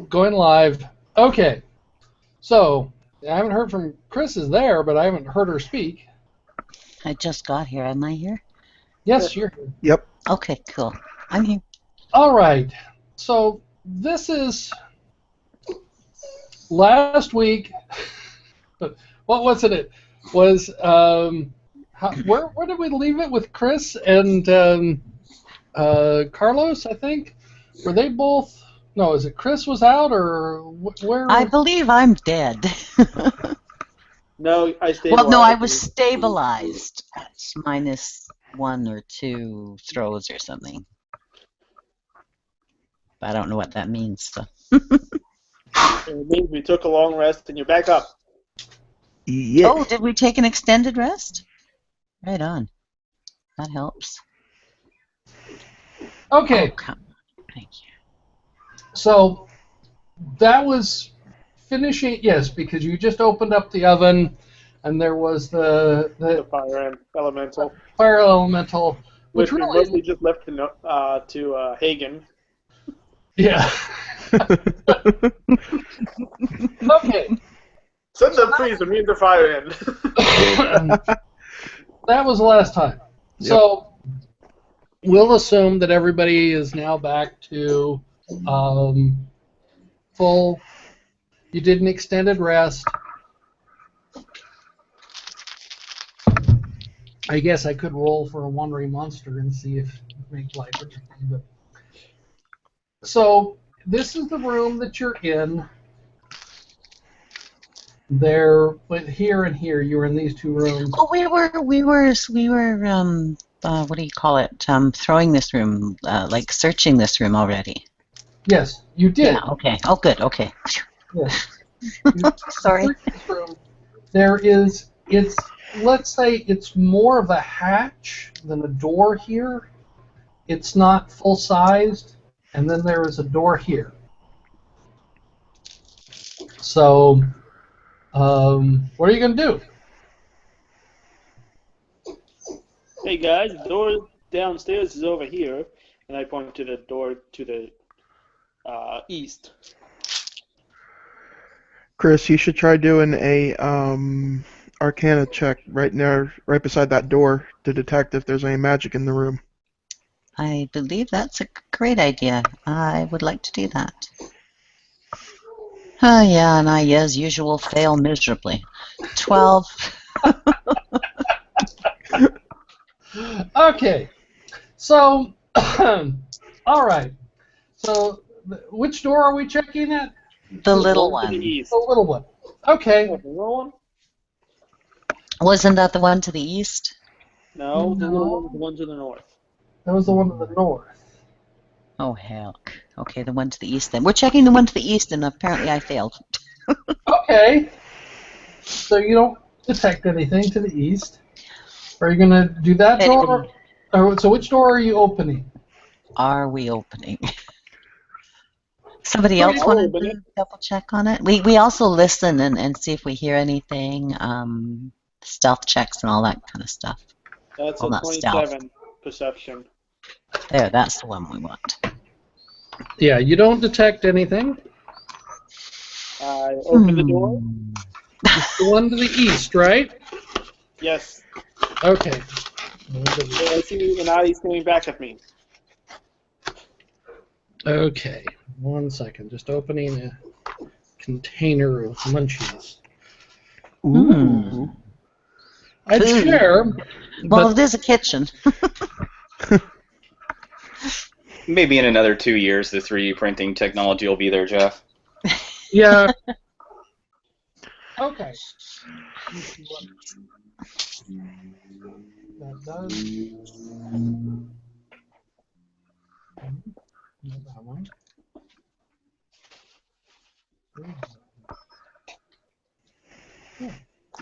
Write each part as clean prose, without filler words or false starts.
Going live. Okay. So, I haven't heard from Chris is there, but I haven't heard her speak. I just got here. Am I here? Yes, you're here. Yep. Okay, cool. I'm here. All right. So, this is last week. What was it? It was, where did we leave it with Chris and Carlos, I think? Were they both? No, is it Chris was out or where? I believe I'm dead. No, I stayed. Well, no, I was stabilized at -1 or 2 throws or something. But I don't know what that means. So. It means we took a long rest and you're back up. Yeah. Oh, did we take an extended rest? Right on. That helps. Okay. Oh, come on. Thank you. So that was finishing, yes, because you just opened up the oven and there was the fire elemental. Fire elemental, which we really, mostly just left to Hagen. Yeah. Okay. Send them, please, and me the fire in. That was the last time. Yep. So we'll assume that everybody is now back to full. You did an extended rest. I guess I could roll for a wandering monster and see if it makes life interesting. But so this is the room that you're in. There, but here and here, you were in these two rooms. Oh, we were. What do you call it? Throwing this room, like searching this room already. Yes, you did. Yeah. Okay. Oh, good. Okay. Yes. Sorry. There is. It's. Let's say it's more of a hatch than a door here. It's not full sized, and then there is a door here. So, what are you going to do? Hey guys, the door downstairs is over here, and I point to the door to the east. Chris, you should try doing a Arcana check right beside that door to detect if there's any magic in the room. I believe that's a great idea. I would like to do that. Oh, yeah, and I, as usual, fail miserably. 12. Okay. So, all right. So, which door are we checking at? The little To the one. east. The little one. Okay. The little one? Wasn't that the one to the east? No, the No. little one is the one to the north. That was the one to the north. Oh, heck. Okay, the one to the east then. We're checking the one to the east, and apparently I failed. Okay. So you don't detect anything to the east. Are you going to do that door? So which door are you opening? Are we opening? Somebody else want to double check on it? We also listen and see if we hear anything, stealth checks and all that kind of stuff. That's Well, a not 27 stealth. perception. There, that's the one we want. Yeah, you don't detect anything. I open the door. It's the one to the east, right? Yes. Okay. I see Inadi coming back at me. Okay. 1 second. Just opening a container of munchies. Ooh. I'd Food. share. Well, But it is a kitchen. Maybe in another 2 years, the 3D printing technology will be there, Jeff. yeah. Okay. That does. That one.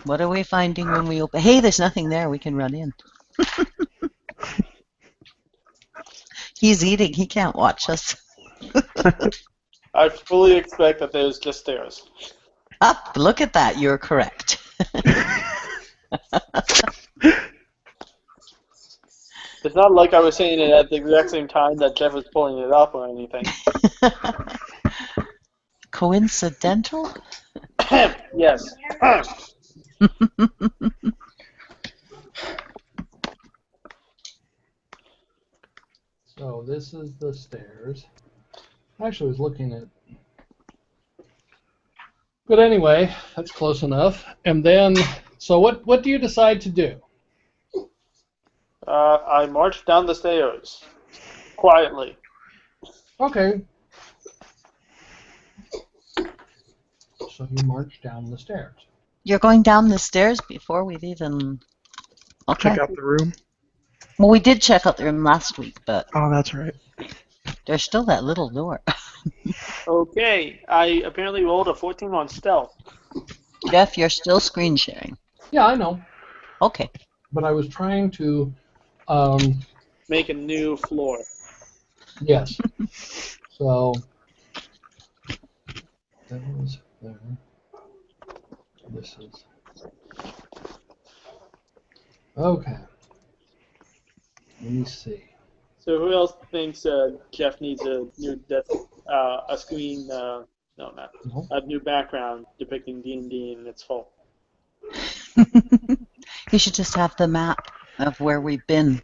What are we finding when we open? Hey, there's nothing there. We can run in. He's eating. He can't watch us. I fully expect that there's just stairs. Up. Look at that. You're correct. It's not like I was saying it at the exact same time that Jeff was pulling it up or anything. Coincidental? Yes. So this is the stairs. I actually was looking at. But anyway, that's close enough. And then, so what do you decide to do? I marched down the stairs quietly. Okay. So you march down the stairs. You're going down the stairs before we've even... Okay. Check out the room. Well, we did check out the room last week, but Oh, that's right. there's still that little door. Okay, I apparently rolled a 14 on stealth. Jeff, you're still screen sharing. Yeah, I know. Okay. But I was trying to, Make a new floor. yes. So that was there. This is okay. Let me see. So who else thinks Jeff needs a new a screen? No, not No. a new background depicting D&D in its full. You should just have the map of where we've been.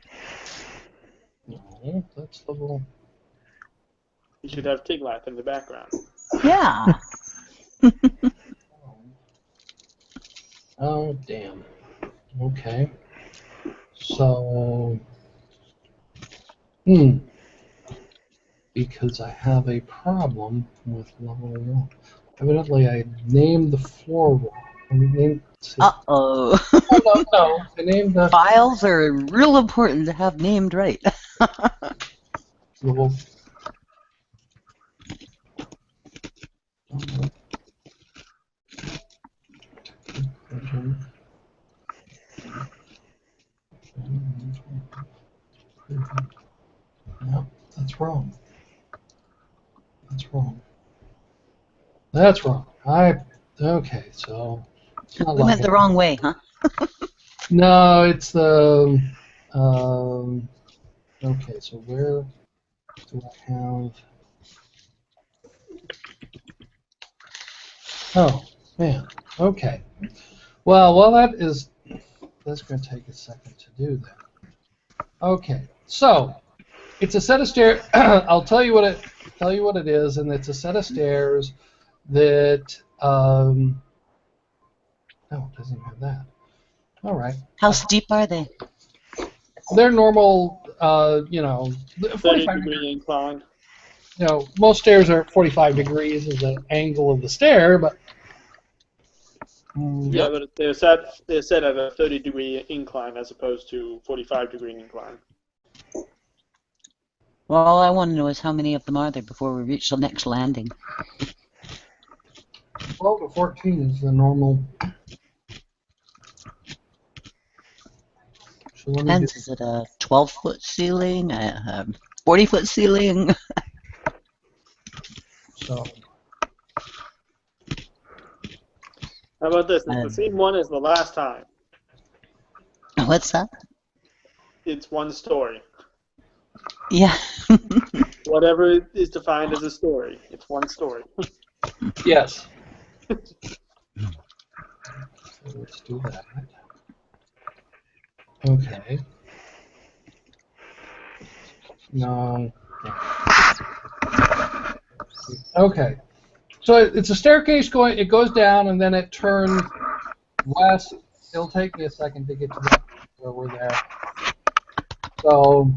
No, that's the little. You should have Tiglath in the background. Yeah. Oh, damn. Okay. So, because I have a problem with level 1. Evidently, I named the floor wrong. I named, Uh-oh. no. I named the Files are real important to have named right. level. No, that's wrong. That's wrong. That's wrong. Okay, so it's not We went the wrong way, huh? No, it's the okay, so where do I have Oh, man. Okay. Well that's going to take a second to do that. Okay. So, it's a set of stairs. I'll tell you what it is, and it's a set of stairs that no, it doesn't even have that. All right. How steep are they? They're normal, 30 45 degree incline. most stairs are 45 degrees is the angle of the stair, but Yeah, but they're set at a 30 degree incline as opposed to 45 degree incline. Well, all I want to know is how many of them are there before we reach the next landing. 12 to 14 is the normal. So let me Depends, is it a 12-foot ceiling, a 40-foot ceiling? So How about this? It's the same one as the last time. What's that? It's one story. Yeah. Whatever is defined as a story, it's one story. yes. So let's do that. Okay. No. Okay. So it's a staircase going. It goes down and then it turns west. It'll take me a second to get to where we're there. So,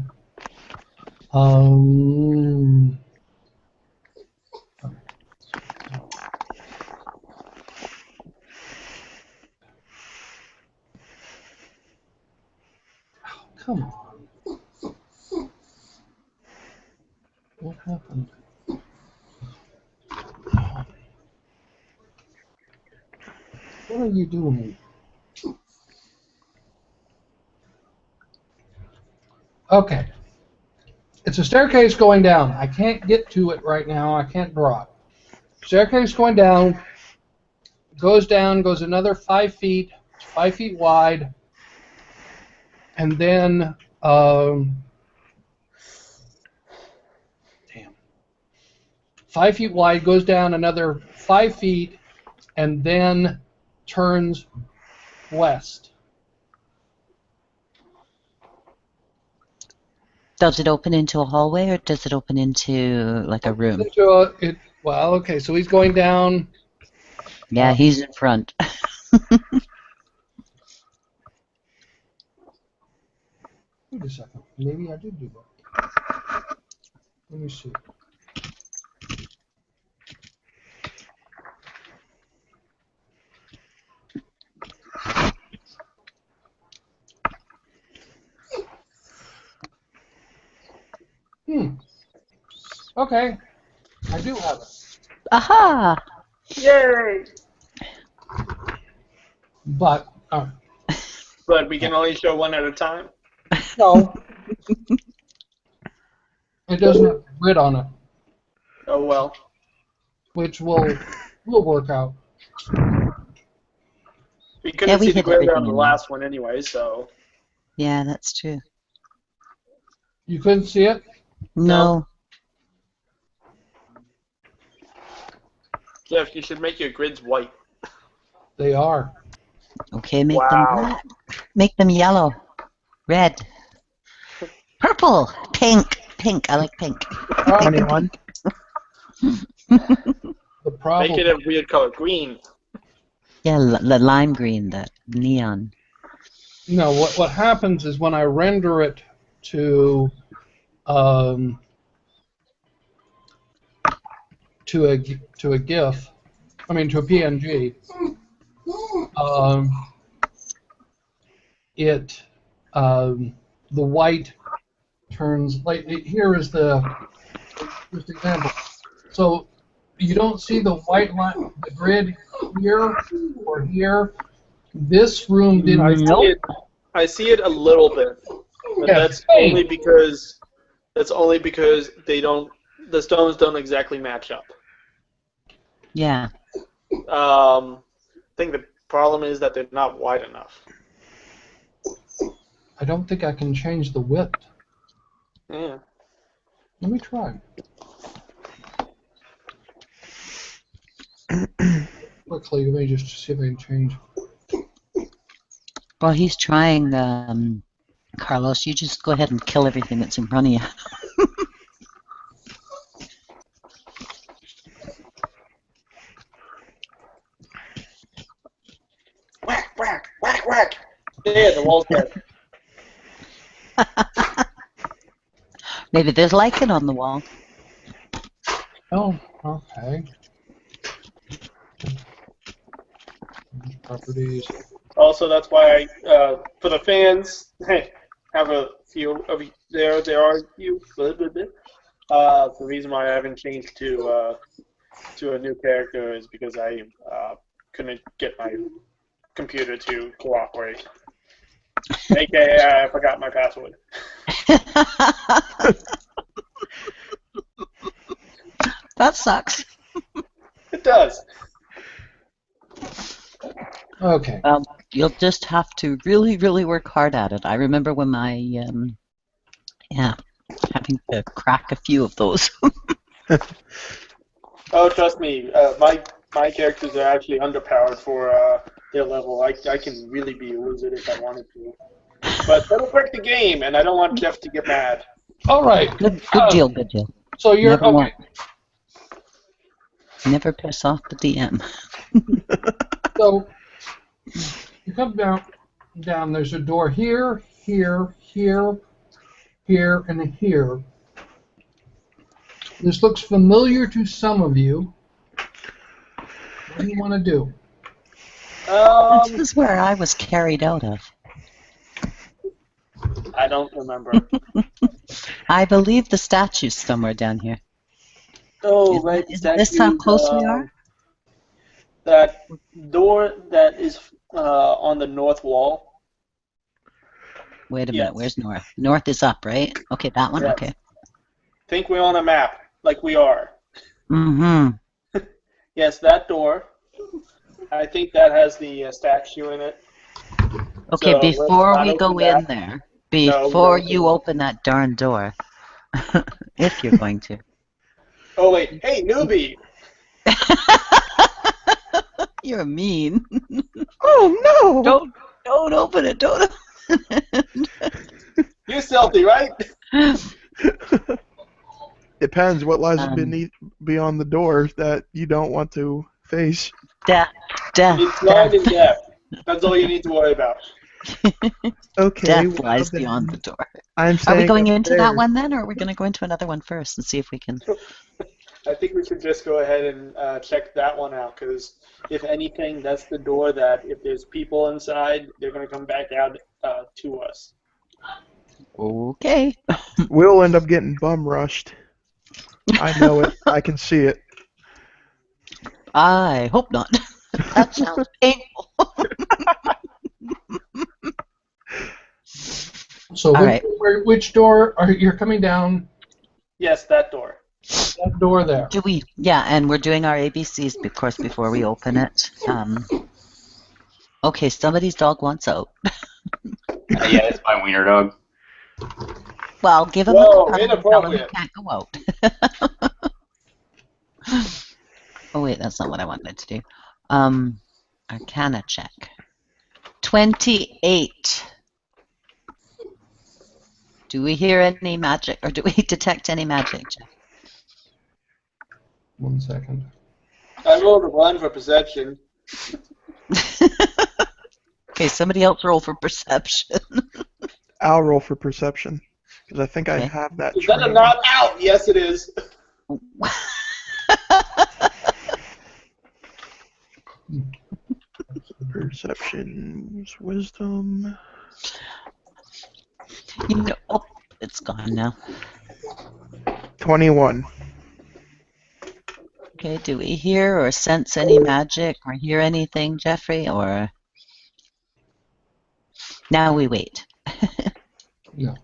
come on. What happened? What are you doing? Okay. It's a staircase going down. I can't get to it right now. I can't draw it. Staircase going down, goes another 5 feet. It's 5 feet wide. And then, damn. 5 feet wide, goes down another 5 feet, and then turns west. Does it open into a hallway or does it open into like a room? Well, okay, so he's going down. Yeah, he's in front. Wait a second. Maybe I did do that. Let me see. Okay, I do have it. Aha! Yay! But, But we can only show one at a time. no. It doesn't have a grid on it, Oh well. which will work out. We couldn't we see the hit grid everything on the in last one anyway, so. Yeah, that's true. You couldn't see it? No. Jeff, you should make your grids white. They are. Okay, make Wow. them black. Make them yellow. Red. Purple. Pink. Pink. I like pink. 21. The problem. Make it a weird color, green. Yeah, the lime green, the neon. No, what happens is when I render it to a GIF, I mean to a PNG, the white turns like here is the just example. So you don't see the white line, the grid here or here. This room didn't. I see it a little bit, but Yeah, that's hey. only because they don't. The stones don't exactly match up. Yeah. I think the problem is that they're not wide enough. I don't think I can change the width. Yeah. Let me try. Quickly, let me just see if I can change. While he's trying, Carlos, you just go ahead and kill everything that's in front of you. Whack, whack, whack, whack. There, the wall's dead. Maybe there's lichen on the wall. Oh, okay. Properties. Also, that's why I, for the fans, have a few of there are a few. The reason why I haven't changed to a new character is because I couldn't get my computer to cooperate. AKA, I forgot my password. That sucks. It does. Okay. You'll just have to really, really work hard at it. I remember when having to crack a few of those. Oh, trust me, my characters are actually underpowered for their level. I can really be a wizard if I wanted to. But that'll break the game, and I don't want Jeff to get mad. All right. Good deal, good deal. So you're Never okay. want- Never piss off the DM. So you come down. There's a door here, here, here, here, and here. This looks familiar to some of you. What do you want to do? This is where I was carried out of. I don't remember. I believe the statue's somewhere down here. Oh, Is- right. Isn't this how close we are? That door that is on the north wall. Wait a Yes. minute, where's north? North is up, right? Okay, that one, Yes. okay. Think we're on a map, like we are. Mm-hmm. Yes, that door. I think that has the statue in it. Okay, So let's before not we open go that. in there, No, before don't you open open that darn door, if you're going to, Oh wait, hey newbie! You're mean. Oh Don't open it. Don't. You're stealthy, right? no! Depends what lies Um, beyond the door that you don't want to face. Death. Death. It's blind and Death. deaf. That's all you need to worry about. Okay, Death well lies beyond the then, door. I'm Are we staying going into that upstairs. one then, or are we going to go into another one first and see if we can? I think we should just go ahead and check that one out, because if anything, that's the door that if there's people inside, they're going to come back out to us. Okay. We'll end up getting bum rushed. I know it. I can see it. I hope not. That sounds painful. So All right. which door are you're coming down? Yes, that door. That door there. Do we? Yeah, and we're doing our ABCs, of course, before we open it. Okay, somebody's dog wants out. Yeah, it's my wiener dog. Well, give him Whoa, a cuddle and tell him he inappropriate. can't go out. Oh wait, that's not what I wanted to do. Arcana check. 28. Do we hear any magic, or do we detect any magic, Jeff? 1 second. I rolled a 1 for perception. Okay, somebody else roll for perception. I'll roll for perception because I think I Okay. have that Is that a trained. not out? Yes, it is. Perception, wisdom. Oh, it's gone now. 21. Okay, do we hear or sense any magic or hear anything, Jeffrey? Or now we wait. No.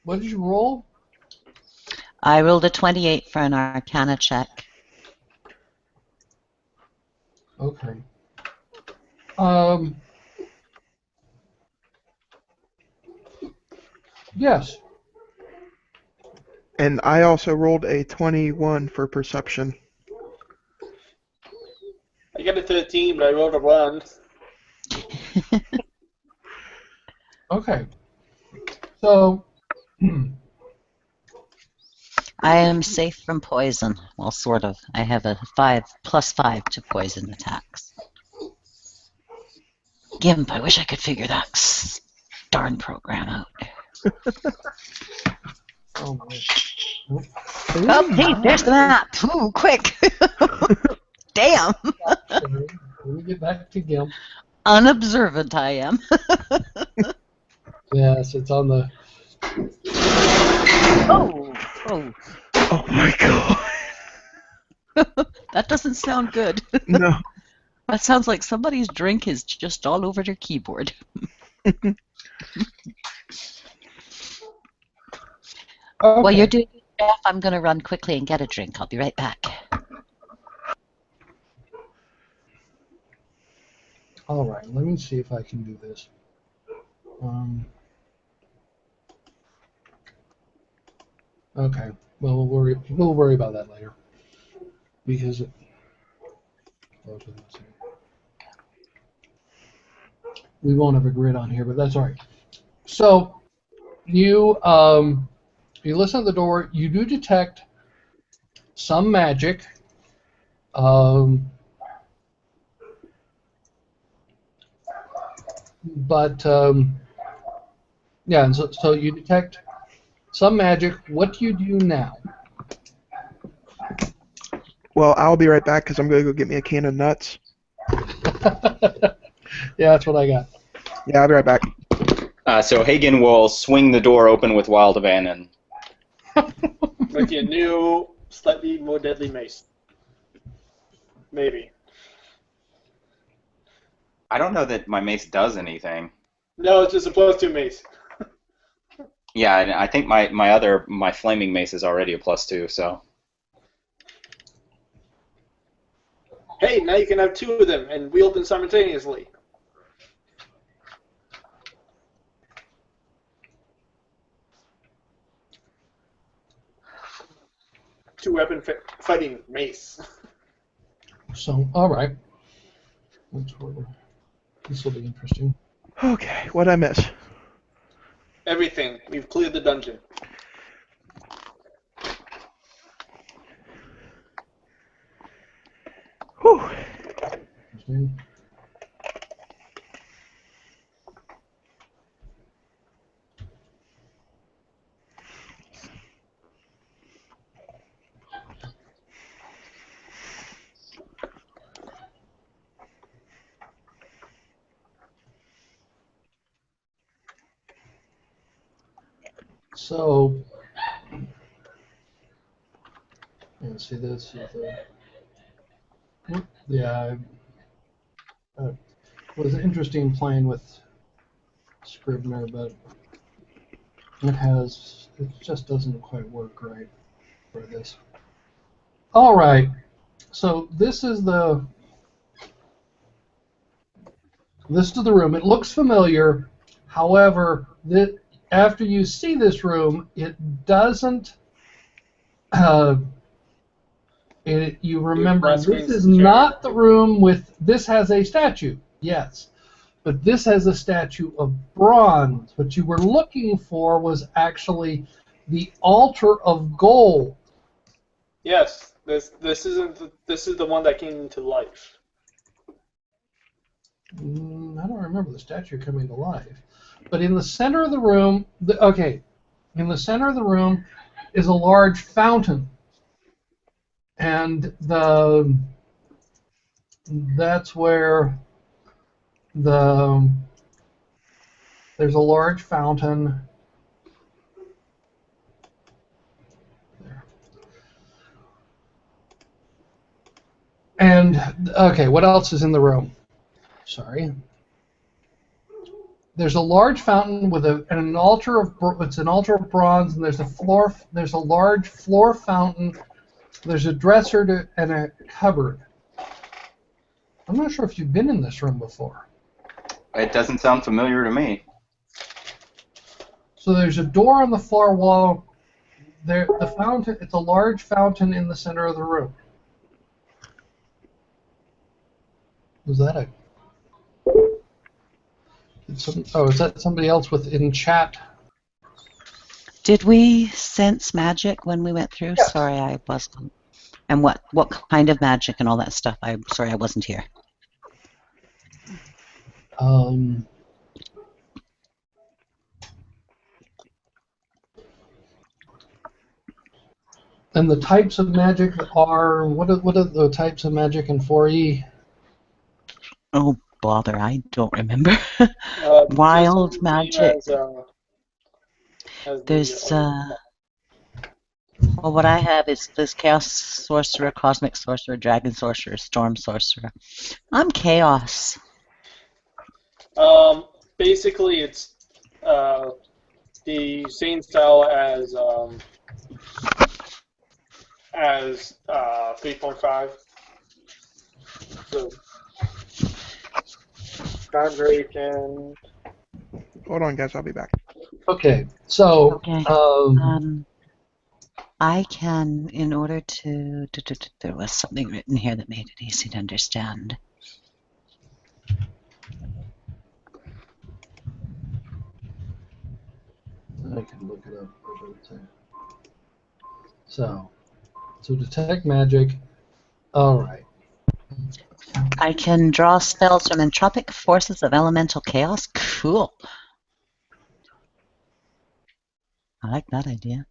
What did you roll? I rolled a 28 for an Arcana check. Okay. Yes. And I also rolled a 21 for perception. I got a 13, but I rolled a 1. Okay. So, I am safe from poison. Well, sort of. I have a +5 to poison attacks. Gimp, I wish I could figure that darn program out. oh boy. Oh, hey, there's the map. Ooh, quick. Damn. Let me get back to Gimp. Unobservant I am. Yes, it's on the. Oh. Oh my god. That doesn't sound good. No. That sounds like somebody's drink is just all over their keyboard. Okay. While you're doing that, I'm going to run quickly and get a drink. I'll be right back. All right. Let me see if I can do this. Okay. Well, we'll worry about that later. Because we won't have a grid on here, but that's all right. So you listen to the door. You do detect some magic. But yeah, and so you detect some magic. What do you do now? Well, I'll be right back because I'm going to go get me a can of nuts. Yeah, that's what I got. Yeah, I'll be right back. So Hagen will swing the door open with wild abandon. With your new, slightly more deadly mace. Maybe. I don't know that my mace does anything. No, it's just a +2 mace. Yeah, and I think my flaming mace is already a +2, so. Hey, now you can have 2 of them and wield them simultaneously. Two-weapon fighting mace. So, all right. This will be interesting. Okay, what'd I miss? Everything. We've cleared the dungeon. Whew. Interesting. So, let's see, this is the. Yeah, it was interesting playing with Scrivener, but it just doesn't quite work right for this. All right, so this is the room. It looks familiar, however, after you see this room, it doesn't. You remember this is not the room with. This has a statue, yes. But this has a statue of bronze. What you were looking for was actually the altar of gold. Yes, this isn't. This is the one that came into life. I don't remember the statue coming to life. But in the center of the room, in the center of the room is a large fountain, and that's where there's a large fountain. And okay, what else is in the room? Sorry. There's a large fountain with an altar of bronze, and there's a large floor fountain. There's a dresser and a cupboard. I'm not sure if you've been in this room before. It doesn't sound familiar to me. So there's a door on the far wall. The fountain. It's a large fountain in the center of the room. Was that a? Is that somebody else in chat? Did we sense magic when we went through? Yes. Sorry, I wasn't. And what kind of magic and all that stuff? I'm sorry, I wasn't here. And the types of magic are what are the types of magic in 4E? Oh bother, I don't remember. Wild magic. There's well, what I have is this chaos sorcerer, cosmic sorcerer, dragon sorcerer, storm sorcerer. I'm chaos. Basically, it's the same style as 3.5. So vibration. Hold on, guys. I'll be back. Okay, so Okay. I can, in order to, there was something written here that made it easy to understand. I can look it up. So detect magic. All right. I can draw spells from entropic forces of elemental chaos. Cool. I like that idea.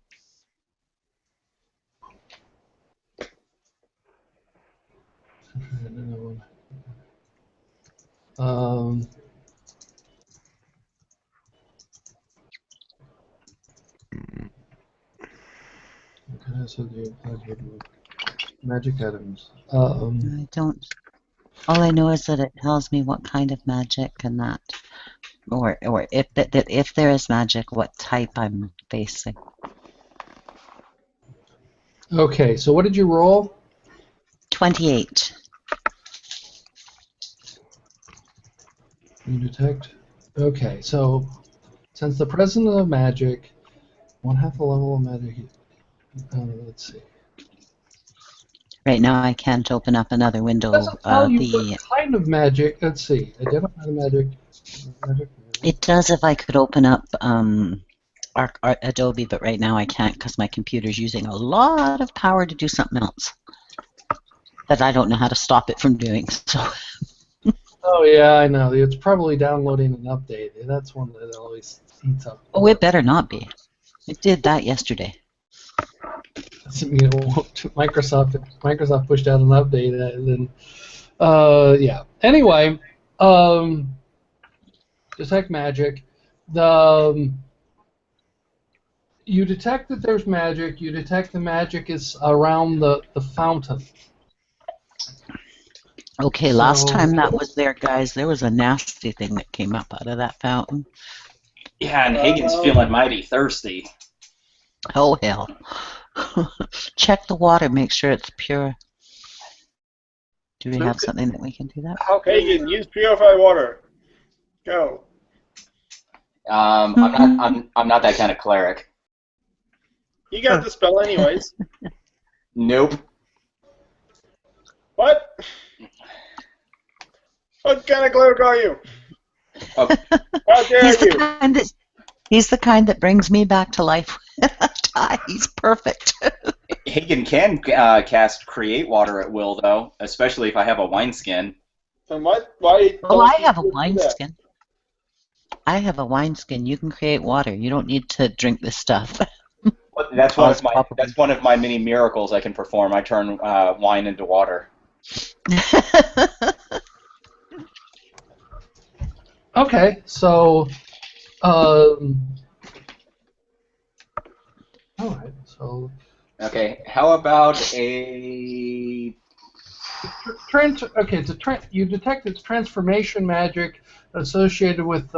Magic items. I don't. All I know is that it tells me what kind of magic and that, or if there is magic, what type I'm facing. Okay, so what did you roll? 28. You detect. Okay, so since the presence of magic, 1/2 the level of magic. Let's see. Right now, I can't open up another It window. doesn't tell you what kind of magic. Let's see. Identify the magic. It does if I could open up Adobe, but right now I can't because my computer's using a lot of power to do something else that I don't know how to stop it from doing. So. Oh yeah, I know. It's probably downloading an update. That's one that always eats up. Oh, it better not be. It did that yesterday. Microsoft pushed out an update, and then yeah. Anyway, detect magic. You detect that there's magic. You detect the magic is around the fountain. Okay, So- last time that was there, guys, there was a nasty thing that came up out of that fountain. Yeah, and Hagen's feeling mighty thirsty. Oh, hell. Check the water, make sure it's pure. Do we have something that we can do that? Hagen, use purified water. Go. I'm not that kind of cleric. You got the spell anyways. Nope. What? What kind of cleric are you? Oh, How dare He's the kind that brings me back to life when I die. He's perfect. Hagen can cast Create Water at will, though, especially if I have a wineskin. And what? Why? Oh, don't I you have a do that? wineskin. I have a wineskin. You can create water. You don't need to drink this stuff. That's one of my many miracles I can perform. I turn wine into water. Okay, so all right, so Okay, how about a... you detect its transformation magic associated with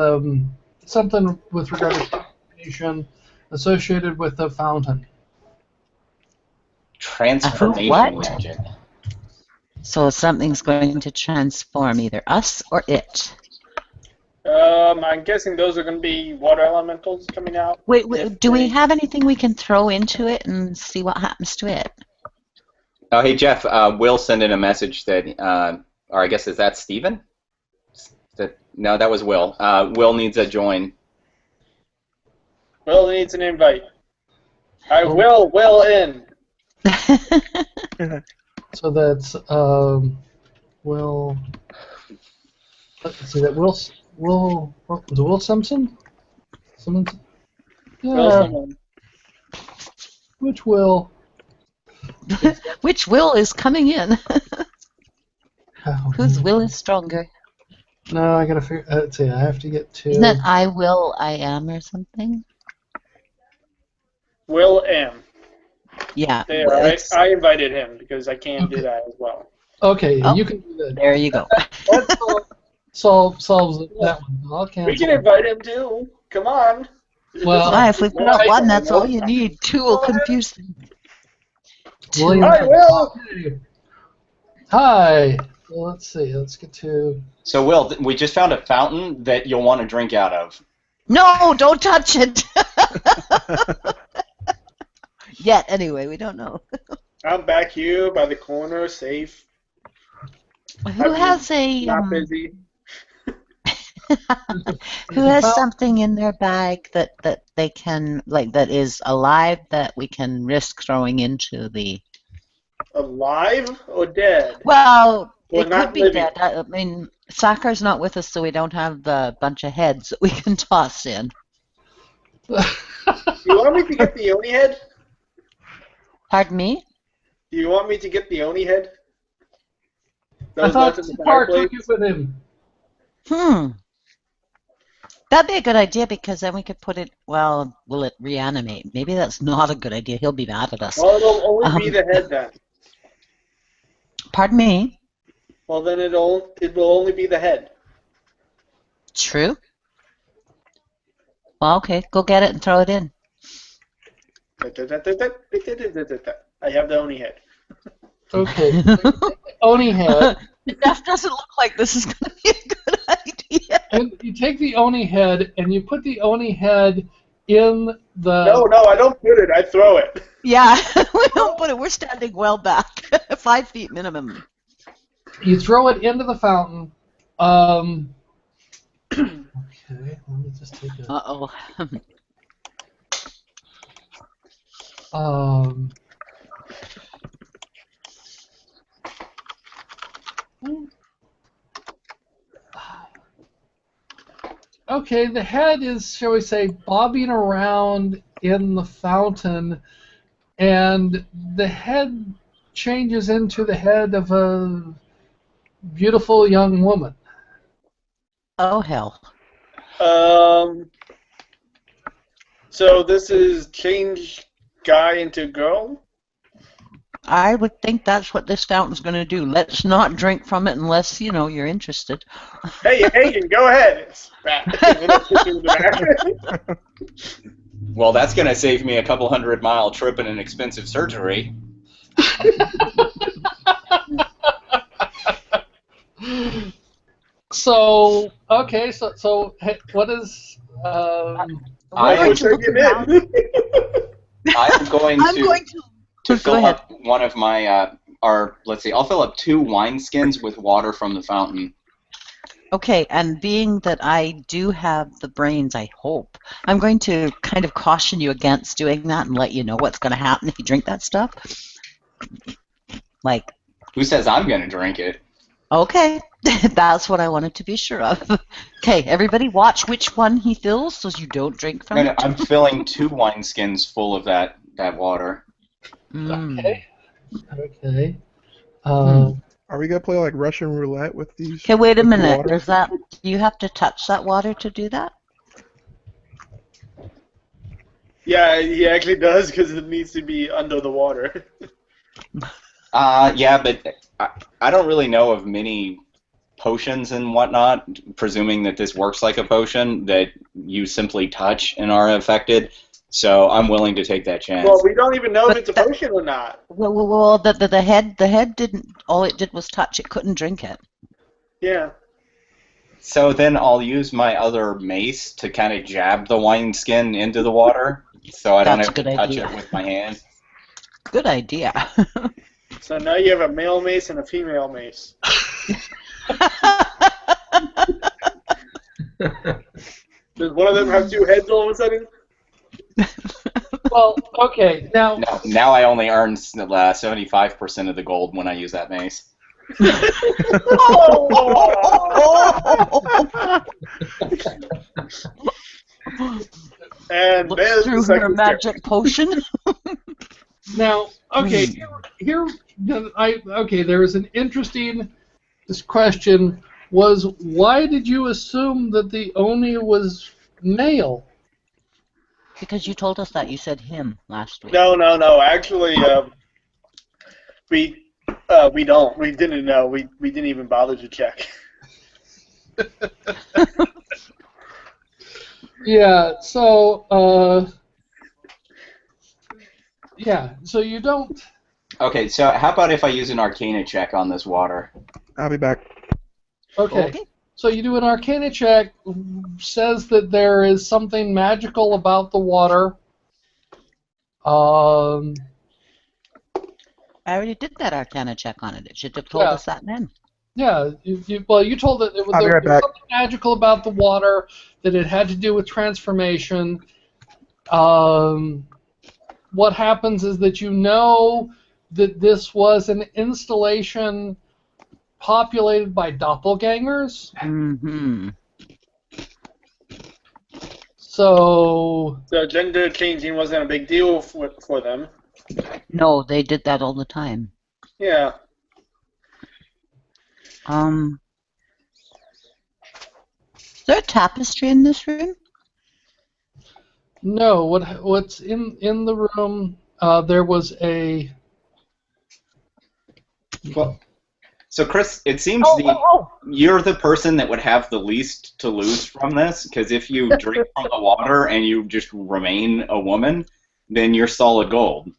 something with regard to transformation associated with the fountain. Transformation What? magic. So something's going to transform either us or it. I'm guessing those are going to be water elementals coming out. Wait, If do we they- have anything we can throw into it and see what happens to it? Oh, hey, Jeff, Will sent in a message that, or I guess, is that Steven? No, that was Will. Will needs a join. Will needs an invite. I will in. So that's Will. Let's see that was it Will Simpson? Simmons? Yeah. Will someone. Which Will? Which will is coming in? Whose will is stronger? No, I gotta figure. Let's see. I have to get to. Isn't it I will, I am, or something? Will M. Yeah. There, I invited him because I can't do that as well. Okay, Oh, you can do that. There you go. That solves that one. I'll cancel. We can invite him too. Come on. Well, If we've got one, that's all you need. Two will confuse them. William. Hi, Will. Hi. Well, let's see. Let's get to. So, Will, we just found a fountain that you'll want to drink out of. No, don't touch it. Yet, anyway, we don't know. I'm back here by the corner, safe. Who has a Not busy. who has something in their bag that they can that is alive that we can risk throwing into the? Alive or dead? Well, Or it not could be living. dead. I mean, Sakar's not with us, so we don't have the bunch of heads that we can toss in. You want me to get the Oni head? Pardon me? Do you want me to get the Oni head? I thought left in the Sipar took fireplace? it with him. That'd be a good idea because then we could put it. Well, will it reanimate? Maybe that's not a good idea. He'll be mad at us. Well, it'll only be the head then. Pardon me? Well, then it will only be the head. True. Well, okay. Go get it and throw it in. I have the Oni head. Okay. Oni head. That doesn't look like this is going to be a good idea. And you take the Oni head and you put the Oni head in the. No, I don't put it. I throw it. Yeah, we don't put it. We're standing well back, 5 feet minimum. You throw it into the fountain. Okay, let me just take a. Uh-oh. Okay, the head is, shall we say, bobbing around in the fountain, and the head changes into the head of a beautiful young woman. Oh, hell. So this is change guy into girl? I would think that's what this fountain's going to do. Let's not drink from it unless, you're interested. Hey, Hagen, go ahead. Well, that's going to save me a couple $100-mile trip and an expensive surgery. So, okay, so what is... I'm going to look around. I'm going to Go fill ahead. up one of my, let's see, I'll fill up 2 wineskins with water from the fountain. Okay, and being that I do have the brains, I hope, I'm going to kind of caution you against doing that and let you know what's going to happen if you drink that stuff. Like, Who says I'm going to drink it? okay, that's what I wanted to be sure of. Okay, everybody watch which one he fills so you don't drink from No, it. I'm filling 2 wineskins full of that water. Okay. Okay. Are we gonna play like Russian roulette with these? Okay, wait a with the minute. water? Do you have to touch that water to do that? Yeah, he actually does because it needs to be under the water. Yeah, but I don't really know of many potions and whatnot, presuming that this works like a potion, that you simply touch and are affected. So I'm willing to take that chance. Well, we don't even know But if it's a potion or not. Well, the head didn't. All it did was touch. It couldn't drink it. Yeah. So then I'll use my other mace to kind of jab the wineskin into the water, so I don't That's have a to good touch idea. it with my hand. Good idea. So now you have a male mace and a female mace. Does one of them have 2 heads all of a sudden? well, okay, now... Now I only earn 75% of the gold when I use that mace. And Look there's through the her second magic potion. Now, okay, okay, there is an interesting this question was, why did you assume that the Oni was male? Because you told us that. You said him last week. No. Actually, we don't. We didn't know. We didn't even bother to check. Yeah, so, yeah, so you don't... Okay, so how about if I use an Arcana check on this water? I'll be back. Okay, so you do an Arcana check, says that there is something magical about the water. I already did that Arcana check on it. It should have told us that then. Yeah, you told that there was right back. something magical about the water, that it had to do with transformation. What happens is that you know that this was an installation populated by doppelgangers. Mm-hmm. So gender changing wasn't a big deal for them. No, they did that all the time. Yeah. Is there a tapestry in this room? no, what's in the room? There was a... Well, so Chris, it seems you're the person that would have the least to lose from this, because if you drink from the water and you just remain a woman, then you're solid gold.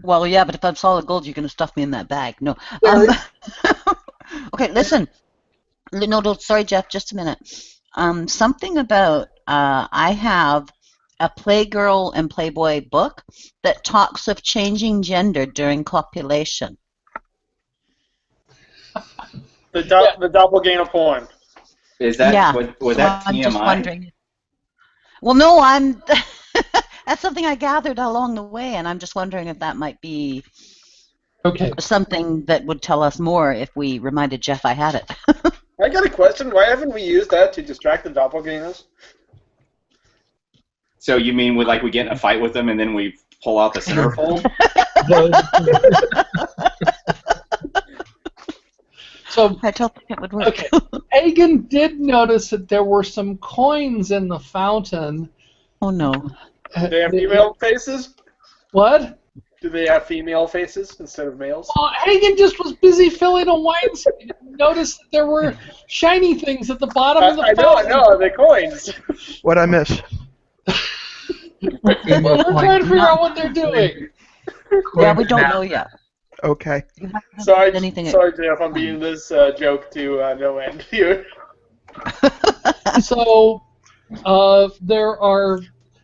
Well, yeah, but if I'm solid gold, you're going to stuff me in that bag. No. Okay, listen. No, sorry, Jeff, just a minute. Something about I have a Playgirl and Playboy book that talks of changing gender during copulation. The doppelganger porn. Is that Yeah, was so that I'm just TMI? wondering. Well, no, I'm. That's something I gathered along the way, and I'm just wondering if that might be Okay. something that would tell us more if we reminded Jeff I had it. I got a question. Why haven't we used that to distract the doppelgangers? So you mean we get in a fight with them and then we pull out the centerfold? So I don't think it would work. okay, Hagen did notice that there were some coins in the fountain. Oh no. Do they have female faces? What? Do they have female faces instead of males? Well, Hagen just was busy filling a wine skin and noticed that there were shiny things at the bottom of the I fountain. know, they're coins. What'd I miss? Well, we're trying to figure out what they're doing. Yeah, we don't know yet. Okay. You haven't Sorry, said anything. sorry, Jeff, I'm beating this joke to no end here. So, there are.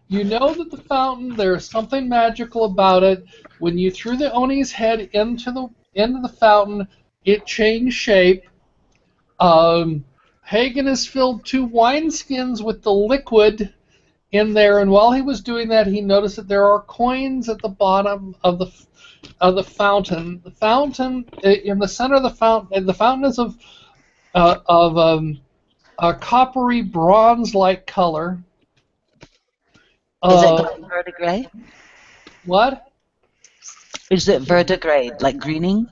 You know that the fountain. There's something magical about it. When you threw the Oni's head into the fountain, it changed shape. Hagen has filled 2 wineskins with the liquid in there, and while he was doing that, he noticed that there are coins at the bottom of the fountain. The fountain in the center of the fountain is of a coppery bronze-like color. Is it verdigris? What? Is it verdigris, like greening?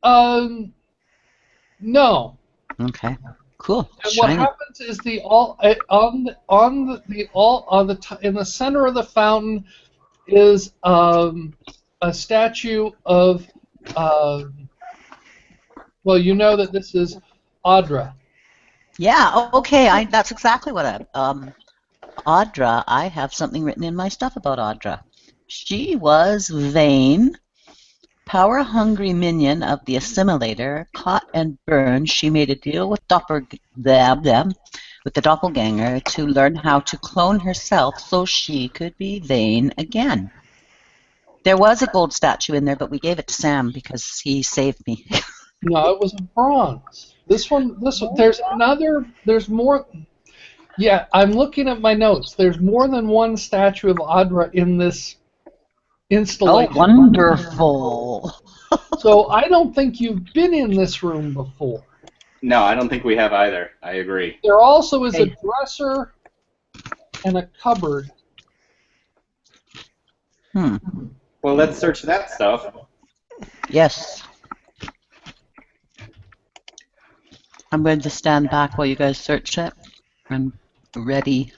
No. Okay. Cool. And Shiny. what happens is in the center of the fountain is a statue of well, you know that this is Audra. Yeah. Okay. That's exactly what Audra. I have something written in my stuff about Audra. She was vain, power-hungry minion of the assimilator. Caught and burned, she made a deal with the doppelganger to learn how to clone herself so she could be vain again. There was a gold statue in there, but we gave it to Sam because he saved me. No, it was a bronze. This one. There's another. There's more. Yeah, I'm looking at my notes. There's more than one statue of Audra in this installation. Oh, wonderful. So I don't think you've been in this room before. No, I don't think we have either. I agree. There also is a dresser and a cupboard. Well, let's search that stuff. Yes. I'm going to stand back while you guys search it. I'm ready.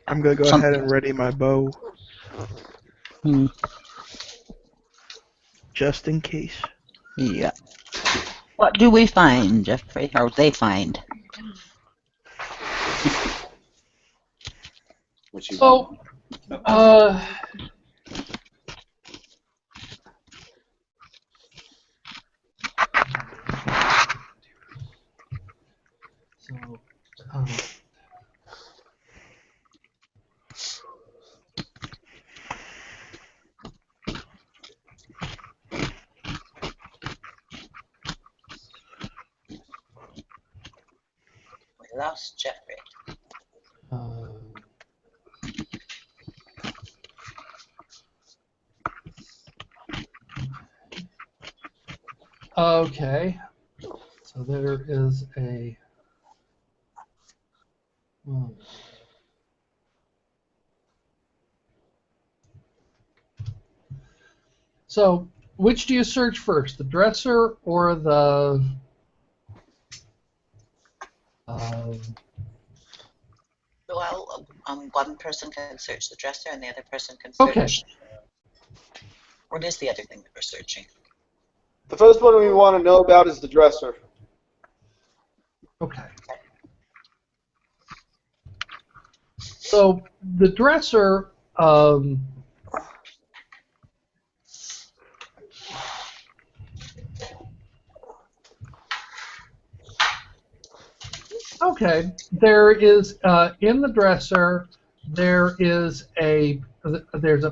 I'm going to go ahead and ready my bow. Just in case. Yeah. What do we find, Jeffrey? Or they find? So, We lost Jeffrey. okay. So there is a. So, which do you search first, the dresser or the? Well, one person can search the dresser and the other person can search. Okay. What is the other thing that we're searching? The first one we want to know about is the dresser. Okay. So the dresser. Okay. There is in the dresser. There's a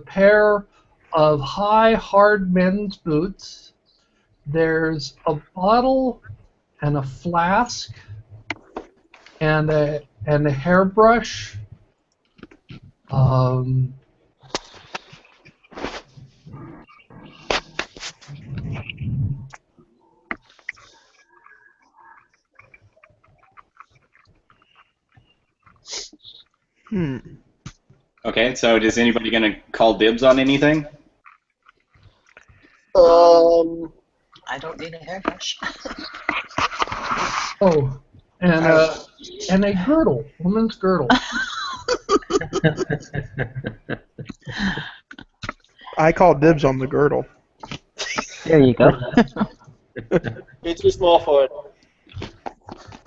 pair of high, hard men's boots. There's a bottle and a flask and a hairbrush. Okay, so is anybody going to call dibs on anything? I don't need a hairbrush. Oh, and a girdle, woman's girdle. I call dibs on the girdle. There you go. You're too small for it.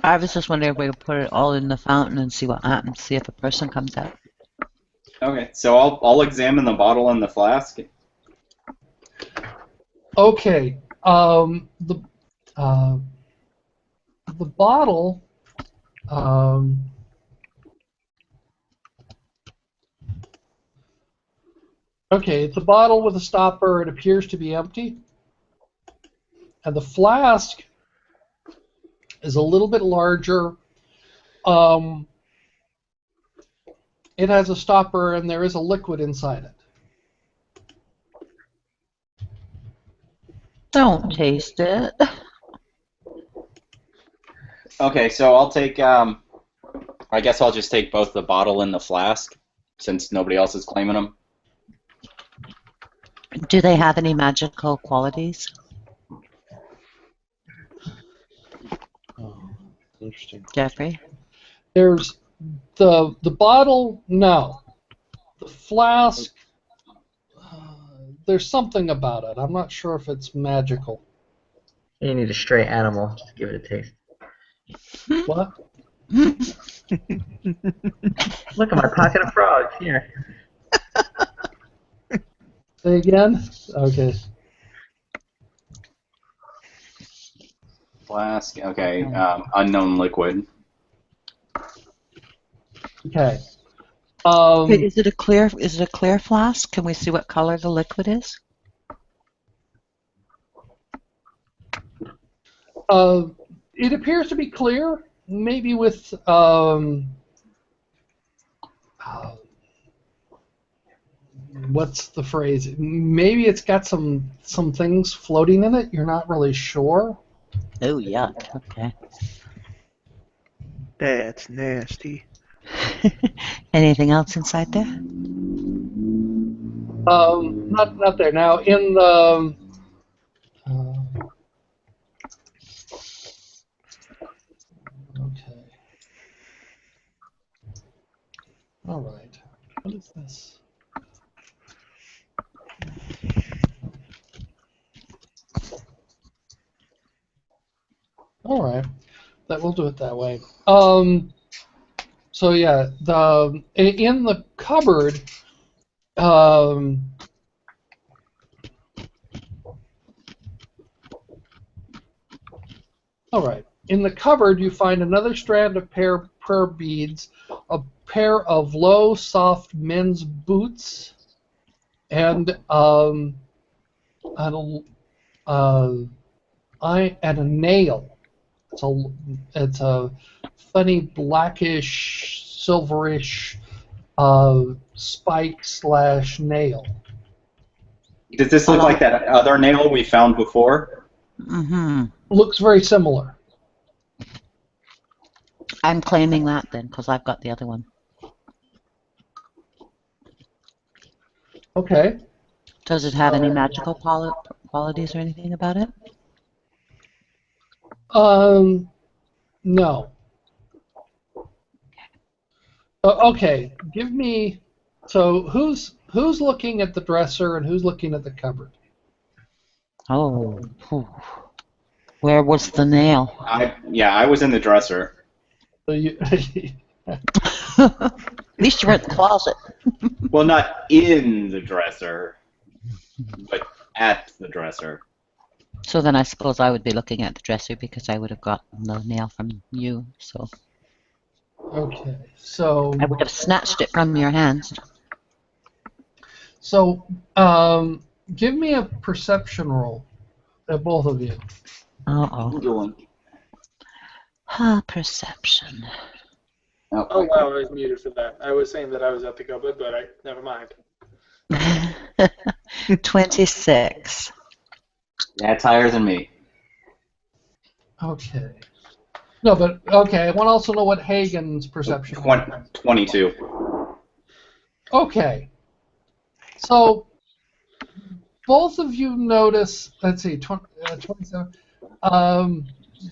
I was just wondering if we could put it all in the fountain and see what happens, see if a person comes out. Okay, so I'll examine the bottle and the flask. Okay. The bottle. Okay, it's a bottle with a stopper. It appears to be empty. And the flask is a little bit larger. It has a stopper, and there is a liquid inside it. Don't taste it. Okay, so I'll take, I guess I'll just take both the bottle and the flask, since nobody else is claiming them. Do they have any magical qualities? Oh, interesting. Jeffrey? There's the bottle, no. The flask, there's something about it. I'm not sure if it's magical. You need a stray animal to give it a taste. What? Look at my pocket of frogs here. Say again? Okay. Flask, okay, unknown liquid. Okay. Is it a clear flask? Can we see what color the liquid is? It appears to be clear, maybe with what's the phrase? Maybe it's got some things floating in it. You're not really sure. Oh, yuck. Okay. That's nasty. Anything else inside there? Not there. Now in the okay. All right. What is this? All right. That we'll do it that way. So yeah, in the cupboard. All right. In the cupboard, you find another strand of prayer beads, a pair of low, soft men's boots, and a nail. It's a funny blackish, silverish spike / nail. Does this look like that other nail we found before? Mm-hmm. Looks very similar. I'm claiming that then, because I've got the other one. Okay. Does it have any magical qualities or anything about it? No. Okay, give me. So who's looking at the dresser and who's looking at the cupboard? Oh. Whew. Where was the nail? I was in the dresser. So you. At least you were in the closet. Well, not in the dresser, but at the dresser. So then I suppose I would be looking at the dresser because I would have gotten the nail from you. So Okay, so I would have snatched it from your hands. so give me a perception roll, both of you. Uh-oh. Perception. Oh, Oh wow, I was muted for that. I was saying that I was at the cupboard, but never mind. 26. that's higher than me. Okay. No, but okay. I want to also know what Hagen's perception was. 22. Okay. So both of you notice. Let's see, 27.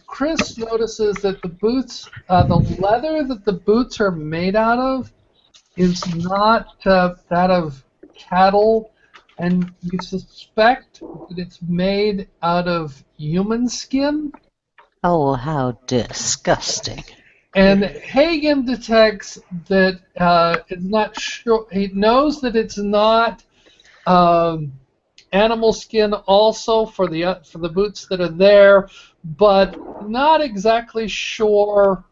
Chris notices that the boots, the leather that the boots are made out of, is not that of cattle, and you suspect that it's made out of human skin. Oh, how disgusting. And Hagen detects that it's not sure. He knows that it's not animal skin also for the boots that are there, but not exactly sure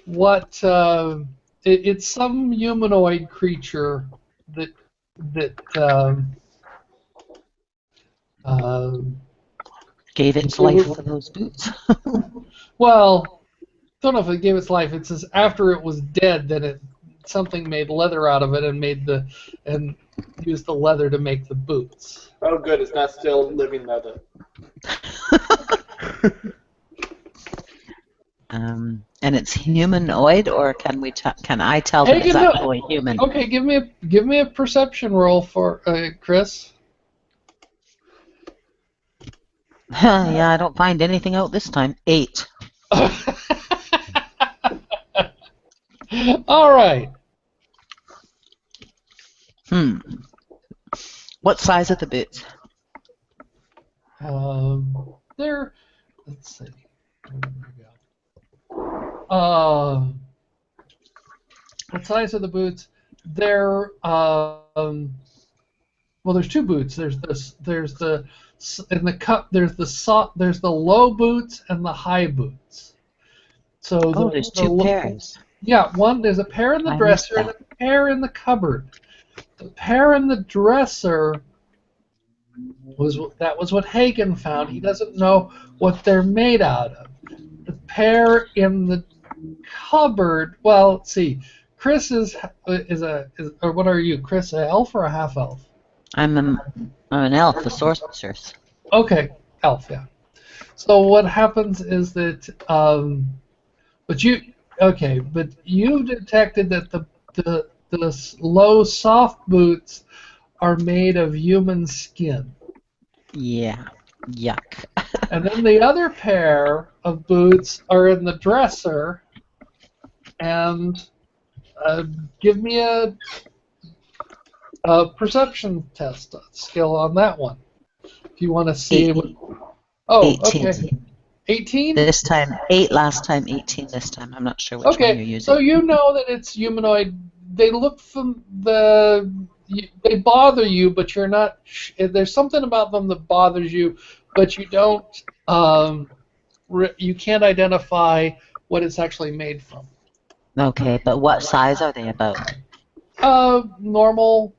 what. It's some humanoid creature that Gave its life for those boots. well, don't know if it gave its life. It says after it was dead, that something made leather out of it and used the leather to make the boots. Oh good, it's not still living leather. And it's humanoid, or can I tell that Hagen, it's no. actually human? Okay, give me a perception roll for Chris. Yeah, I don't find anything out this time. 8. All right. What size are the boots? Let's see. Where did we go? What size are the boots? They're well, there's two boots. There's the in the cup. There's the low boots and the high boots. So There's two pairs. Yeah, there's a pair in the I dresser missed and a pair in the cupboard. The pair in the dresser was what Hagen found. He doesn't know what they're made out of. The pair in the cupboard. Well, let's see. Chris or what are you? Chris, an elf or a half elf? I'm an elf, a sorceress. Okay, elf. Yeah. So what happens is that, but you detected that the low soft boots are made of human skin. Yeah. Yuck. And then the other pair of boots are in the dresser. And give me a perception test skill on that one. If you want to see. 18. Okay. 18? This time 8 last time, 18 this time. I'm not sure which one you're using. So you know that it's humanoid. They look from they bother you, but you're not. There's something about them that bothers you, but you don't. You can't identify what it's actually made from. Okay, but what size are they about? Normal,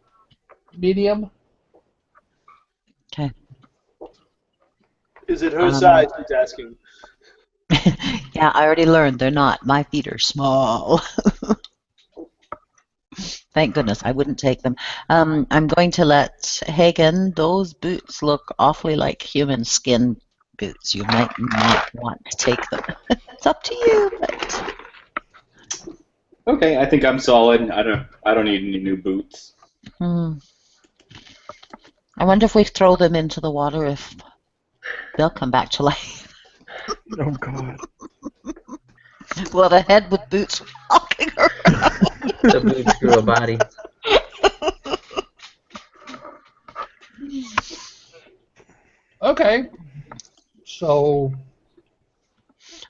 medium. Okay. Is it her size? He's asking. Yeah, I already learned they're not. My feet are small. Thank goodness I wouldn't take them. I'm going to let Hagen. Those boots look awfully like human skin boots. You might not want to take them. It's up to you, but. Okay, I think I'm solid. I don't need any new boots. I wonder if we throw them into the water, if they'll come back to life. Oh God. Well, the head with boots walking around. The boots grew a body. Okay. So.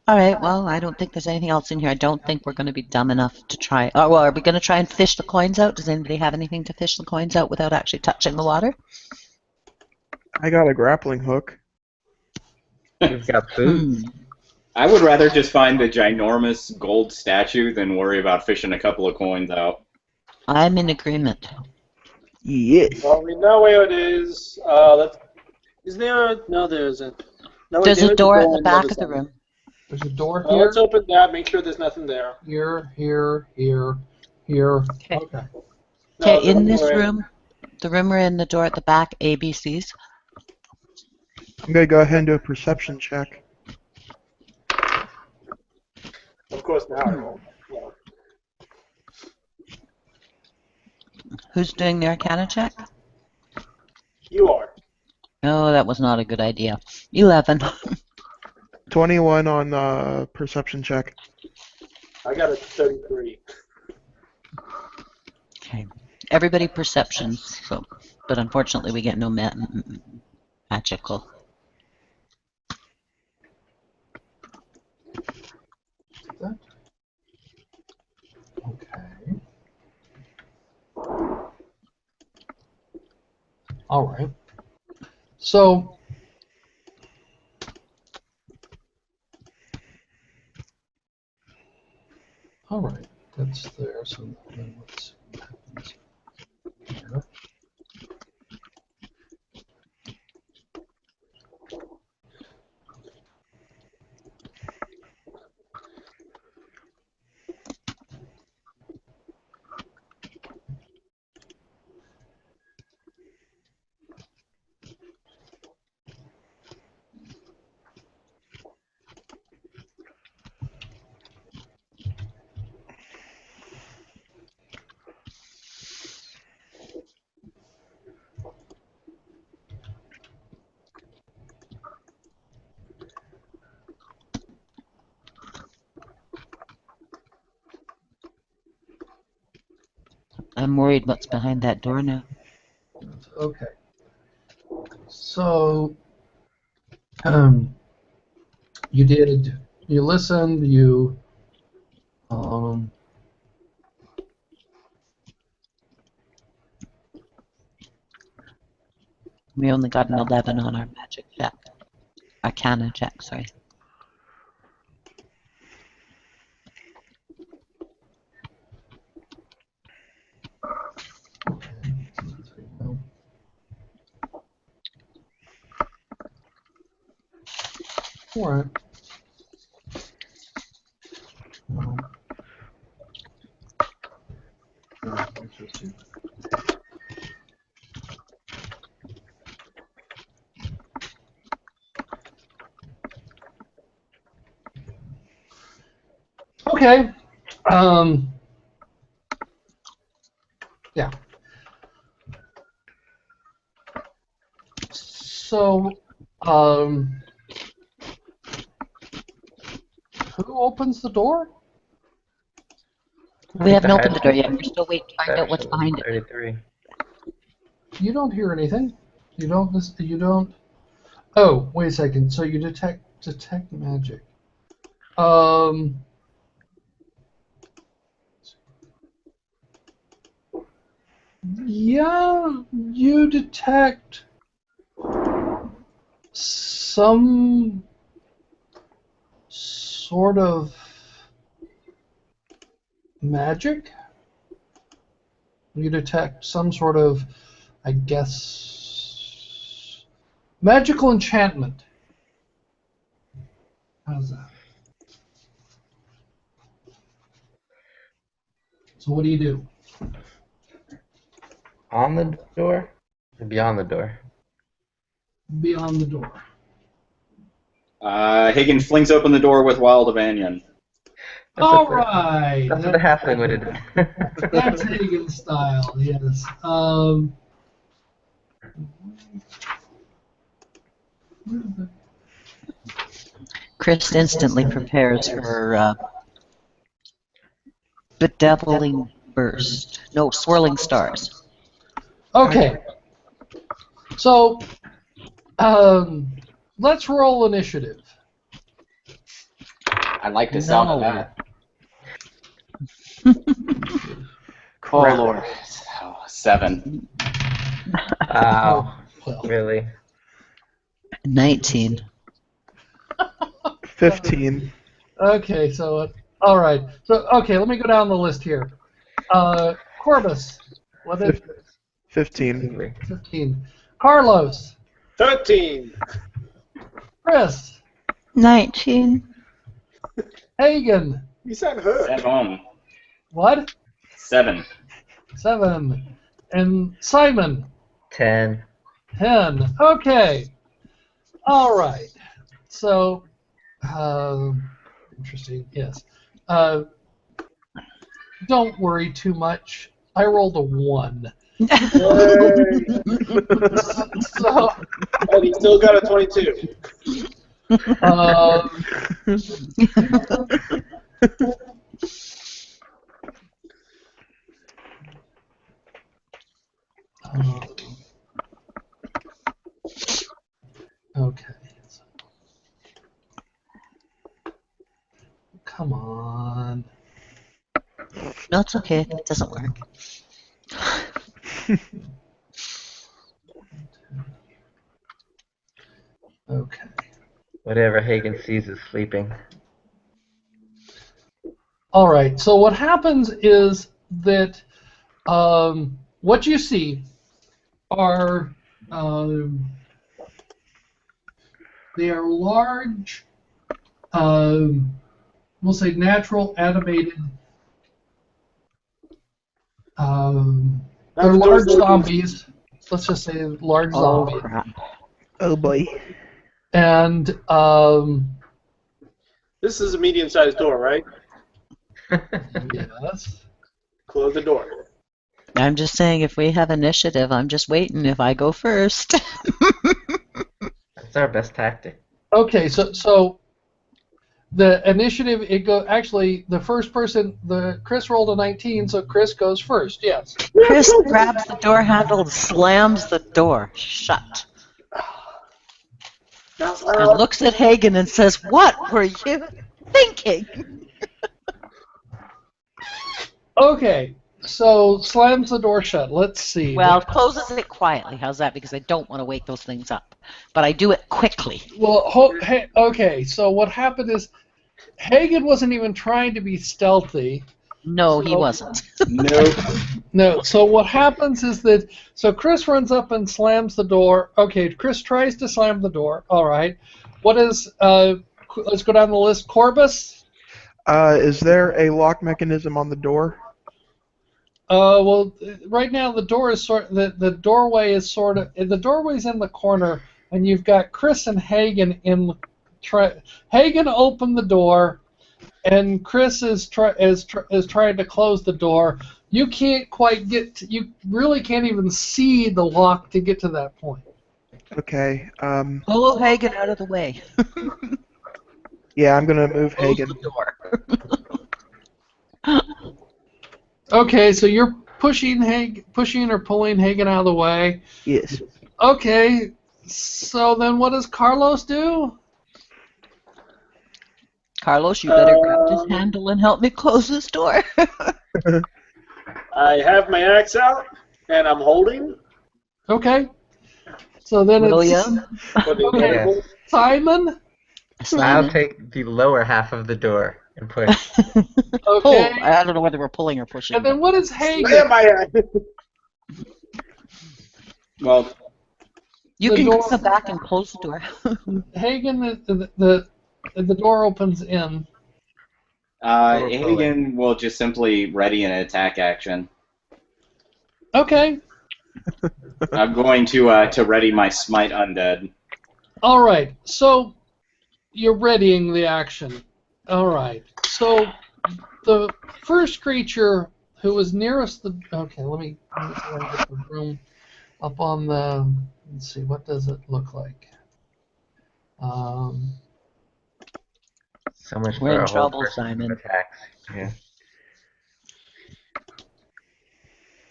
All right, well, I don't think there's anything else in here. I don't think we're going to be dumb enough to try. Oh, well, are we going to try and fish the coins out? Does anybody have anything to fish the coins out without actually touching the water? I got a grappling hook. You've got boots. I would rather just find the ginormous gold statue than worry about fishing a couple of coins out. I'm in agreement. Yes. Well, we know where it is. Is there? No, there isn't. No, There's there a is door at the on back other of the side. room. There's a door Well, here. let's open that. Make sure there's nothing there. Here, here, here, here. Okay. Okay. Okay, No, the in room this we're in. room, the room we're in, the door at the back, ABCs. I'm gonna go ahead and do a perception check. Of course, now I won't. Well, Who's doing the Arcana check? you are. Oh, that was not a good idea. 11. 21 on perception check. I got a 33. Okay. Everybody perceptions, so, but unfortunately we get no magical. Okay. All right. So, all right, that's there. So then let's see what happens here. I'm worried what's behind that door now. Okay. So, you listened, We only got an 11 on our magic check. Arcana check, sorry. all right. Okay. Yeah. So, who opens the door? We haven't opened the door yet. We're still waiting to find out what's behind it. 33. You don't hear anything. You don't. You don't. Oh, wait a second. So you detect magic. Yeah, you detect some sort of magic. You detect some sort of, I guess, magical enchantment. How's that? So what do you do? On the door? Or beyond the door? Beyond the door. Higgins flings open the door with Wild Abanion. All right. That's what the halfling would have done. That's Hagen style, yes. Chris instantly prepares her bedeviling burst. No, swirling stars. Okay. So, let's roll initiative. I like the sound of No. that. Oh, Lord. Oh, 7. Wow. Well, Really? 19. 15. Okay, so all right. So okay, let me go down the list here. Corbus, what is 15. 15? Carlos, 13. Chris, 19. Hagen, You said her. 7. what? 7. 7, and Simon, 10. 10. Okay, all right. So, interesting. Yes. Don't worry too much. I rolled a 1. Yay. So, And he still got a 22. um, okay. Come on. No, it's okay. It doesn't work. Okay. Whatever Hagen sees is sleeping. All right. So what happens is that what you see are they are large, we'll say natural animated. They're large zombies. Let's just say large Oh, zombies. crap. Oh boy. And This is a medium-sized door, right? yes. Close the door. I'm just saying, if we have initiative, I'm just waiting if I go first. That's our best tactic. Okay, so the initiative actually the first person Chris rolled a 19, so Chris goes first. Yes. Chris grabs the door handle and slams the door shut. And looks at Hagen and says, "What were you thinking?" Okay, so slams the door shut. Let's see. Well, closes it quietly. How's that? Because I don't want to wake those things up. But I do it quickly. Well, okay. So what happened is Hagen wasn't even trying to be stealthy. No, he wasn't. Nope. No. So what happens is that Chris runs up and slams the door. Okay, Chris tries to slam the door. All right. What is? Let's go down the list. Corbus. Is there a lock mechanism on the door? Well, right now the door is the doorway is the doorway's in the corner, and you've got Chris and Hagen in. Hagen opened the door, and Chris is trying to close the door. You can't quite you really can't even see the lock to get to that point. Okay. Pull Hagen out of the way. Yeah, I'm gonna move Close Hagen. the door. Okay, so you're pushing or pulling Hagen out of the way. Yes. Okay, so then what does Carlos do? Carlos, you better grab this handle and help me close this door. I have my axe out, and I'm holding. Okay. So then William? For the Okay. table. Simon. I'll take the lower half of the door and push. Pull. Okay. I don't know whether we're pulling or pushing. And then what is Hagen? Slam my axe. Well, You the can door- come back and close the door. Hagen, the door opens in. Hagen will just simply ready an attack action. Okay. I'm going to ready my smite undead. All right. So you're readying the action. All right. So the first creature who was nearest the. Okay, let me see if I can get the room up on the. Let's see. What does it look like? So much We're for in our whole trouble, first Simon. attacks. Yeah.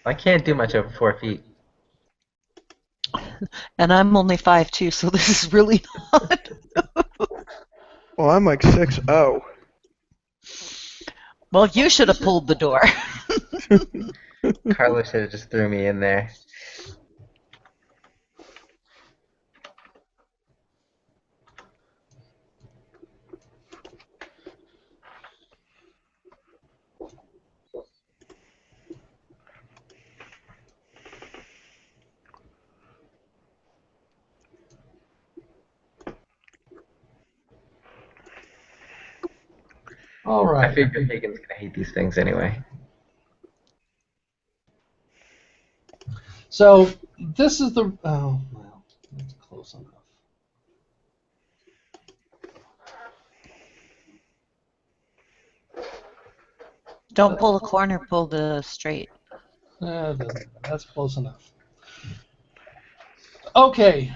I can't do much over 4 feet. And I'm only 5'2", so this is really not. Well, I'm like 6'0". Well, you should have pulled the door. Carlos should have just threw me in there. All I right. figure Hagen's gonna hate these things anyway. So this is the. Oh well, that's close enough. Don't pull the corner, pull the straight. That's close enough. Okay,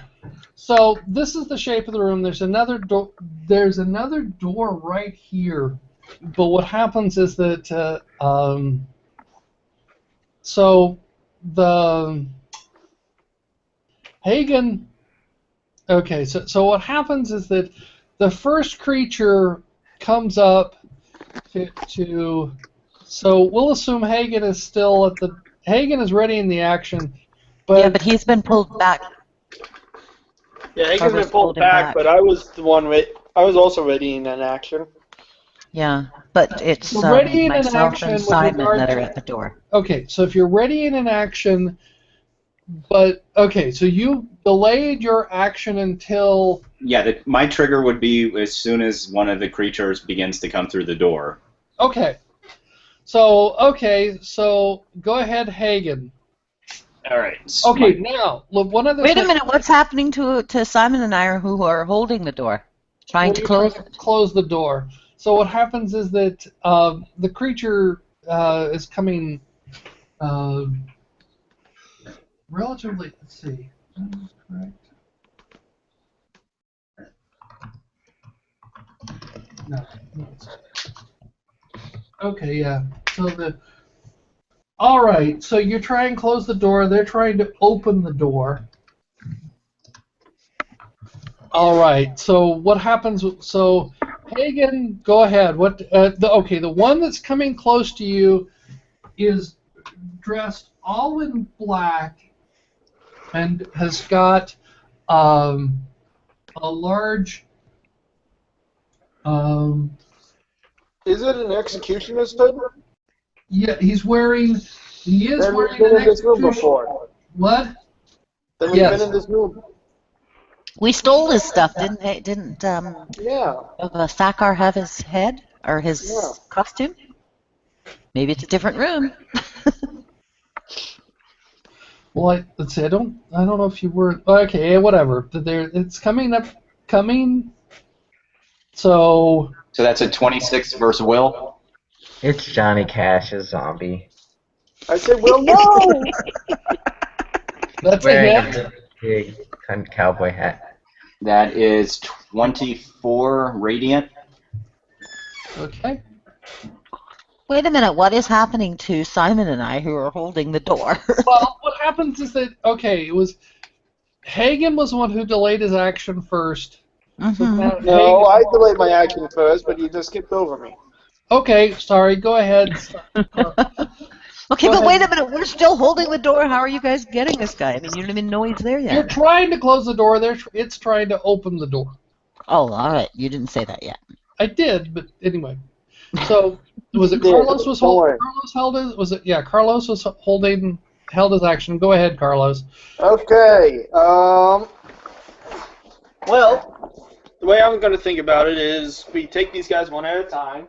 so this is the shape of the room. There's another door. There's another door right here, but what happens is that so the Hagen. Okay, so what happens is that the first creature comes up to so we'll assume Hagen is still at the Hagen is ready in the action, Yeah, but he's been pulled back. Yeah, Hagen's Carver's been pulled holding back, back. but I was the one. I was also ready in an action. Yeah, but it's So ready in an myself action and with Simon regard that are to- at the door. Okay, so if you're ready in an action, but okay, so you delayed your action until Yeah, my trigger would be as soon as one of the creatures begins to come through the door. okay, so go ahead, Hagen. All right. Okay, now look, one other Wait a thing. minute, what's happening to Simon and I who are holding the door? Trying When to you close try to it? close the door. So what happens is that the creature is coming relatively. Let's see. Correct. No. Okay. Yeah. So the. All right. So you try and close the door. They're trying to open the door. All right. So what happens? So Hagen, go ahead. What? The one that's coming close to you is dressed all in black and has got a large. Is it an executioner's hood? Yeah, he's wearing. He is Then we've wearing been an in this room execution. before. What? Then we've Yes. been in this room. We stole his stuff, didn't Yeah. Thakar have his head or his Yeah. costume? Maybe it's a different room. Well, let's see. I don't know if you were. Okay, whatever. It's coming up. So. So that's a 26 versus Will. It's Johnny Cash, a zombie. I said, well, no! That's a Wearing hit. a big cowboy hat. That is 24 radiant. Okay. Wait a minute, what is happening to Simon and I who are holding the door? Well, what happens is that it was Hagen was the one who delayed his action first. So Mhm. now No, I delayed my action first, but you just skipped over me. Okay, sorry. Go ahead. Okay, Go but ahead. wait a minute, we're still holding the door. How are you guys getting this guy? I mean, you don't even know he's there You're yet. trying to close the door. It's trying to open the door. Oh, all right. You didn't say that yet. I did, but anyway. So was it Yeah, Carlos was don't holding? worry. Carlos held his. Was it? Yeah, Carlos was held his action. Go ahead, Carlos. Okay. Well, the way I'm going to think about it is we take these guys one at a time.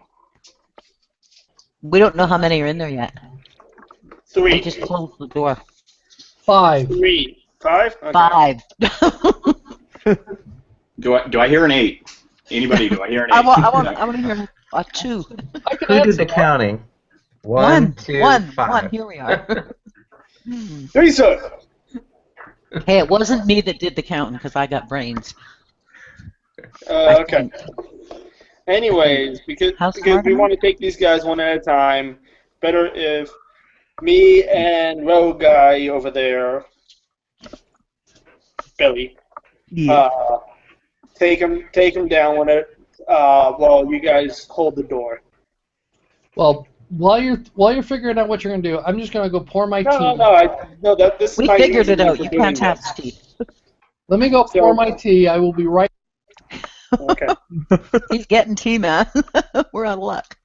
We don't know how many are in there yet. We 3. just closed the door. 5. 3. 5? Okay. 5. Do I hear an 8? Anybody? Do I hear an 8? I want to hear a 2. I can Who add did the some. counting? One, two, One. five. Here we are. 3, sir. Hey, it wasn't me that did the counting because I got brains. I Okay. think. Anyways, because How's we Hardeman? want to take these guys one at a time, better if me and Rogue Guy over there, Billy, take him down while you guys hold the door. Well, while you're figuring out what you're gonna do, I'm just gonna go pour my tea. No. This is We my figured it reasoning out. for You doing can't have this. Steve. Let me go pour my tea. I will be right. Okay. He's getting tea, man. We're out of luck.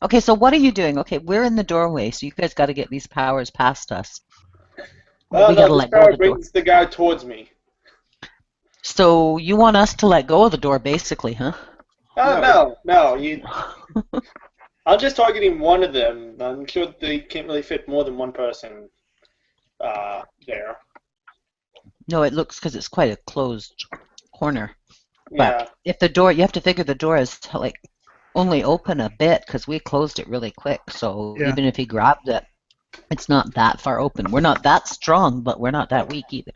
Okay, so what are you doing? Okay, we're in the doorway, so you guys got to get these powers past us. We got to This let go of power the door. brings the guy towards me. So you want us to let go of the door, basically, huh? No. I'm just targeting one of them. I'm sure they can't really fit more than one person there. No, it looks because it's quite a closed corner. Yeah. But if the door, you have to figure the door is like only open a bit because we closed it really quick. So Yeah. even if he grabbed it, it's not that far open. We're not that strong, but we're not that weak either.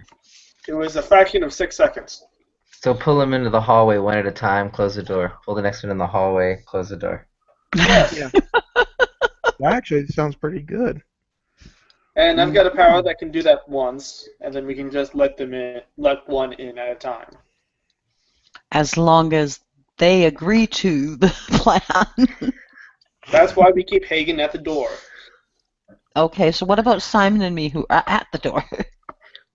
It was a fraction of 6 seconds. So pull him into the hallway one at a time, close the door. Pull the next one in the hallway, close the door. Yes. Yeah. That actually sounds pretty good. And I've got a power that can do that once, and then we can just let one in at a time. As long as they agree to the plan. That's why we keep Hagen at the door. Okay, so what about Simon and me who are at the door?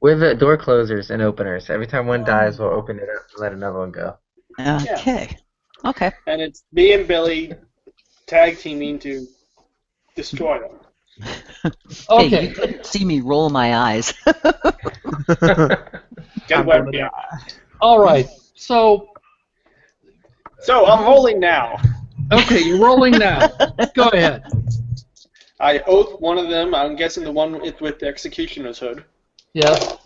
We're the door closers and openers. Every time one dies, we'll open it up and let another one go. Okay. Okay. And it's me and Billy tag teaming to destroy them. Hey, Okay. you couldn't see me roll my eyes. Get wet, yeah. All right. So I'm rolling now. okay, you're rolling now. Go ahead. I oath one of them. I'm guessing the one with the executioner's hood. Yes.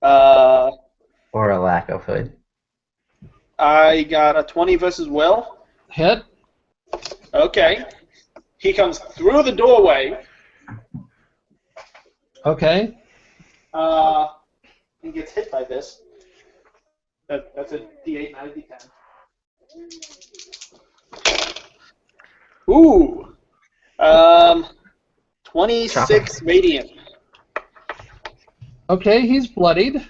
Or a lack of hood. I got a 20 versus Will. Hit. Okay. He comes through the doorway. Okay. He gets hit by this. That's a D8, not a D10. Ooh. 26 radiant. Okay, he's bloodied.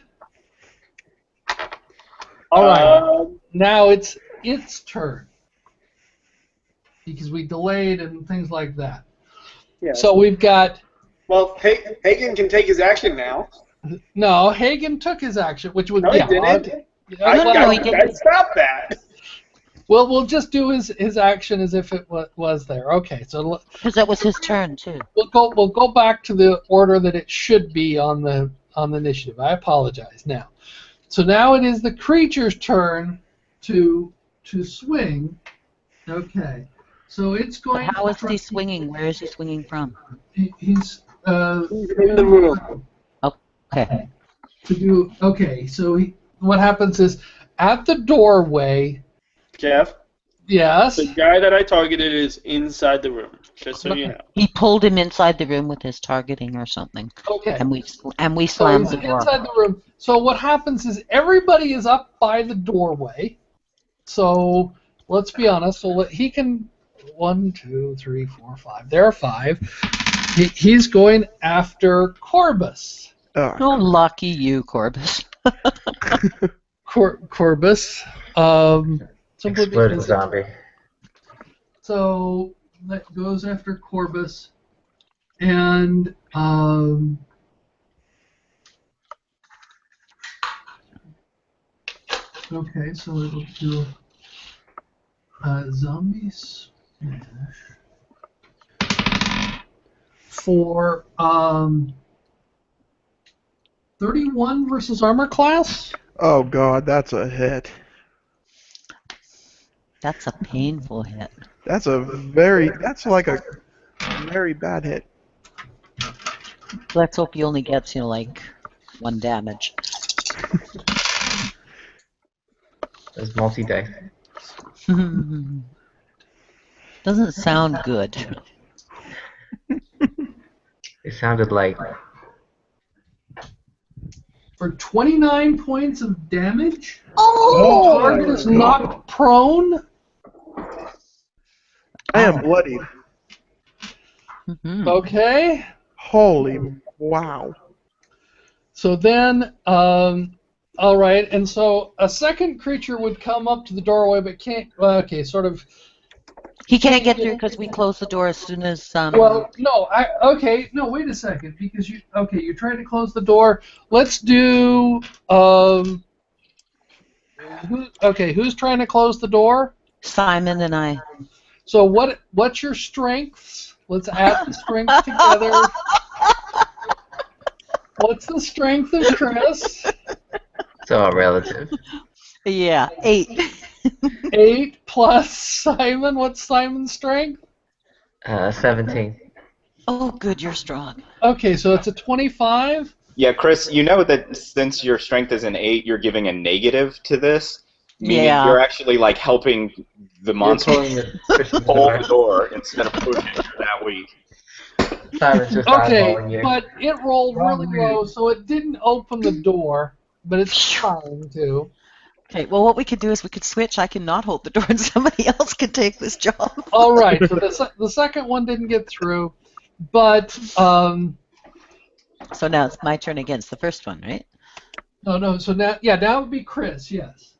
All right. Now it's its turn. Because we delayed and things like that. Yeah. So we've got... Well, Hagen can take his action now. No, Hagen took his action, which would No, be he didn't. I Stop that. Well, we'll just do his action as if it was there. Okay, so Because that was his turn too. we'll go back to the order that it should be on the initiative. I apologize now. So now it is the creature's turn to swing. Okay, so it's going. But how is he swinging? Where is he swinging from? He's in the room. Okay. So what happens is at the doorway. Jeff, Yes. the guy that I targeted is inside the room, just so you know. He pulled him inside the room with his targeting or something. Okay. And we So slammed he's the door. inside the room. So what happens is everybody is up by the doorway. So let's be honest. So he can 1, 2, 3, 4, 5. There are 5. He's going after Corbus. Oh, lucky you, Corbus. Corbus. Simply Exploding because zombie. so that goes after Corbus, and okay, so it'll do zombie smash for 31 versus armor class. Oh god, that's a hit. That's a painful hit. That's like a very bad hit. Let's hope he only gets, like 1 damage. There's multi-dice. Doesn't sound good. It sounded like For 29 points of damage. Oh! The target is knocked prone. I am bloodied. Mhm. Okay. Holy wow. So then, all right, and so a second creature would come up to the doorway, but can't. Okay, sort of. He can't get through because we close the door as soon as. Well, no, no, wait a second, because you're trying to close the door. Let's do. Who's trying to close the door? Simon and I. So what's your strengths? Let's add the strengths together. What's the strength of Chris? it's all relative. Yeah, 8. 8 plus Simon. What's Simon's strength? 17. Oh, good, you're strong. Okay, so it's a 25. Yeah, Chris, you know that since your strength is an 8, you're giving a negative to this, meaning Yeah. you're actually like helping the You're monster pulling pushing the pull the door. door instead of pushing it that weak. Simon's just Okay, eyeballing you. but it rolled really low, so it didn't open the door, but it's trying to. Okay, well, what we could do is we could switch. I can not hold the door, and somebody else can take this job. All right, so the second one didn't get through, but So now it's my turn against the first one, right? no. So now, yeah, now it would be Chris. Yes.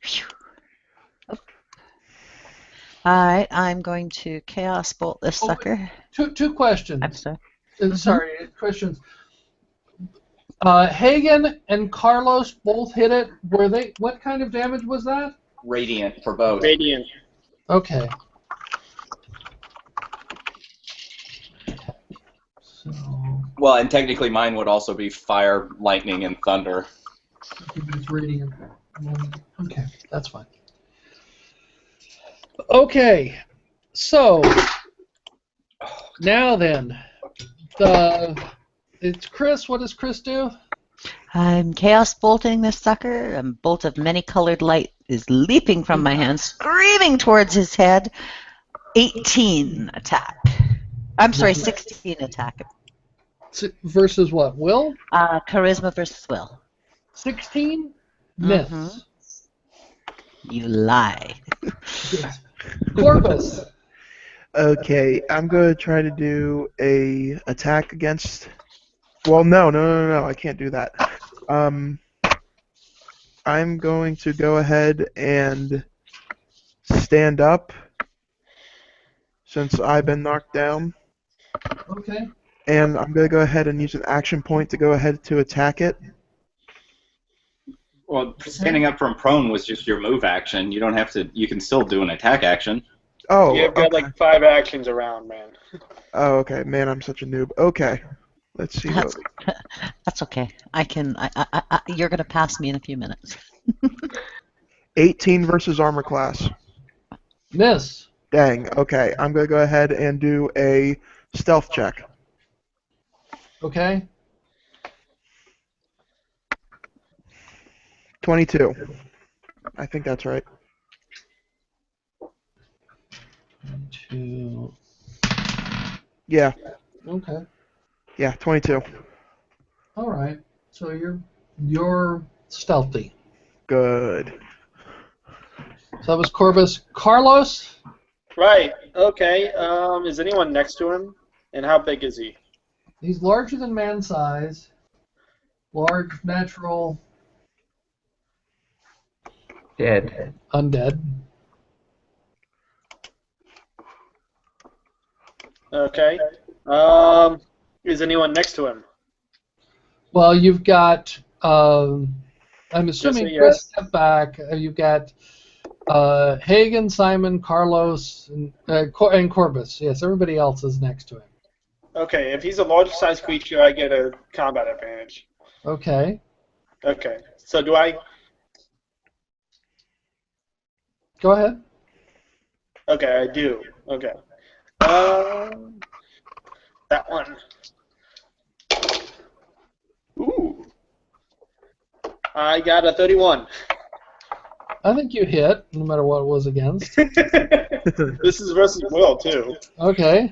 Phew. All right, I'm going to Chaos Bolt this Oh, sucker. Two questions. I'm sorry. Sorry, questions. Hagen and Carlos both hit it. Were they? What kind of damage was that? Radiant for both. Radiant. Okay. So Well, and technically mine would also be fire, lightning, and thunder. it's radiant. Okay, that's fine. Okay, so now then, it's Chris. What does Chris do? I'm Chaos Bolting this sucker. A bolt of many colored light is leaping from my hand, screaming towards his head. 18 attack. I'm sorry, 16 attack. Versus what? Will? Charisma versus will. 16? Miss. Mhm. You lie. Corpus. Okay, I'm going to try to do a attack against... Well, no, I can't do that. I'm going to go ahead and stand up since I've been knocked down. Okay. And I'm going to go ahead and use an action point to go ahead to attack it. Well, standing up from prone was just your move action. You don't have to. You can still do an attack action. Oh, You've got okay. like 5 actions around, man. Oh, okay. Man, I'm such a noob. Okay. Let's see what... That's okay. I can. You're gonna pass me in a few minutes. 18 versus armor class. Miss. Dang. Okay, I'm going to go ahead and do a stealth check. Okay. 22. I think that's right. 2. Yeah. Okay. Yeah, 22. All right. So you're stealthy. Good. So that was Corvus. Carlos. Right. Okay. Is anyone next to him? And how big is he? He's larger than man size. Large, natural, Dead. undead. Okay. Is anyone next to him? Well, you've got. I'm assuming Yes. Chris step back. You've got Hagen, Simon, Carlos, and Corvus. Yes, everybody else is next to him. Okay. If he's a large-sized creature, I get a combat advantage. Okay. Okay. So do I? Go ahead. Okay, I do. Okay. That one. Ooh. I got a 31. I think you hit, no matter what it was against. This is versus Will, too. Okay.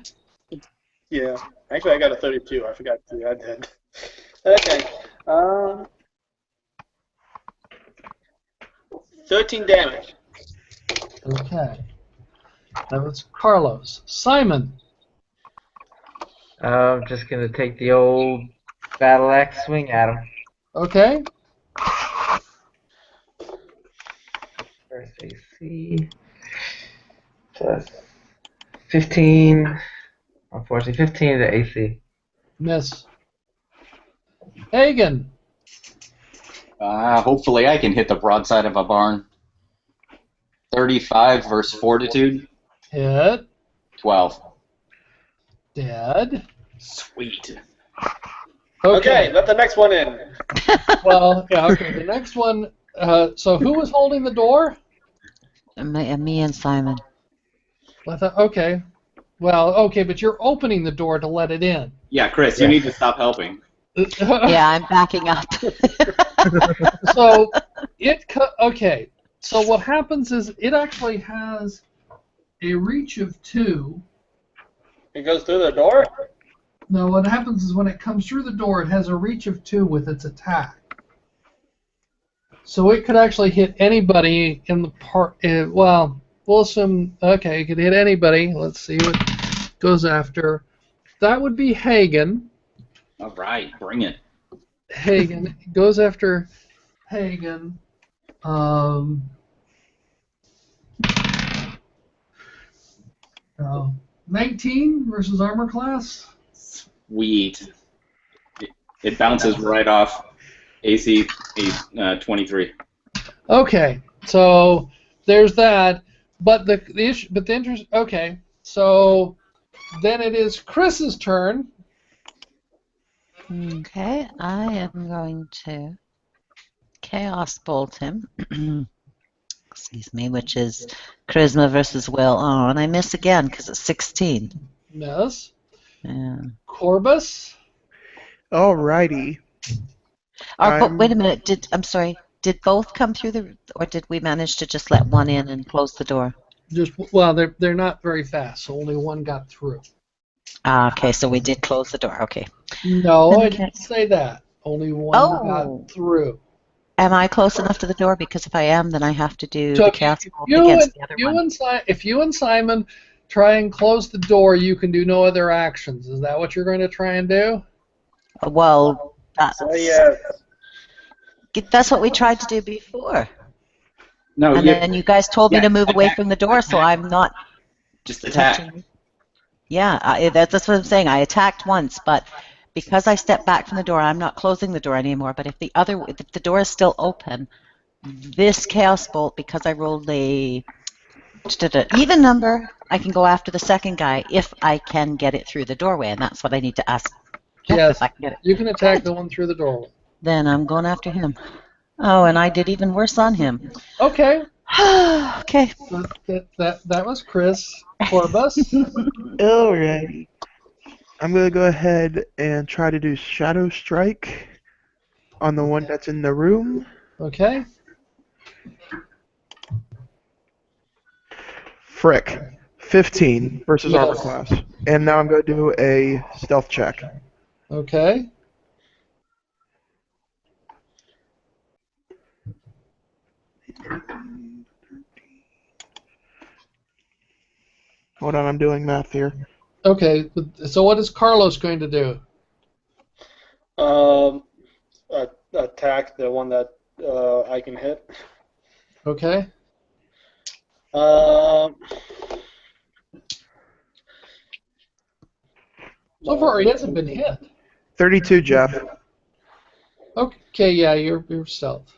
Yeah. Actually, I got a 32. I forgot to add that. Okay. 13 damage. Okay. That was Carlos. Simon. I'm just gonna take the old battle axe, swing at him. Okay. First AC plus 15. Unfortunately, 15 to AC. Miss. Hagen. Hopefully I can hit the broadside of a barn. 35 versus fortitude. Hit. 12. Dead. Sweet. Okay, let the next one in. Well, yeah, okay. The next one. So who was holding the door? Me and Simon. I thought, okay. Well, okay, but you're opening the door to let it in. Yeah, Chris, you need to stop helping. Yeah, I'm backing up. So okay. So what happens is it actually has a reach of 2. It goes through the door? No, what happens is when it comes through the door, it has a reach of 2 with its attack. So it could actually hit anybody in the part. Well, we'll assume. Okay, it could hit anybody. Let's see what it goes after. That would be Hagen. All right, bring it. Hagen goes after Hagen. 19 versus armor class. Sweet. It bounces right off AC 23. Okay, so there's that. But the issue, but the interest. Okay, so then it is Chris's turn. Okay, I am going to Chaos Bolt him. Excuse me, which is Charisma versus Will. Oh, and I miss again because it's 16. Miss. Yeah. Corbus. Alrighty. But wait a minute. I'm sorry. Did both come through or did we manage to just let one in and close the door? Well, they're not very fast, so only one got through. Okay, so we did close the door. Okay. No, I Okay. didn't say that. Only one got through. Am I close enough to the door? Because if I am, then I have to do So the if chaos bolt you against the other one. if you and Simon try and close the door, you can do no other actions. Is that what you're going to try and do? Well, So, yeah. that's what we tried to do before. No, And then you guys told me to move away from the door, so I'm not just attack. touching. Yeah, that's what I'm saying. I attacked once, but because I stepped back from the door, I'm not closing the door anymore. But if the door is still open, this chaos bolt, because I rolled a even number, I can go after the second guy if I can get it through the doorway, and that's what I need to ask Jeff Yes, if I can get it. you can attack the one through the doorway. Then I'm going after him. Oh, and I did even worse on him. Okay. Okay. That was Chris. Corbus. Alrighty. I'm going to go ahead and try to do Shadow Strike on the one that's in the room. Okay. Frick. 15 versus armor Yes. class. And now I'm going to do a stealth check. Okay. Hold on, I'm doing math here. Okay. So what is Carlos going to do? Attack the one that I can hit. Okay. So far, he hasn't been hit. 32, Jeff. Okay. Yeah, you're stealth.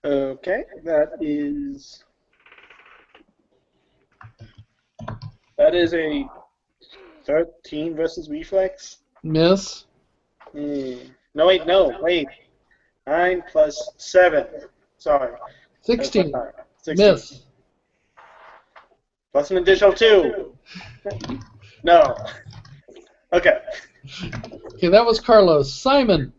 Okay, that is a 13 versus reflex. Miss. No, wait. 9 plus 7. Sorry. 16. 16. Miss. Plus an additional 2. No. Okay. Okay, that was Carlos. Simon.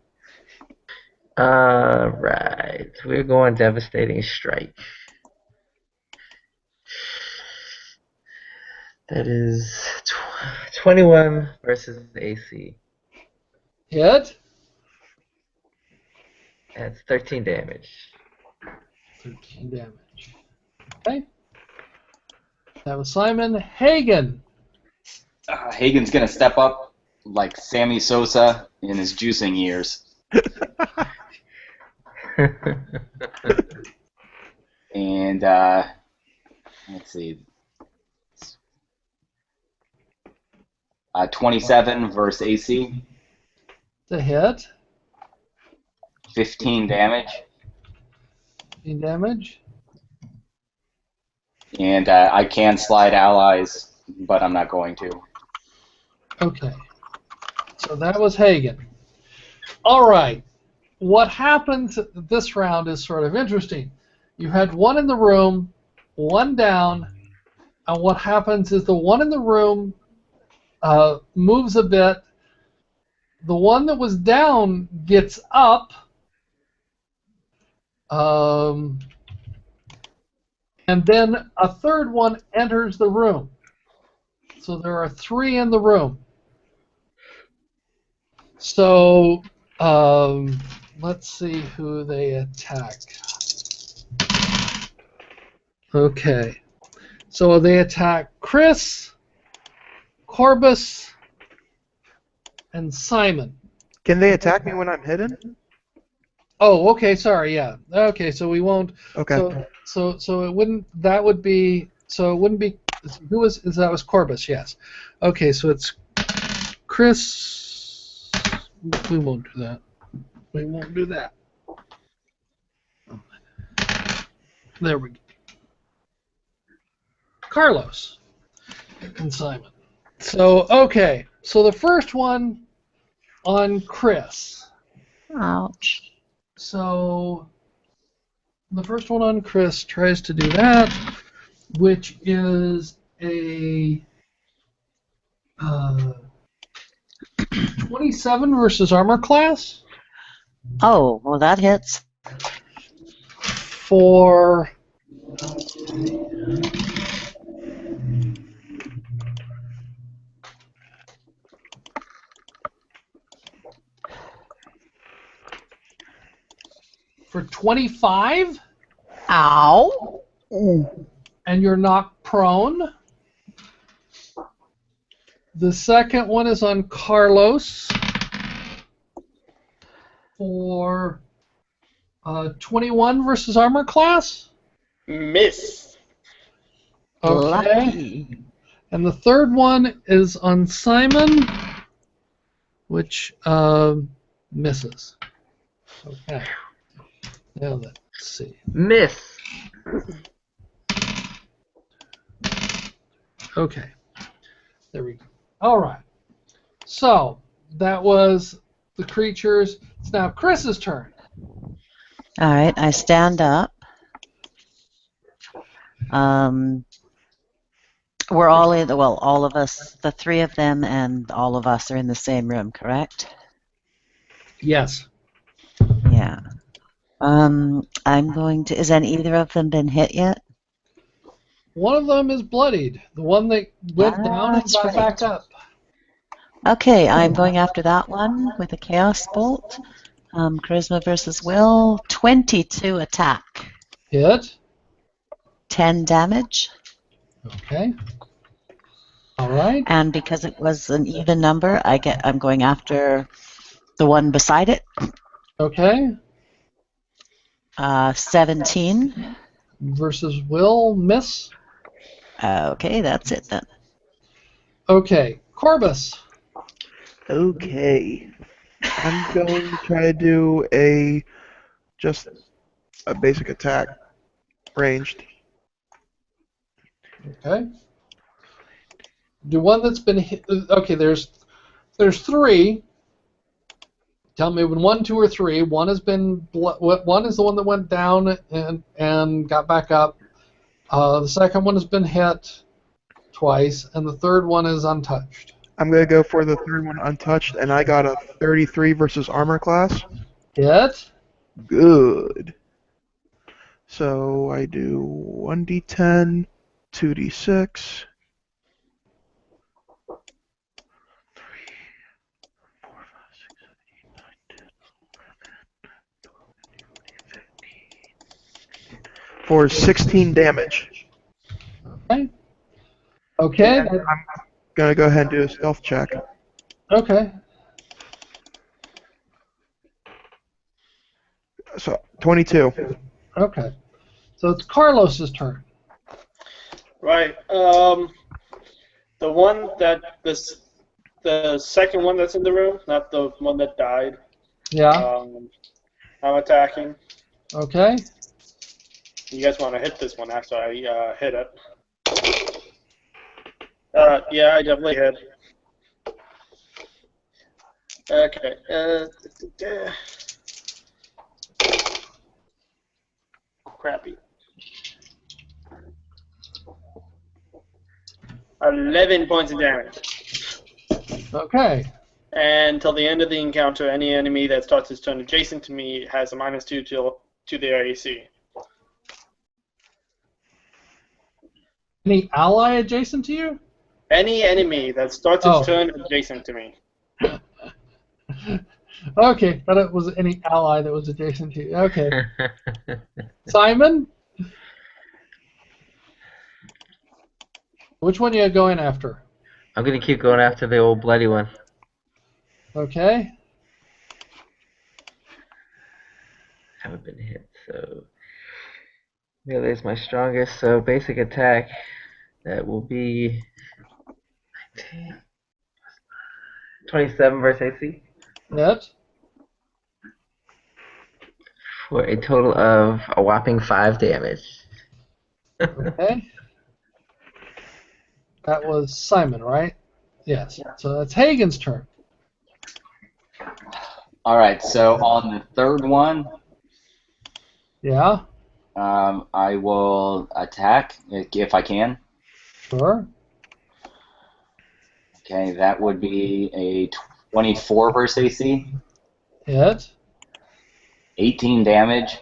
Alright, we're going Devastating Strike. That is 21 versus AC. Hit. That's 13 damage. 13 damage. Okay. That was Simon. Hagen. Hagen's going to step up like Sammy Sosa in his juicing years. And let's see. 27 versus AC. The hit. 15 damage. 15 damage. And I can slide allies, but I'm not going to. Okay. So that was Hagen. All right. What happens this round is sort of interesting. You had one in the room, one down, and what happens is the one in the room moves a bit. The one that was down gets up, and then a third one enters the room. So there are 3 in the room. So let's see who they attack. Okay. So they attack Chris, Corbus, and Simon. Can they attack me when I'm hidden? Oh, okay. Sorry. Yeah. Okay. So we won't. Okay. So it wouldn't. That would be. So it wouldn't be. Who was? That was Corbus. Yes. Okay. So it's Chris. We won't do that. We won't do that. There we go. Carlos and Simon. So okay. So the first one on Chris. Ouch. So the first one on Chris tries to do that, which is a 27 versus armor class Oh, well, that hits. for for 25, Ow. and you're knocked prone. The second one is on Carlos for 21 versus armor class. Miss. Okay. Lucky. And the third one is on Simon, which misses. Okay. Now let's see. Miss. Okay. There we go. All right. So that was the creatures. It's now Chris's turn. All right, I stand up. We're all in, well, all of us, the 3 of them and all of us are in the same room, correct? Yes. Yeah. I'm going to, has either of them been hit yet? One of them is bloodied. The one that went down and That's got right. back up. Okay, I'm going after that one with a Chaos Bolt. Charisma versus Will. 22 attack. Hit. 10 damage. Okay. All right. And because it was an even number, I'm going after the one beside it. Okay. 17. Versus Will. Miss. Okay, that's it then. Okay. Corbus. Okay. I'm going to try to do just a basic attack, ranged. Okay. Do one that's been hit. Okay, there's 3. Tell me when 1, 2, or 3. One has been. One is the one that went down and got back up. The second one has been hit twice, and the third one is untouched. I'm going to go for the third one untouched, and I got a 33 versus armor class. Hit. Good. So I do 1d10, 2d6. 4, 16 damage. Okay. Okay. And I'm going to go ahead and do a stealth check. Okay. So, 22. Okay. So it's Carlos's turn. Right. The one that the second one that's in the room, not the one that died. Yeah. I'm attacking. Okay. You guys want to hit this one after I hit it? Yeah, I definitely hit. Okay. Crappy. 11 points of damage. Okay. And until the end of the encounter, any enemy that starts its turn adjacent to me has a -2 to their AC. Any ally adjacent to you? Any enemy that starts its turn adjacent to me. Okay, thought it was any ally that was adjacent to you. Okay. Simon? Which one are you going after? I'm gonna keep going after the old bloody one. Okay. Haven't been hit, so melee is my strongest. So basic attack, that will be 27 versus AC Net. for a total of a whopping 5 damage. Okay. That was Simon, right? Yes. So that's Hagen's turn. All right, so on the third one, Yeah. I will attack if I can. Sure. Okay, that would be a 24 versus AC, Hit. 18 damage,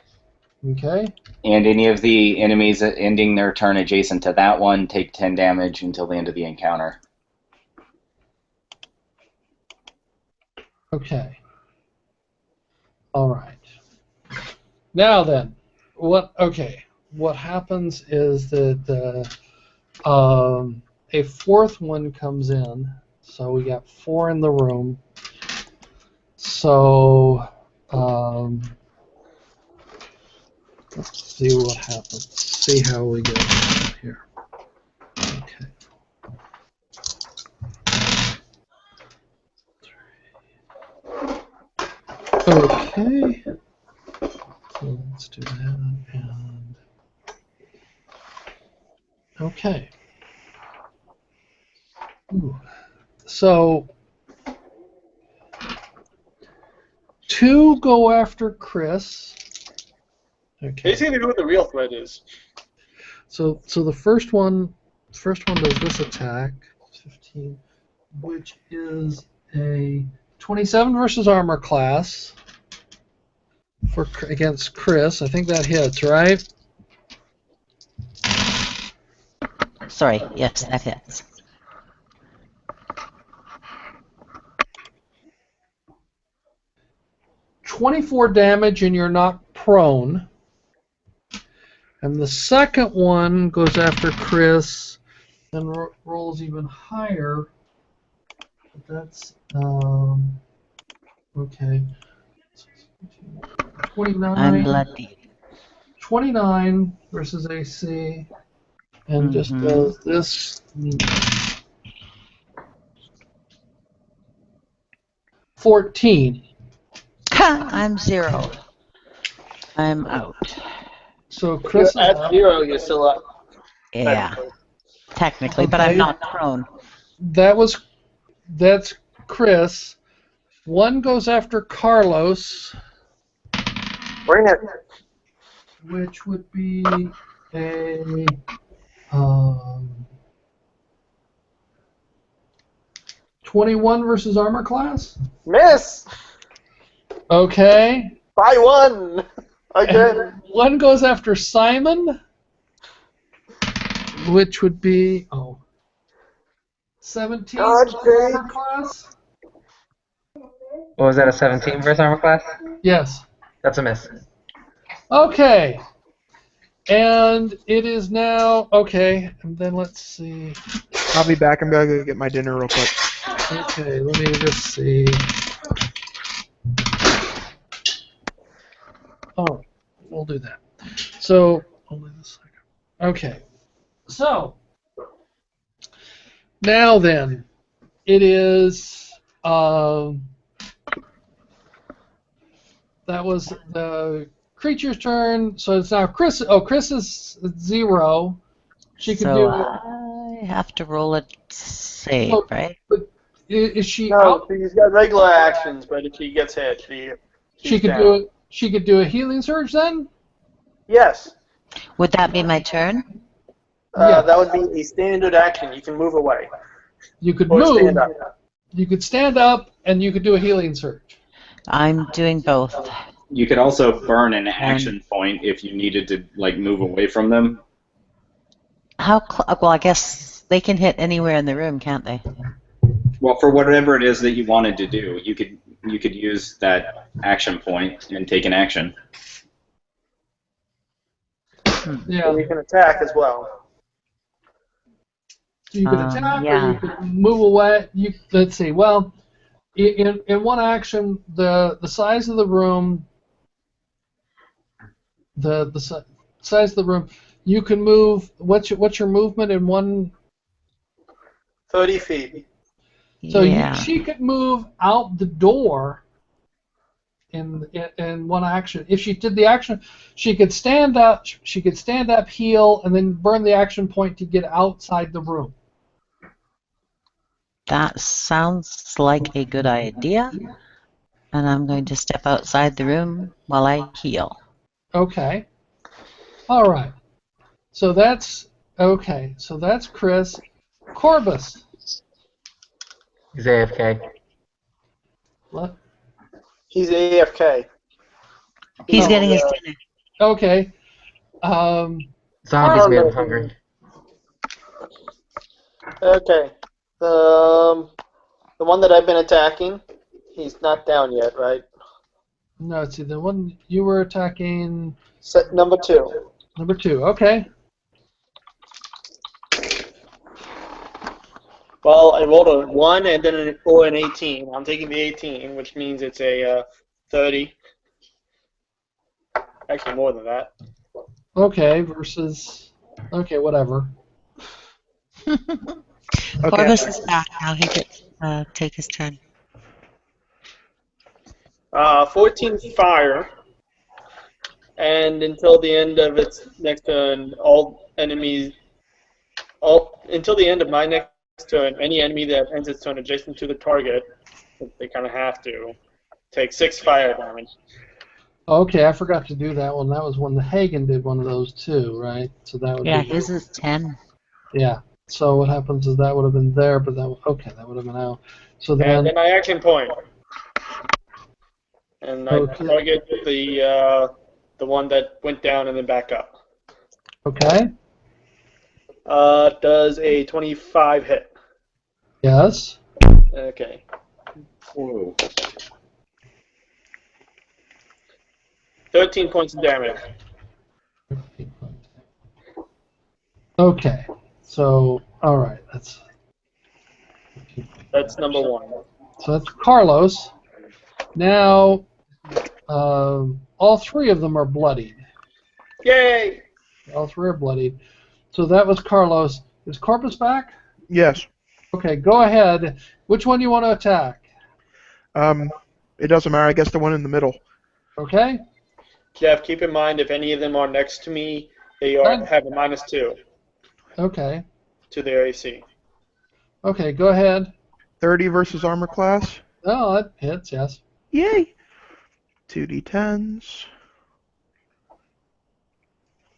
Okay. and any of the enemies ending their turn adjacent to that one take 10 damage until the end of the encounter. Okay. All right. Now then, what happens is that a fourth one comes in. So we got 4 in the room. So let's see what happens. See how we go here. Okay. Okay. So let's do that and okay. Ooh. So 2 go after Chris. Okay. Basically, who the real threat is. So the first one does this attack, 15, which is a 27 versus armor class against Chris. I think that hits, right? Sorry, yes, that hits. .24 damage, and you're knocked prone. And the second one goes after Chris and rolls even higher. But that's okay. 29. I'm bloody. 29 versus AC, and just does this. 14. I'm 0. I'm out. So Chris You're at 0, you're still up. Yeah, technically, but I'm not prone. That's Chris. 1 goes after Carlos, Bring it. which would be a 21 versus armor class. Miss! Okay. By 1! Again. And 1 goes after Simon, which would be 17 versus armor class. What was that, a 17 versus armor class? Yes. That's a miss. Okay. And it is now okay. And then let's see. I'll be back. I'm gonna go get my dinner real quick. Okay, let me just see. Oh, we'll do that. So, only a second. Okay. So, now then, it is, that was the creature's turn, so it's now Chris. Oh, Chris is 0. She can So do. I have to roll a save, Oh, right? But Is she No, out? she's got regular actions, but if she gets hit, she's down. She could do a healing surge then. Yes. Would that be my turn? Yes. That would be a standard action. You can move away You could or move. stand up. You could stand up, and you could do a healing surge. I'm doing both. You could also burn an action point if you needed to like move away from them. Well, I guess they can hit anywhere in the room, can't they? Well, for whatever it is that you wanted to do, you could use that action point and take an action. Yeah. And you can attack as well. So you could attack, or yeah. you could move away. Let's see. Well, in one action, the size of the room, the size of the room, you can move. What's your movement in one? 30 feet. So yeah. she could move out the door in one action. If she did the action, she could stand up. She could stand up, heal, and then burn the action point to get outside the room. That sounds like a good idea. And I'm going to step outside the room while I heal. Okay. All right. So that's okay. So that's Chris. Corbus. He's AFK. What? He's AFK. He's No, getting his dinner. Okay. Zombies made him hungry. Okay. The one that I've been attacking, he's not down yet, right? No, let's see. The one you were attacking. Set number 2. Number 2. Okay. Well, I rolled a 1 and then an 18. I'm taking the 18, which means it's a 30. Actually, more than that. Okay. Versus. Okay. Whatever. Corbus is back now. He gets take his turn. 14 fire, and until the end of its next turn, until the end of my next turn, any enemy that ends its turn adjacent to the target, they kind of have to, take 6 fire damage. Okay, I forgot to do that one. That was when the Hagen did one of those too, right? So that would Yeah, be. his is 10. Yeah. So what happens is that would have been there, but that that would have been out. So then. And then I action point. And I target the one that went down and then back up. Okay. Does a 25 hit? Yes. Okay. Whoa. 13 points of damage. Okay. So all right, That's number 1. So that's Carlos. Now, all 3 of them are bloodied. Yay! All 3 are bloodied. So that was Carlos. Is Corpus back? Yes. Okay, go ahead. Which one do you want to attack? It doesn't matter. I guess the one in the middle. Okay. Jeff, keep in mind if any of them are next to me, they have a -2 Okay. to their AC. Okay, go ahead. 30 versus armor class. Oh, that hits, yes. Yay! 2d10s.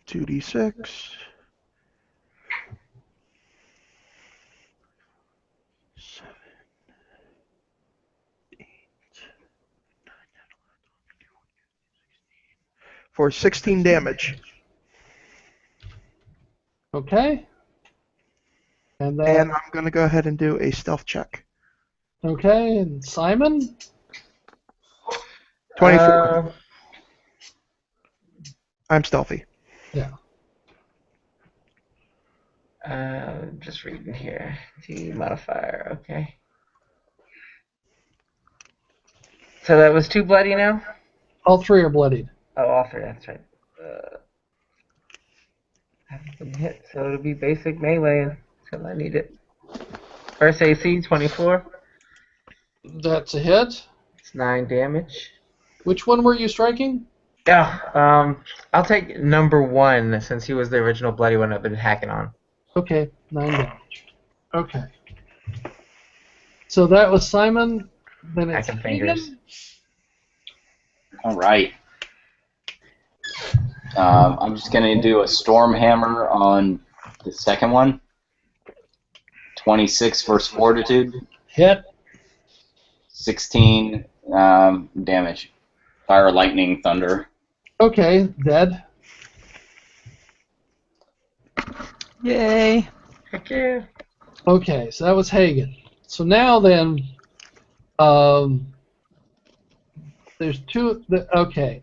2d6. 7, 8, 9, for 16 damage. Okay. And then, And I'm going to go ahead and do a stealth check. okay, and Simon? 24. I'm stealthy. Yeah. Just reading here. T modifier, okay. So that was 2 bloody now? All 3 are bloodied. Oh, all 3, that's right. Haven't been hit, so it'll be basic melee until I need it. First AC, 24. That's a hit. It's 9 damage. Which one were you striking? Yeah, I'll take number 1 since he was the original bloody one I've been hacking on. Okay, 9 damage. Okay. So that was Simon. Then it's Hacking fingers. Hagen. All right. I'm just gonna do a storm hammer on the second one. 26 versus fortitude. Hit. 16 damage. Fire, lightning, thunder. Okay, dead. Yay. Heck yeah. Okay, so that was Hagen. So now then, there's two. Okay,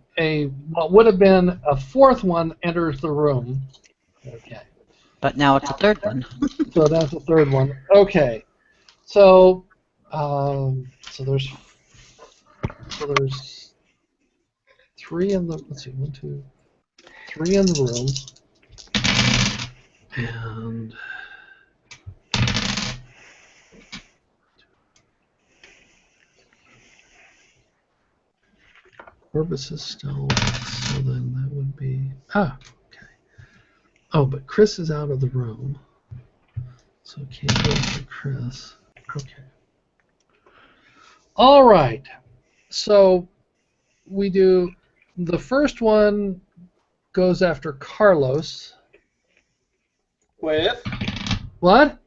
what would have been a fourth one enters the room. Okay, But now it's a third one. so that's the third one. Okay, so there's three in the. Let's see, 1, 2, 3 in the room, and. Orbis is still, so then that would be, okay. Oh, but Chris is out of the room, so can't go for Chris. Okay. All right, so we do, the first one goes after Carlos. With What?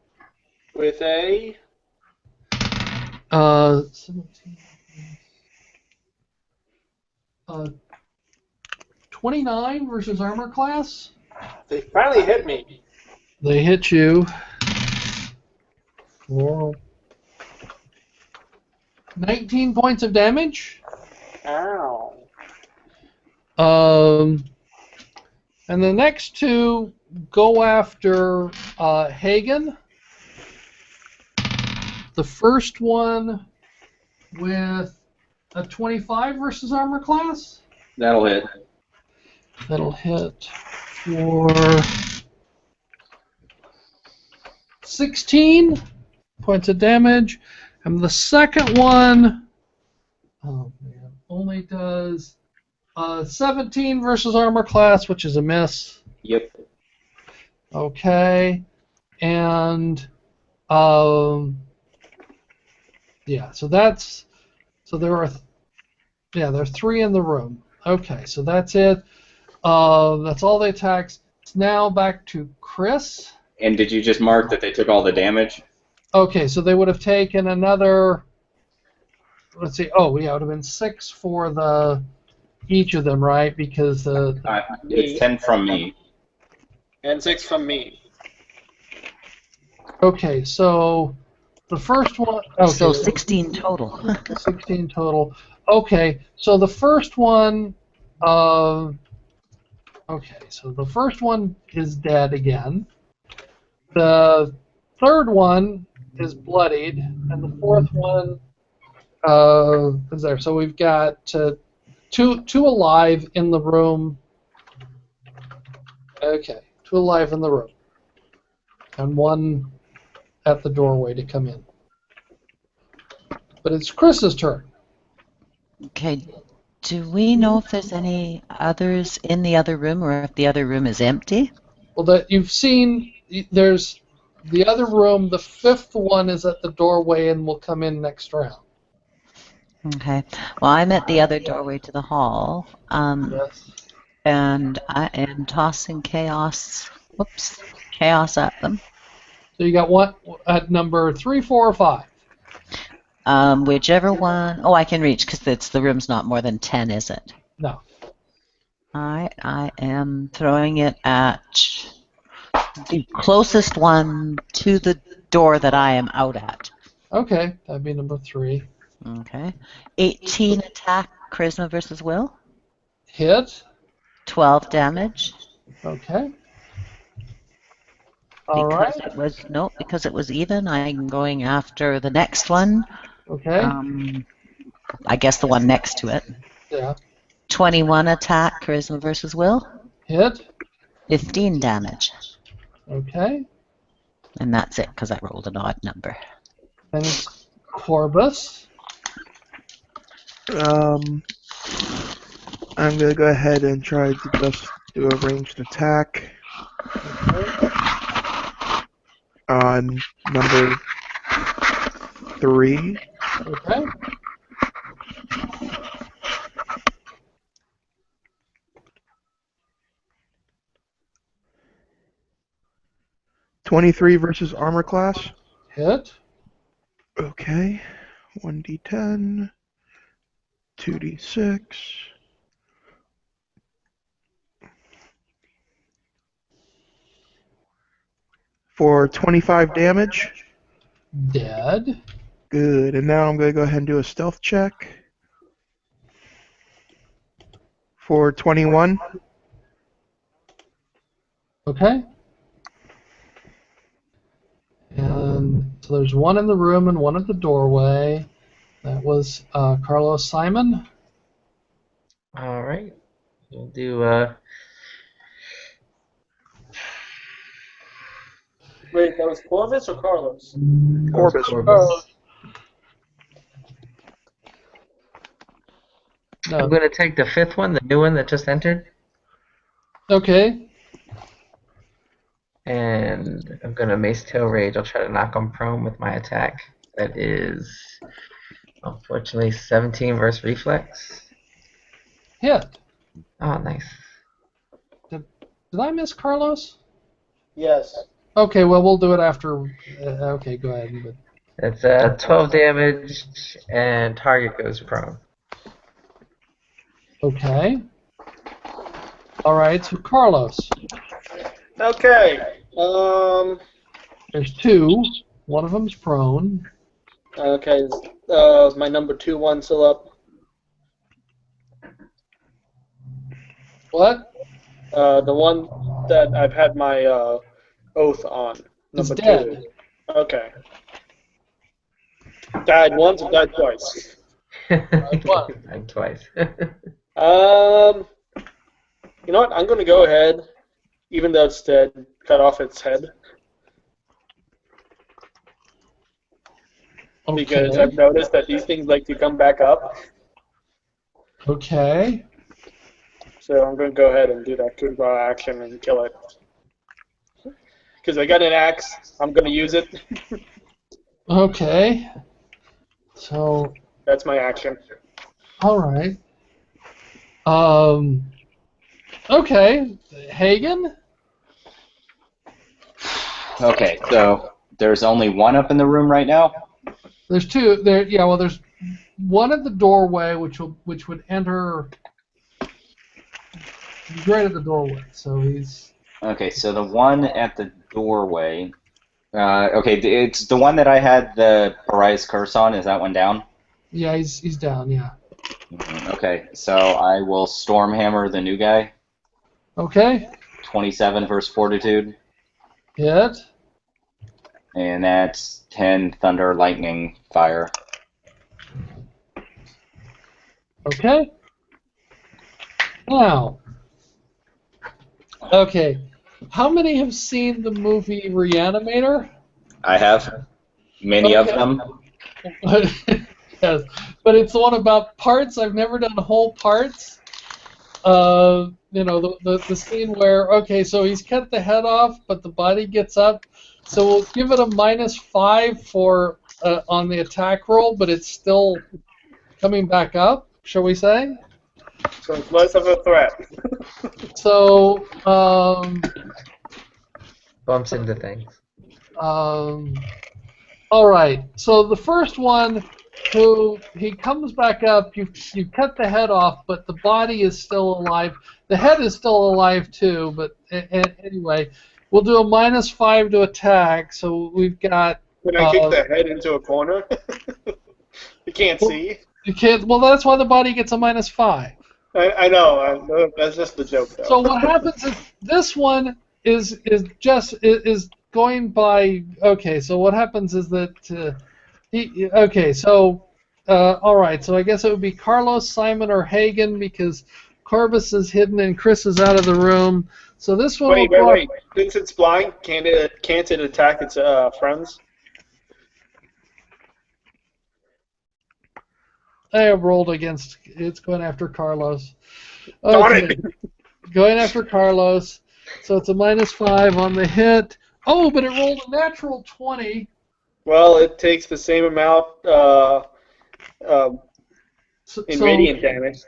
a 17. 29 versus armor class. they finally hit me. They hit you for 19 points of damage. Ow. And the next two go after Hagen. The first one with a 25 versus armor class. That'll hit. That'll hit for 16 points of damage. And the second one, oh man, only does 17 versus armor class, which is a miss. Yep. Okay. And yeah, so there are there's 3 in the room. Okay, so that's it. That's all the attacks. It's now back to Chris. And did you just mark that they took all the damage? Okay, so they would have taken another. Let's see. Oh, yeah, it would have been 6 for each of them, right? Because It's 10 from me. And 6 from me. Okay, so the first one. Okay, So 16 total. 16 total. Okay, so the first one. Okay, so the first one is dead again. The third one is bloodied, and the fourth one is there. So we've got two alive in the room. Okay, 2 alive in the room, and 1 at the doorway to come in. But it's Chris's turn. Okay. Do we know if there's any others in the other room or if the other room is empty? Well, that you've seen, there's the other room. The 5th one is at the doorway and will come in next round. Okay. Well, I'm at the other doorway to the hall, Yes. and I am tossing chaos at them. So you got one at number 3, 4, or 5. Whichever one. Oh, I can reach because the room's not more than 10, is it? No. I am throwing it at the closest one to the door that I am out at. Okay, that'd be number 3. Okay. 18 attack, charisma versus will. Hit. 12 damage. Okay. All right. Because it was even. I'm going after the next one. Okay. I guess the one next to it. Yeah. 21 attack, charisma versus will. Hit. 15 damage. Okay. And that's it because I rolled an odd number. And it's Corbus. I'm gonna go ahead and try to just do a ranged attack on number 3. Okay. $23 versus armor class. Hit. Okay. 1d10. 2d6. For 25 damage. Dead. Good. And now I'm going to go ahead and do a stealth check. For 21. Okay. And so there's one in the room and one at the doorway. That was Carlos Simon. All right. We'll do. Wait, that was Corvus or Carlos? Corvus. Oh. No. I'm going to take the 5th one, the new one that just entered, Okay. and I'm going to Mace Tail Rage. I'll try to knock him prone with my attack. That is, unfortunately, 17 versus Reflex. Hit. Oh, nice. Did I miss Carlos? Yes. Okay, well, we'll do it after. Okay, go ahead. But It's 12 damage, and target goes prone. okay. All right, so Carlos. Okay. There's two. One of them's prone. Okay. Is my number 2 one still up? What? The one that I've had my oath on. It's Number dead. 2. Okay. Died once or died twice? What? Died twice. You know what? I'm going to go ahead, even though it's dead, cut off its head. Because Okay. I've noticed that these things like to come back up. Okay. So I'm going to go ahead and do that coup de grace action and kill it. Because I got an axe, I'm going to use it. Okay. So, That's my action. all right. Okay. Hagen? Okay, so there's only one up in the room right now. There's two. There. Yeah. Well, there's one at the doorway, which would enter. He's right at the doorway, so he's. Okay, so the one at the doorway. Okay, it's the one that I had the Pariah's Curse on. Is that one down? Yeah, he's down. Yeah. Okay, so I will Stormhammer the new guy. Okay. 27 versus Fortitude. Hit. And that's 10 Thunder, Lightning, Fire. Okay. Now. Okay. How many have seen the movie Reanimator? I have many of them. Yes, but it's the one about parts. I've never done whole parts. You know, the scene where, okay, so he's cut the head off, but the body gets up. So we'll give it a -5 for on the attack roll, but it's still coming back up, shall we say? So it's less of a threat. So, Bumps into things. all right. So the first one, who he comes back up, you cut the head off, but the body is still alive. The head is still alive too, but anyway, we'll do a -5 to attack. So we've got. When I kick the head into a corner, you can't see. You can't. Well, that's why the body gets a -5. I know. That's just the joke, though. So what happens is this one is going by. Okay, so what happens is that okay, so all right, so I guess it would be Carlos, Simon, or Hagen because Corvus is hidden and Chris is out of the room. So this one. Wait. Since it's blind, can't it attack its friends? I have rolled against. It's going after Carlos. Darn Okay. it! Going after Carlos. So it's a -5 on the hit. Oh, but it rolled a natural 20. Well, it takes the same amount in So, radiant damage.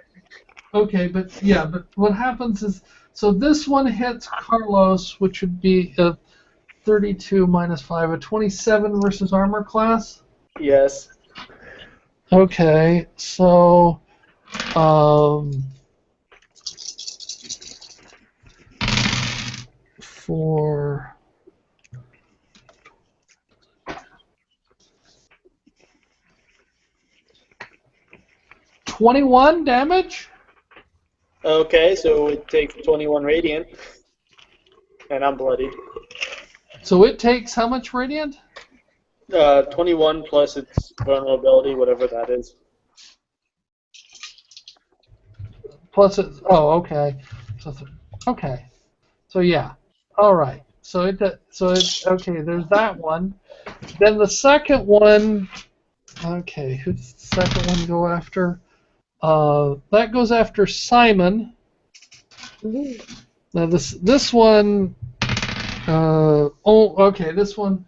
okay, but what happens is, so this one hits Carlos, which would be a 32 minus 5, a 27 versus armor class. Yes. Okay, so for 21 damage. Okay, so it takes 21 radiant, and I'm bloodied. So it takes how much radiant? 21 plus its vulnerability, whatever that is. Plus it. Oh, okay. So okay. So yeah. All right. So it. Okay. There's that one. Then the second one. Okay. Who's the second one go after? That goes after Simon. Now this one. Okay. This one.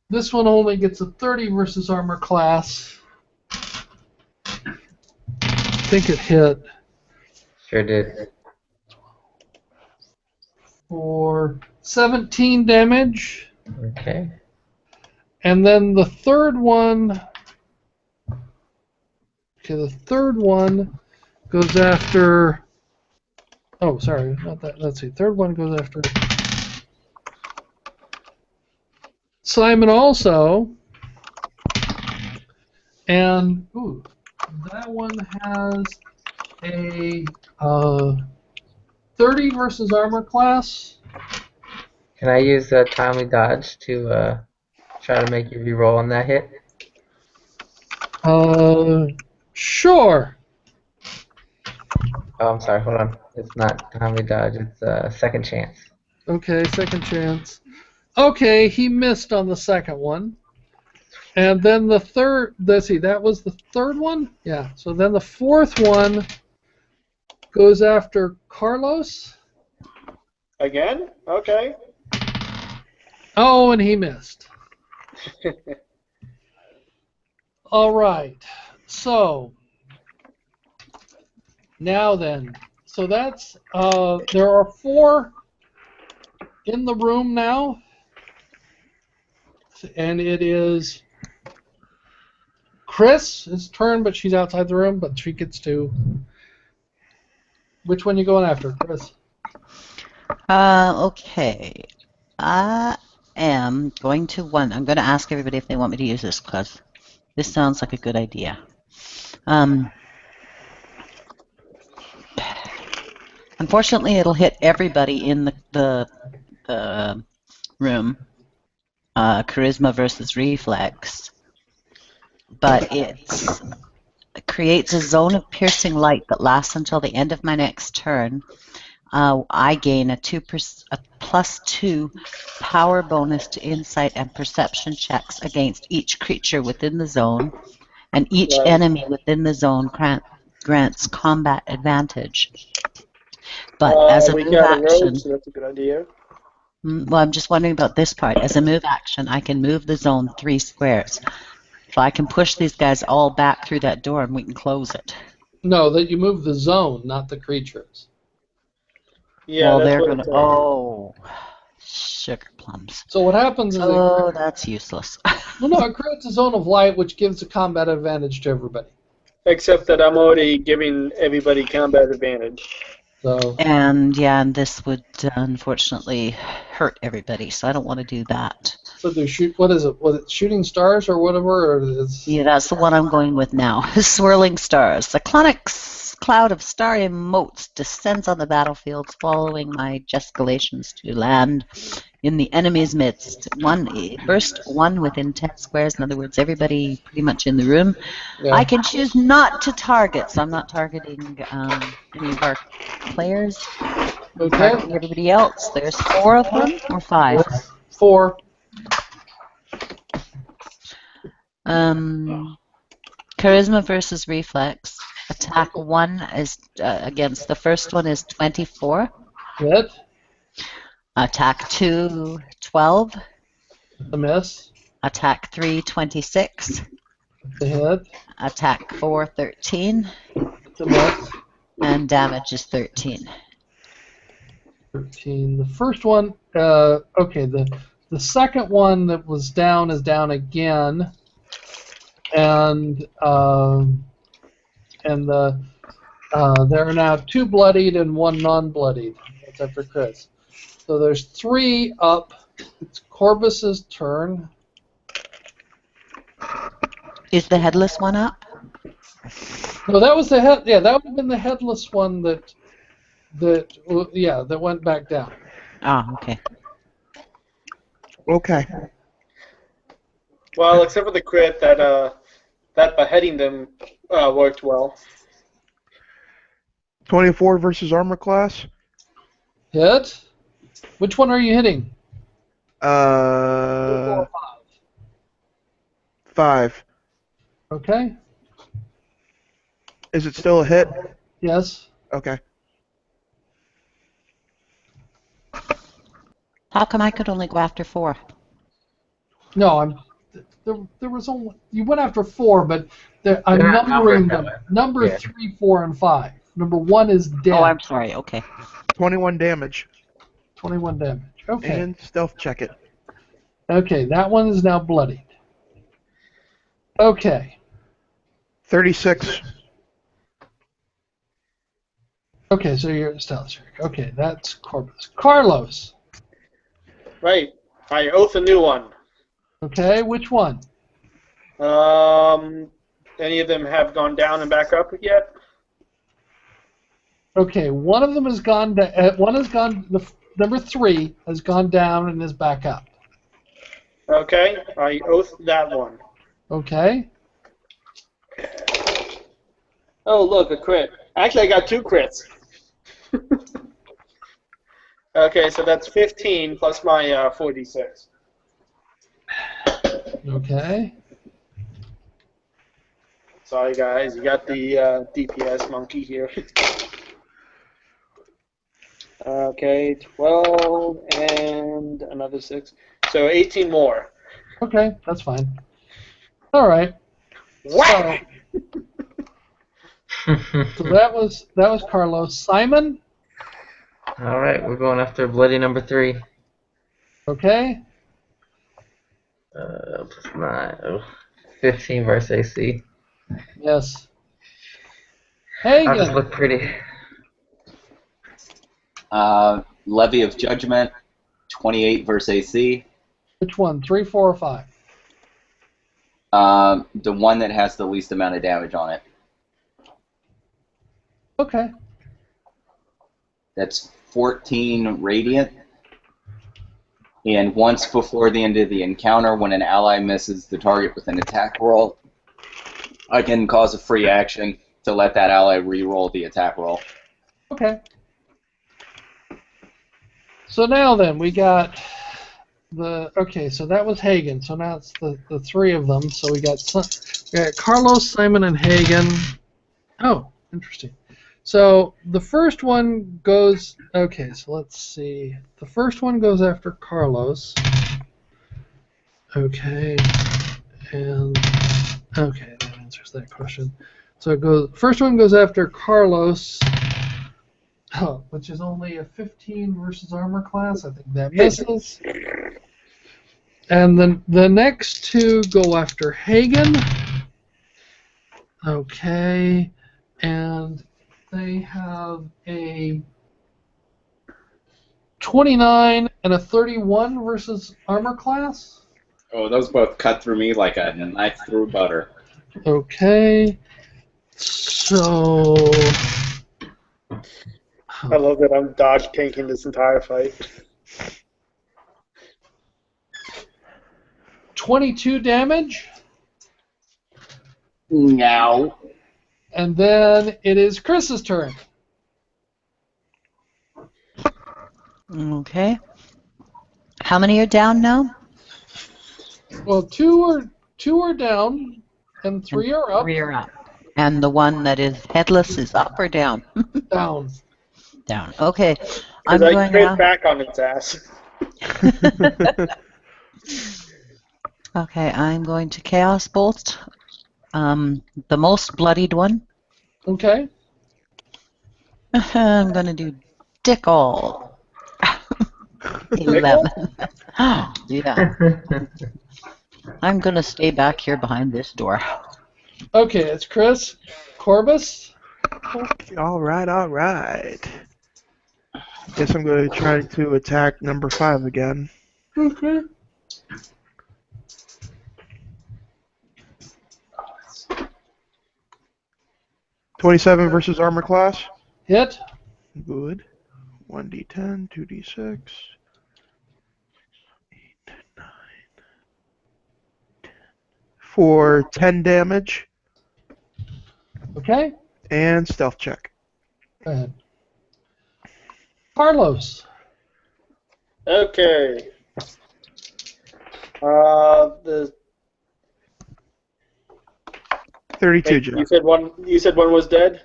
This one only gets a 30 versus armor class. I think it hit Sure did. for 17 damage. Okay. And then the third one. Okay, the third one goes after. Oh, sorry, not that. Let's see. Third one goes after Simon also. And that one has a 30 versus armor class. Can I use timely dodge to try to make you re-roll on that hit? Sure. Oh, I'm sorry. Hold on. It's not timely dodge. It's second chance. Okay, second chance. Okay, he missed on the second one. And then the third, let's see, that was the third one? Yeah, so then the fourth one goes after Carlos. Again? Okay. Oh, and he missed. All right, so now then, so that's, there are 4 in the room now, and it is Chris' turn, but she's outside the room, but she gets to. Which one you going after, Chris? Okay. I am going to I'm going to ask everybody if they want me to use this because this sounds like a good idea. Unfortunately, it'll hit everybody in the room. Charisma versus reflex. But it creates a zone of piercing light that lasts until the end of my next turn. I gain a +2 power bonus to insight and perception checks against each creature within the zone, and each enemy within the zone grants combat advantage. But as a we move got a action, road, so that's a good idea. well, I'm just wondering about this part. As a move action, I can move the zone 3 squares. So I can push these guys all back through that door and we can close it. No, that you move the zone, not the creatures. Yeah, well, that's they're what going it's to. Oh, sugar plums. So what happens is Oh, that's useless. well, no, it creates a zone of light which gives a combat advantage to everybody. Except that I'm already giving everybody combat advantage. So. And this would unfortunately hurt everybody, so I don't want to do that. So they shoot. What is it? Was it shooting stars or whatever? Or is... Yeah, that's the one I'm going with now. Swirling stars. The cloud of starry motes descends on the battlefield, following my gesticulations to land in the enemy's midst. First one within 10 squares. In other words, everybody pretty much in the room. Yeah. I can choose not to target, so I'm not targeting any of our players. I'm targeting everybody else. There's 4 of them, or 5? 4. Charisma versus reflex. Attack 1 is against the first one is 24. Good. Attack 2, 12. The miss. Attack 3, 26. The hit. Attack 4, 13. The miss. And damage is 13. 13. The first one, okay, the second one that was down is down again, and there are now 2 bloodied and 1 non-bloodied. That's after Chris. So there's 3 up. It's Corvus's turn. Is the headless one up? No, that was the head. Yeah, that would have been the headless one that went back down. Oh, okay. Okay. Well, except for the crit, that beheading them worked well. 24 versus armor class. Hit. Which one are you hitting? 4 Uh, or 5. 5. Okay. Is it still a hit? Yes. Okay. How come I could only go after 4? No, there was only you went after 4, but I'm They're not numbering numbered them. that way. Number Yeah. 3, 4, and 5. Number 1 is dead. Oh, I'm sorry. Okay. 21 damage. 21 damage. Okay. And stealth check it. Okay, that one is now bloodied. Okay. 36. Okay, so you're at stealth check. Okay, that's Corvus. Carlos. Right. I oath a new one. Okay, which one? Any of them have gone down and back up yet? Okay, one of them has gone. One has gone. Number 3 has gone down and is back up. Okay. I oath that one. Okay. Oh, look, a crit. Actually, I got 2 crits. Okay, so that's 15 plus my 4d6. Okay. Sorry, guys. You got the DPS monkey here. Okay, 12 and another 6. So 18 more. Okay, that's fine. All right. Wow! So that was Carlos. Simon. All right, we're going after bloody number 3. Okay. Plus 9. Oh, 15 versus AC. Yes. I'll just Hagen. look pretty. Levy of Judgment, 28 versus AC. Which one? 3, 4, or 5? The one that has the least amount of damage on it. Okay. That's 14 radiant. And once before the end of the encounter, when an ally misses the target with an attack roll, I can cause a free action to let that ally re-roll the attack roll. Okay. So now then, we got okay, so that was Hagen. So now it's the 3 of them. So we got Carlos, Simon, and Hagen. Oh, interesting. So the first one goes, okay, so let's see. The first one goes after Carlos. Okay. And, okay, that answers that question. So it goes, first one goes after Carlos. Oh, which is only a 15 versus armor class. I think that misses. And then the next 2 go after Hagen. Okay. And they have a 29 and a 31 versus armor class. Oh, those both cut through me like a knife through butter. Okay. So... I love that I'm dodge tanking this entire fight. 22 damage. Now. And then it is Chris's turn. Okay. How many are down now? Well, two are down, and 3 are up. 3 are up. And the one that is headless is up or down? Down. Down. Okay. Because I'm I going crit out. back on its ass. Okay, I'm going to Chaos Bolt. The most bloodied one. Okay. I'm going to do Dickle. 11. Yeah. I'm going to stay back here behind this door. Okay, it's Chris. Corbus. All right. Guess I'm going to try to attack number 5 again. Okay. $27 versus armor class. Hit. Good. 1d10, 2d6. 8, 9. For 10 damage. Okay. And stealth check. Go ahead. Carlos. Okay. The 32, wait, Jeff. you said one. You said one was dead.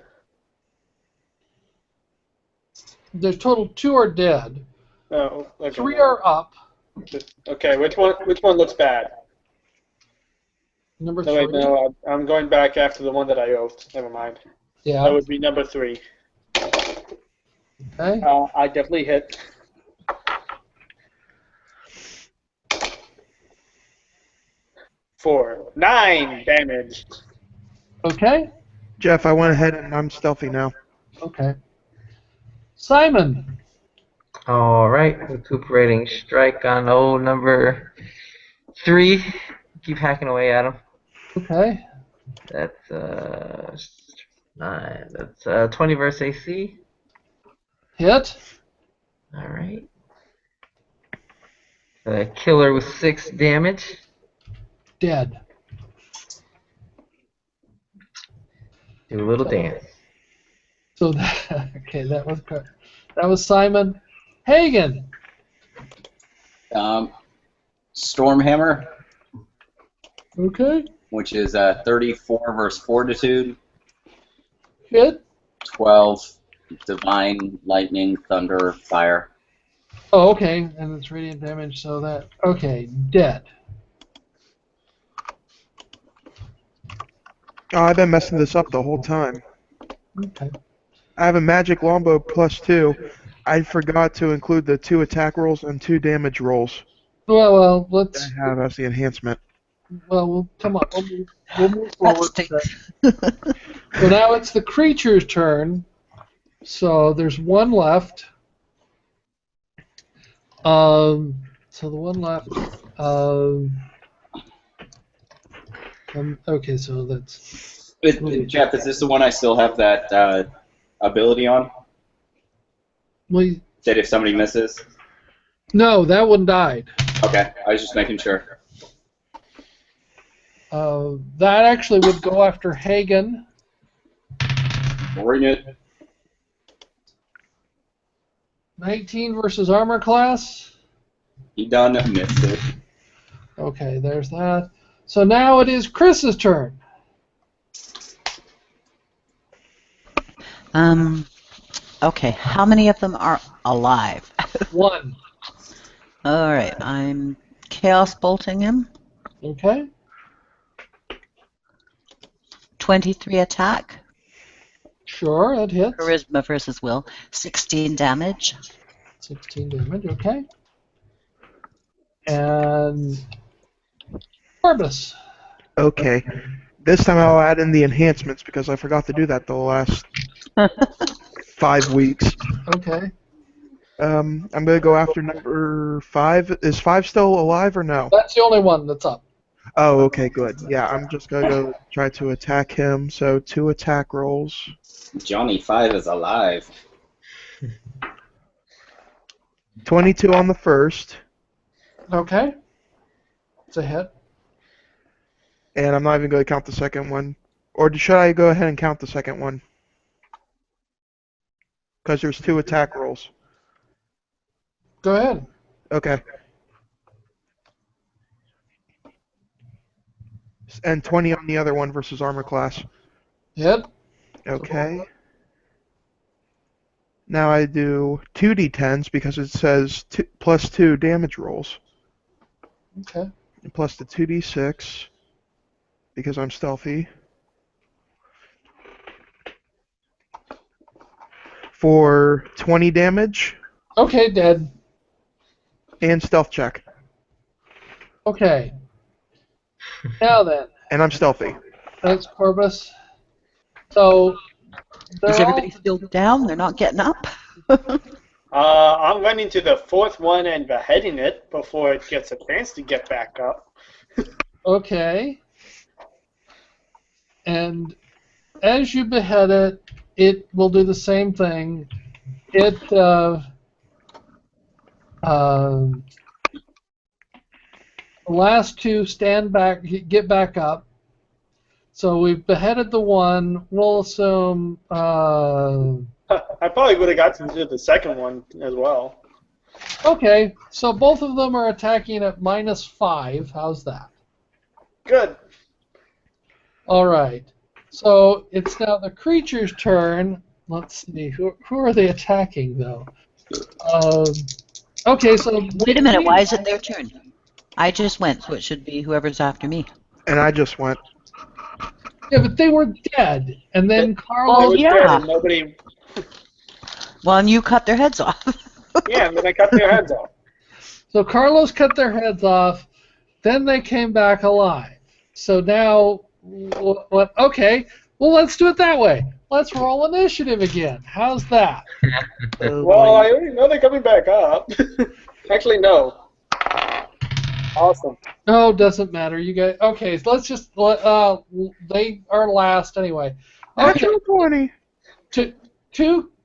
There's total 2 are dead. Oh, okay. 3 are up. Okay, which one? Which one looks bad? Number No, 3. wait, no. I'm going back after the one that I oathed. Never mind. That Yeah. would be number 3. Okay. I definitely hit. For 9 damage. Okay. Jeff, I went ahead and I'm stealthy now. Okay. Simon. All right, recuperating strike on old number 3. Keep hacking away at him. Okay. That's 9. That's 20 versus AC. Hit. All right. Killer with 6 damage. Dead. Do a little dance. So that, okay, that was Simon. Hagen. Stormhammer, Okay. which is 34 versus Fortitude, Hit. 12 Divine Lightning, Thunder, Fire. Oh, okay, and it's radiant damage, so that okay, dead. Oh, I've been messing this up the whole time. Okay. I have a magic longbow +2. I forgot to include the 2 attack rolls and 2 damage rolls Well, that let's. I have as the enhancement. Well, come on. We'll move forward. That with stinks. that. So now it's the creature's turn. So there's one left. So the one left. Okay, so that's. Jeff, is this the one I still have that ability on? Well, That if somebody misses? no, that one died. Okay, I was just making sure. That actually would go after Hagen. Bring it. 19 versus armor class. He done missed it. Okay, there's that. So now it is Chris's turn. Okay, how many of them are alive? 1. All right, I'm Chaos Bolting him. Okay. 23 attack. Sure, that hits. Charisma versus will. 16 damage. 16 damage, okay. And Corbus. Okay. This time I'll add in the enhancements because I forgot to do that the last 5 weeks. Okay. I'm going to go after number 5. Is 5 still alive or no? That's the only one that's up. Oh, okay, good. Yeah, I'm just going to go try to attack him. So 2 attack rolls. Johnny 5 is alive. 22 on the first. Okay. It's a hit. And I'm not even going to count the second one. Or should I go ahead and count the second one? Because there's 2 attack rolls. Go ahead. Okay. And 20 on the other one versus armor class. Hit. Okay. Now I do 2d10s because it says +2 damage rolls. Okay. And plus the 2d6 because I'm stealthy. For 20 damage Okay, dead. and stealth check. Okay. Now then, And I'm stealthy. that's Corvus. So they're Is all everybody still down? They're not getting up? I'm running to the fourth one and beheading it before it gets a chance to get back up. okay. And as you behead it, it will do the same thing. It the last two stand back, get back up. So we've beheaded the one. We'll assume. I probably would have gotten to the second one as well. Okay, so both of them are attacking at -5. How's that? Good. All right. So it's now the creature's turn. Let's see. Who are they attacking, though? Okay, so... Wait a minute. Why is it their turn? I just went, so it should be whoever's after me. And I just went. Yeah, but they were dead. And then They Carlos... were yeah. dead and nobody... Well, and you cut their heads off. Yeah, and then I cut their heads off. So Carlos cut their heads off. Then they came back alive. So now... What? Okay, well, let's do it that way. Let's roll initiative again. How's that? Oh, Well, boy. I already know they're coming back up. Actually, no. Awesome. No, doesn't matter. You guys... Okay, so let's just... they are last anyway. Okay. Natural 20.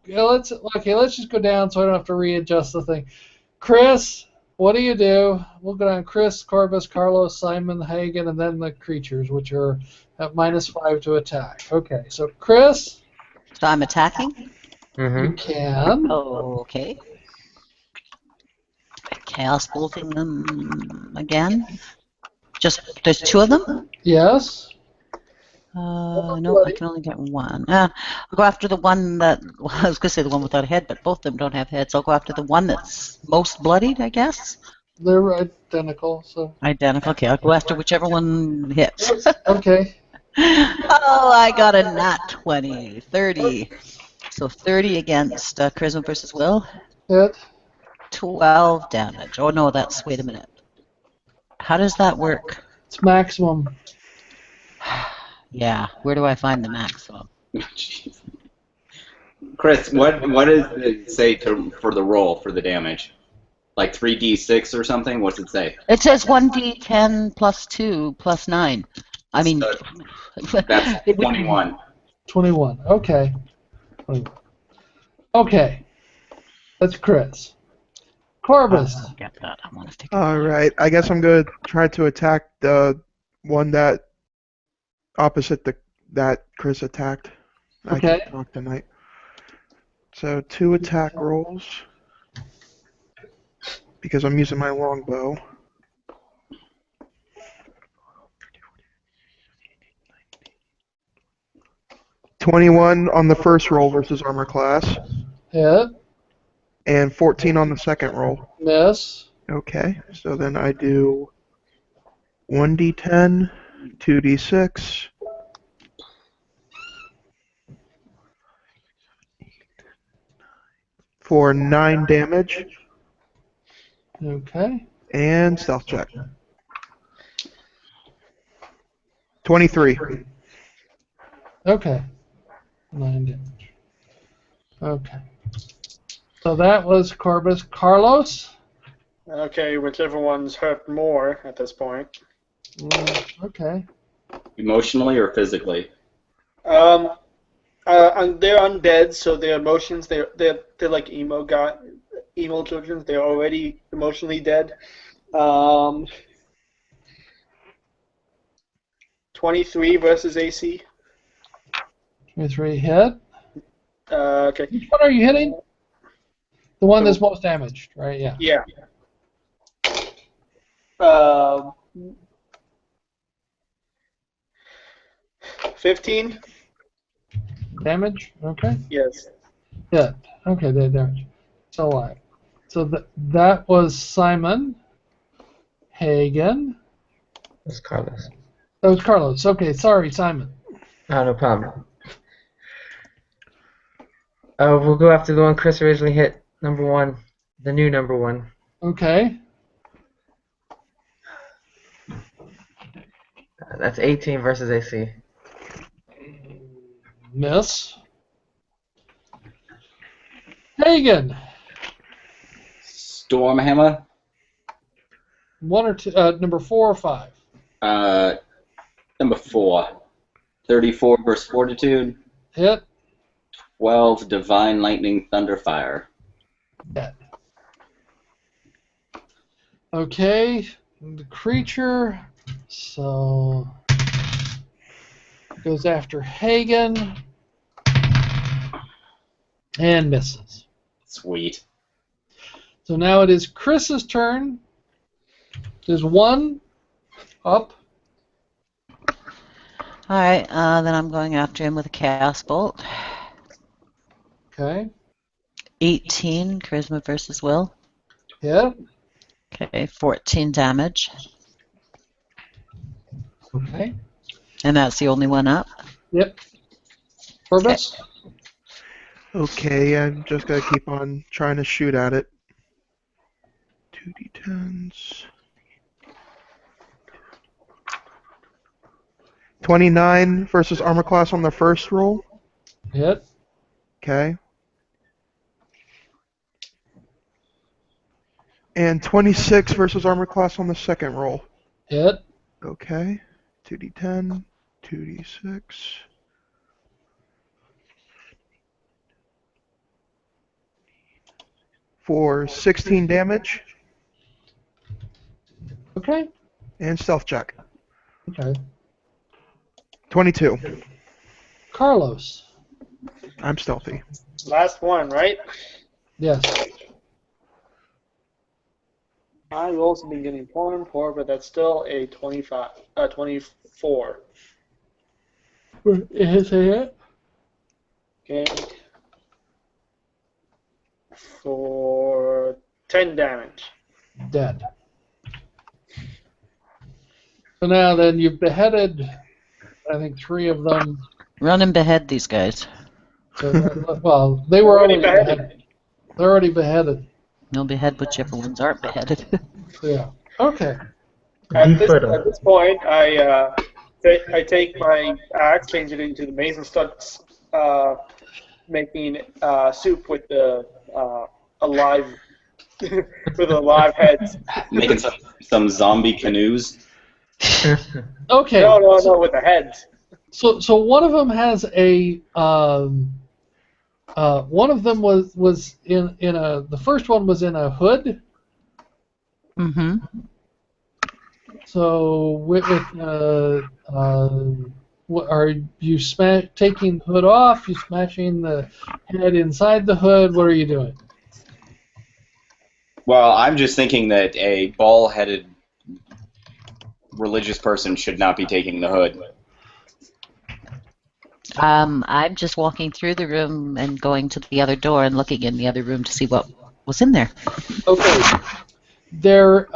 Let's just go down so I don't have to readjust the thing. Chris, what do you do? We'll go down Chris, Corvus, Carlos, Simon, Hagen, and then the creatures, which are at -5 to attack. Okay, so Chris, So I'm attacking? you can. Okay. Chaos bolting them again? Just, there's two of them? Yes. No, I can only get one. I'll go after the one that, well, I was going to say the one without a head, but both of them don't have heads. I'll go after the one that's most bloodied, I guess. They're identical, so. Identical. Okay, I'll go after whichever one hits. Okay. Oh, I got a nat 20. 30. So 30 against Charisma versus Will. Hit. 12 damage. Oh, no, that's, wait a minute. How does that work? It's maximum. Yeah, where do I find the maximum? Jeez. Chris, what does it say for the roll for the damage? Like 3d6 or something? What's it say? It says 1d10 plus 2 plus 9. I mean, That's it would- 21. 21. Okay. 21. Okay. That's Chris. Corvus. I'll get that. I want to figure Alright, I guess I'm going to try to attack the one that opposite that Chris attacked. Okay. I can talk tonight. So 2 attack rolls. Because I'm using my longbow. $21 on the first roll versus armor class, Hit. and 14 on the second roll. Miss. Okay, so then I do 1d10, 2d6, for 9 damage, Okay. and stealth check. 23. Okay. 9 damage. Okay. So that was Corvus. Carlos? Okay, whichever one's hurt more at this point. Okay. Emotionally or physically? And they're undead, so their emotions they're like emo children. They're already emotionally dead. 23 versus AC. 23 hit. Okay. Which one are you hitting? The one that's most damaged, right? Yeah. Yeah. 15. Damage? Okay. Yes. Hit. Okay, dead damage. Still alive. So that was Simon. Hagen. That's Carlos. That was Carlos. Okay, sorry, Simon. Oh, no problem. We'll go after the one Chris originally hit, number 1, the new number 1. Okay. That's 18 versus AC. Miss. Hagen. Stormhammer. 1 or 2, number 4 or 5. Number 4. 34 versus Fortitude. Hit. 12 Divine Lightning Thunderfire. Dead. Okay, the creature, so goes after Hagen and misses. Sweet. So now it is Chris's turn. There's 1 up. Alright, then I'm going after him with a Chaos Bolt. Okay, 18, Charisma versus Will. hit. Okay, 14 damage. Okay, And that's the only one up. yep. Purpose. Okay, I'm just gonna keep on trying to shoot at it. 2d10s. 29 versus armor class on the first roll. Hit. Okay. And 26 versus armor class on the second roll. Hit. Okay. 2d10, 2d6. For 16 damage Okay. and stealth check. Okay. 22. Carlos. I'm stealthy. Last one, right? Yes. I've also been getting poor, but that's still a 24. Is it? Okay. For 10 damage. Dead. So now then you've beheaded, I think, 3 of them. Run and behead these guys. So, well, they were already Already beheaded. They're already beheaded. You'll behead whichever ones aren't beheaded. Yeah. Okay. At this point, I take my axe, change it into the mace, and start making soup with the alive with the live heads. Making some zombie canoes. Okay. No, with the heads. So one of them has a one of them was in a, the first one was in a hood. Mm-hmm. So what, are you taking the hood off? You smashing the head inside the hood? What are you doing? Well, I'm just thinking that a ball-headed religious person should not be taking the hood. I'm just walking through the room and going to the other door and looking in the other room to see what was in there. Okay. There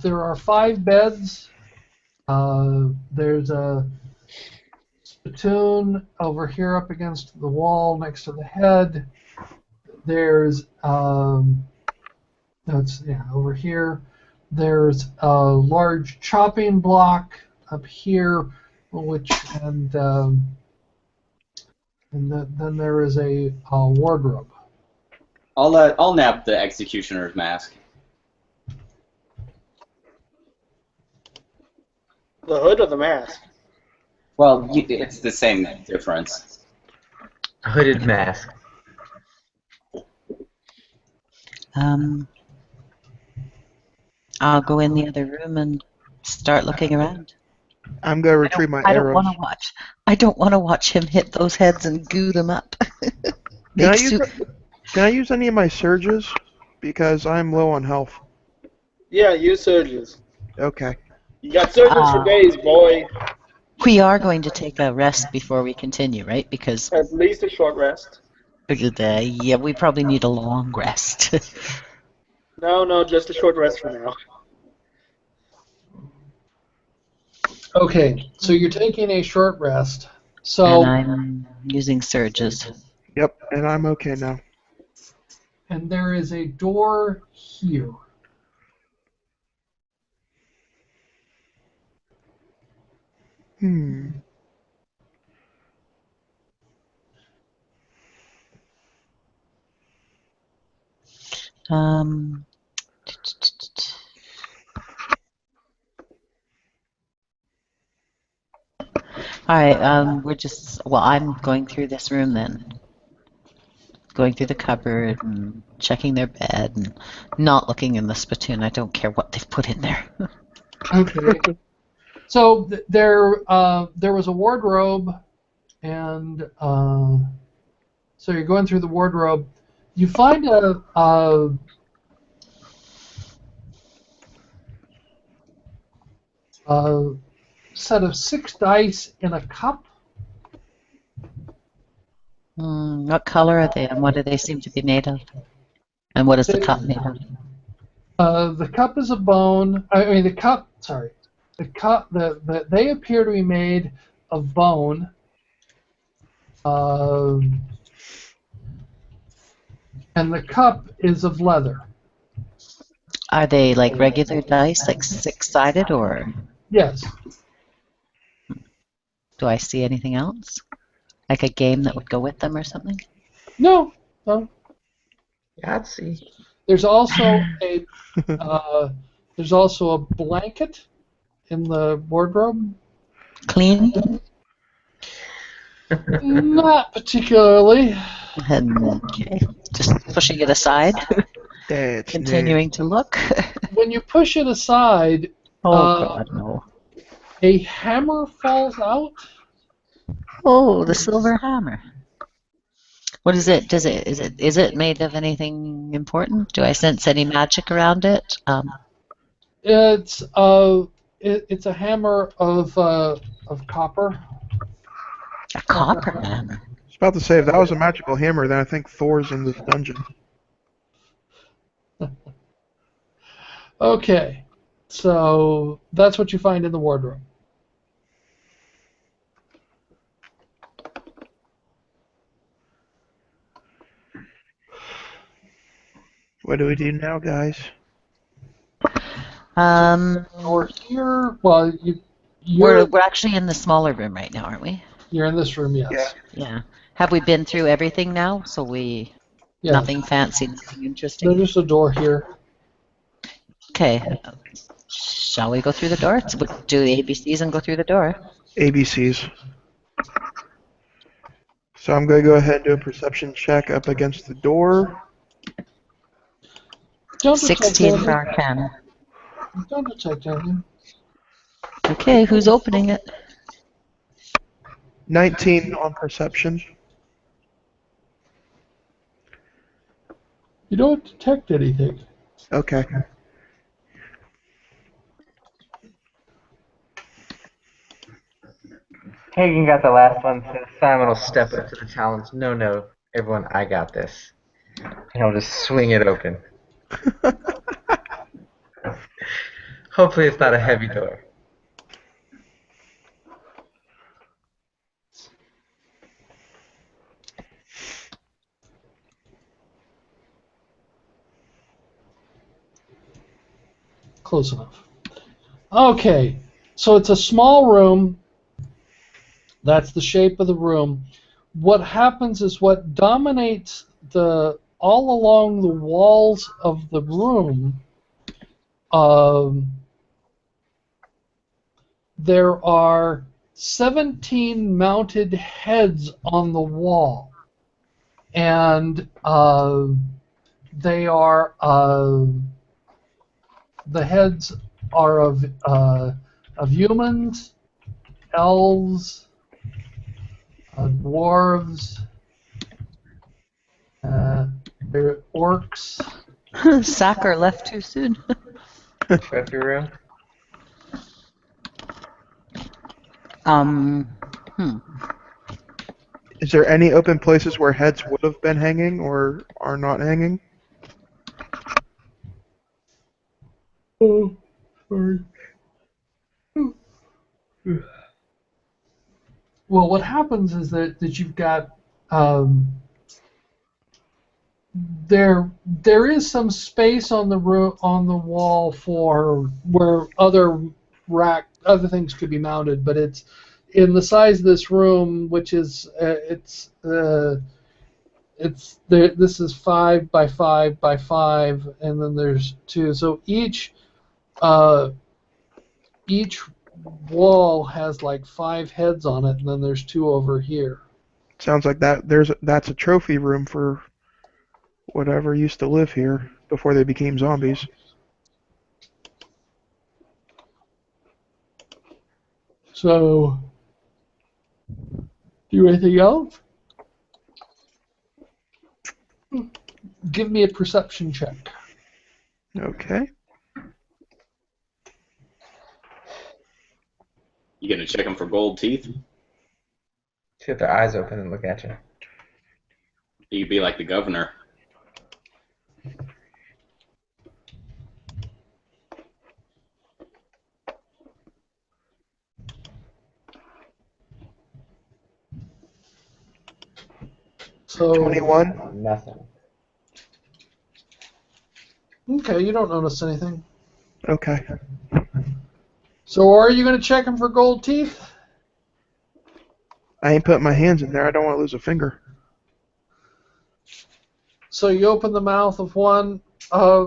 there are 5 beds. There's a spittoon over here up against the wall next to the head. There's over here. There's a large chopping block up here, then there is a wardrobe. I'll nab the executioner's mask. The hood or the mask? Well, it's the same difference. Hooded mask. I'll go in the other room and start looking around. I'm going to retrieve my I don't arrows. want to watch. I don't want to watch him hit those heads and goo them up. Can I use any of my surges? Because I'm low on health. Yeah, use surges. Okay. You got surges for days, boy. We are going to take a rest before we continue, right? Because At least a short rest. yeah, we probably need a long rest. No, just a short rest for now. Okay, so you're taking a short rest. And So, I'm using surges. Yep, and I'm okay now. and there is a door here. Hmm. Um, all right, we're just, well, I'm going through this room then. Going through the cupboard and checking their bed and not looking in the spittoon. I don't care what they've put in there. Okay. So there was a wardrobe, and so you're going through the wardrobe. You find a set of 6 dice in a cup. What color are they and what do they seem to be made of? And what is the cup made of? The cup is a bone. I mean, the cup. Sorry, the cup. They appear to be made of bone. And the cup is of leather. Are they like regular dice, like 6-sided, or Yes. do I see anything else? Like a game that would go with them or something? No. Yahtzee. There's also a blanket in the wardrobe. Clean? Not particularly. Okay. Just pushing it aside, That's continuing to look. When you push it aside, God, no. a hammer falls out. Oh, the silver hammer. What is it? Is it made of anything important? Do I sense any magic around it? It's a hammer of copper. A copper hammer. I was about to say, if that was a magical hammer, then I think Thor's in this dungeon. Okay, so that's what you find in the wardrobe. What do we do now, guys? Or here, well, you're We're actually in the smaller room right now, aren't we? you're in this room, yes. Yeah. Yeah. Have we been through everything now? So Yes. nothing fancy, nothing interesting. There's just a door here. Okay. Shall we go through the door? Do the ABCs and go through the door. ABCs. So I'm going to go ahead and do a perception check up against the door. Don't detect 16 anything. for Arcana. Don't detect anything. Okay, who's opening it? 19 on perception. You don't detect anything. Okay. Hagen got the last one, so Simon will step up to the challenge. No, everyone, I got this. And he'll just swing it open. Hopefully it's not a heavy door. Close enough. Okay, so it's a small room. That's the shape of the room. What happens is what dominates all along the walls of the room. There are 17 mounted heads on the wall, and they are the heads are of humans, elves, dwarves, they're orcs. Sacker left too soon. Go through room. Um. Hmm. Is there any open places where heads would have been hanging or are not hanging? Oh, sorry. Well, what happens is that you've got there is some space on the wall for where other things could be mounted, but it's in the size of this room, which is it's there. This is 5 by 5 by 5, and then there's two. So each wall has like 5 heads on it, and then there's two over here. Sounds like that's a trophy room for whatever used to live here before they became zombies. So, do anything else? Give me a perception check. Okay. You gonna check them for gold teeth? See if their eyes open and look at you. You'd be like the governor. So 21. Nothing. Okay, you don't notice anything. Okay. So are you going to check him for gold teeth? I ain't putting my hands in there. I don't want to lose a finger. So you open the mouth of one.